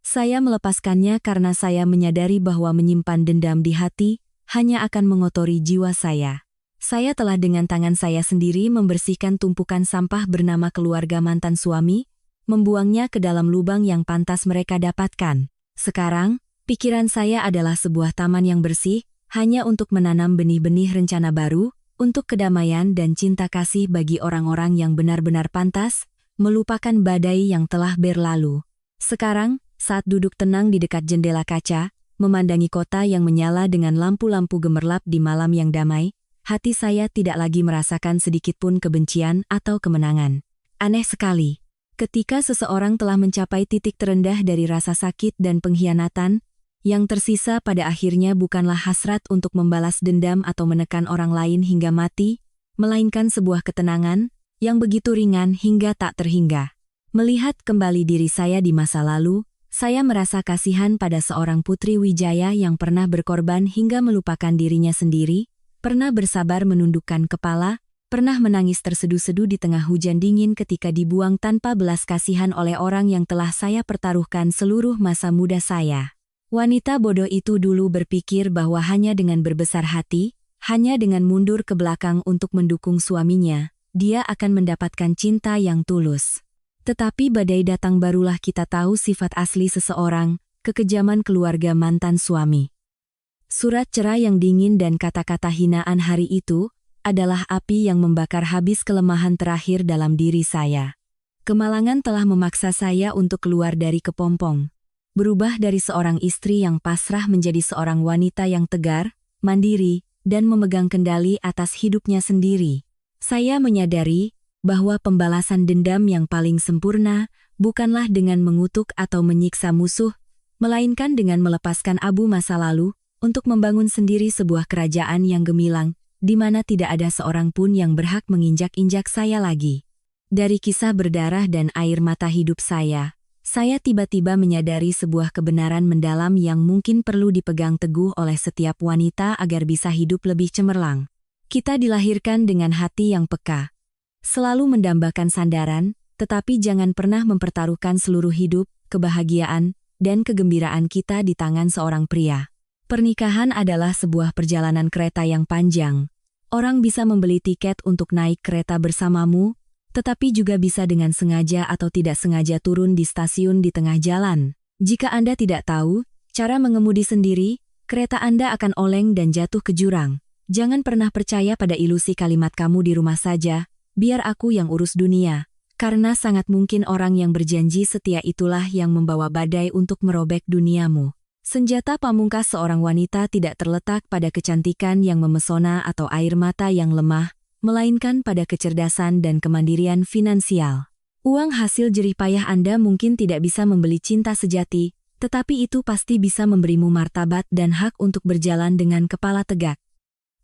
Saya melepaskannya karena saya menyadari bahwa menyimpan dendam di hati hanya akan mengotori jiwa saya. Saya telah dengan tangan saya sendiri membersihkan tumpukan sampah bernama keluarga mantan suami, membuangnya ke dalam lubang yang pantas mereka dapatkan. Sekarang, pikiran saya adalah sebuah taman yang bersih, hanya untuk menanam benih-benih rencana baru, untuk kedamaian dan cinta kasih bagi orang-orang yang benar-benar pantas, melupakan badai yang telah berlalu. Sekarang, saat duduk tenang di dekat jendela kaca, memandangi kota yang menyala dengan lampu-lampu gemerlap di malam yang damai, hati saya tidak lagi merasakan sedikitpun kebencian atau kemenangan. Aneh sekali. Ketika seseorang telah mencapai titik terendah dari rasa sakit dan pengkhianatan, yang tersisa pada akhirnya bukanlah hasrat untuk membalas dendam atau menekan orang lain hingga mati, melainkan sebuah ketenangan yang begitu ringan hingga tak terhingga. Melihat kembali diri saya di masa lalu, saya merasa kasihan pada seorang putri Wijaya yang pernah berkorban hingga melupakan dirinya sendiri, pernah bersabar menundukkan kepala, pernah menangis terseduh-seduh di tengah hujan dingin ketika dibuang tanpa belas kasihan oleh orang yang telah saya pertaruhkan seluruh masa muda saya. Wanita bodoh itu dulu berpikir bahwa hanya dengan berbesar hati, hanya dengan mundur ke belakang untuk mendukung suaminya, dia akan mendapatkan cinta yang tulus. Tetapi badai datang barulah kita tahu sifat asli seseorang, kekejaman keluarga mantan suami. Surat cerai yang dingin dan kata-kata hinaan hari itu adalah api yang membakar habis kelemahan terakhir dalam diri saya. Kemalangan telah memaksa saya untuk keluar dari kepompong. Berubah dari seorang istri yang pasrah menjadi seorang wanita yang tegar, mandiri, dan memegang kendali atas hidupnya sendiri. Saya menyadari bahwa pembalasan dendam yang paling sempurna bukanlah dengan mengutuk atau menyiksa musuh, melainkan dengan melepaskan abu masa lalu untuk membangun sendiri sebuah kerajaan yang gemilang, di mana tidak ada seorang pun yang berhak menginjak-injak saya lagi. Dari kisah berdarah dan air mata hidup saya tiba-tiba menyadari sebuah kebenaran mendalam yang mungkin perlu dipegang teguh oleh setiap wanita agar bisa hidup lebih cemerlang. Kita dilahirkan dengan hati yang peka. Selalu mendambakan sandaran, tetapi jangan pernah mempertaruhkan seluruh hidup, kebahagiaan, dan kegembiraan kita di tangan seorang pria. Pernikahan adalah sebuah perjalanan kereta yang panjang. Orang bisa membeli tiket untuk naik kereta bersamamu, tetapi juga bisa dengan sengaja atau tidak sengaja turun di stasiun di tengah jalan. Jika Anda tidak tahu cara mengemudi sendiri, kereta Anda akan oleng dan jatuh ke jurang. Jangan pernah percaya pada ilusi kalimat "kamu di rumah saja, biar aku yang urus dunia", karena sangat mungkin orang yang berjanji setia itulah yang membawa badai untuk merobek duniamu. Senjata pamungkas seorang wanita tidak terletak pada kecantikan yang memesona atau air mata yang lemah, melainkan pada kecerdasan dan kemandirian finansial. Uang hasil jerih payah Anda mungkin tidak bisa membeli cinta sejati, tetapi itu pasti bisa memberimu martabat dan hak untuk berjalan dengan kepala tegak.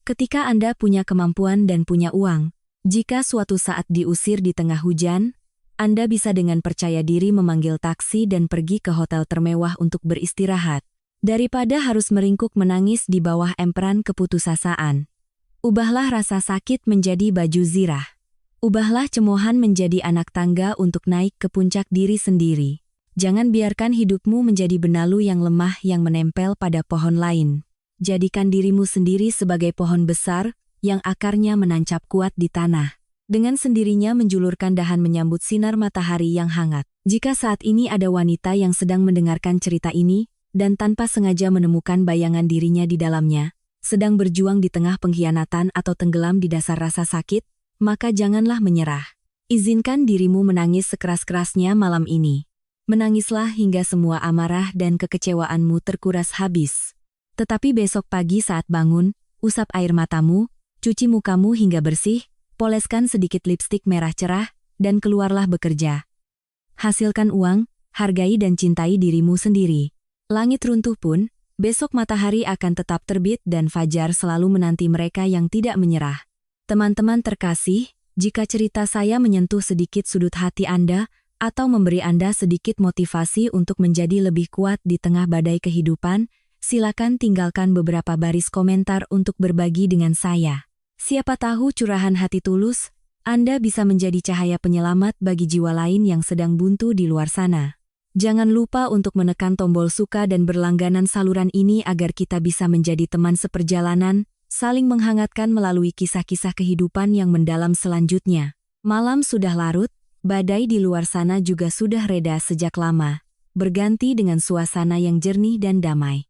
Ketika Anda punya kemampuan dan punya uang, jika suatu saat diusir di tengah hujan, Anda bisa dengan percaya diri memanggil taksi dan pergi ke hotel termewah untuk beristirahat, daripada harus meringkuk menangis di bawah emperan keputusasaan. Ubahlah rasa sakit menjadi baju zirah. Ubahlah cemoohan menjadi anak tangga untuk naik ke puncak diri sendiri. Jangan biarkan hidupmu menjadi benalu yang lemah yang menempel pada pohon lain. Jadikan dirimu sendiri sebagai pohon besar yang akarnya menancap kuat di tanah. Dengan sendirinya menjulurkan dahan menyambut sinar matahari yang hangat. Jika saat ini ada wanita yang sedang mendengarkan cerita ini, dan tanpa sengaja menemukan bayangan dirinya di dalamnya, sedang berjuang di tengah pengkhianatan atau tenggelam di dasar rasa sakit, maka janganlah menyerah. Izinkan dirimu menangis sekeras-kerasnya malam ini. Menangislah hingga semua amarah dan kekecewaanmu terkuras habis. Tetapi besok pagi saat bangun, usap air matamu, cuci mukamu hingga bersih, poleskan sedikit lipstik merah cerah, dan keluarlah bekerja. Hasilkan uang, hargai dan cintai dirimu sendiri. Langit runtuh pun, besok matahari akan tetap terbit dan fajar selalu menanti mereka yang tidak menyerah. Teman-teman terkasih, jika cerita saya menyentuh sedikit sudut hati Anda, atau memberi Anda sedikit motivasi untuk menjadi lebih kuat di tengah badai kehidupan, silakan tinggalkan beberapa baris komentar untuk berbagi dengan saya. Siapa tahu curahan hati tulus, Anda bisa menjadi cahaya penyelamat bagi jiwa lain yang sedang buntu di luar sana. Jangan lupa untuk menekan tombol suka dan berlangganan saluran ini agar kita bisa menjadi teman seperjalanan, saling menghangatkan melalui kisah-kisah kehidupan yang mendalam selanjutnya. Malam sudah larut, badai di luar sana juga sudah reda sejak lama, berganti dengan suasana yang jernih dan damai.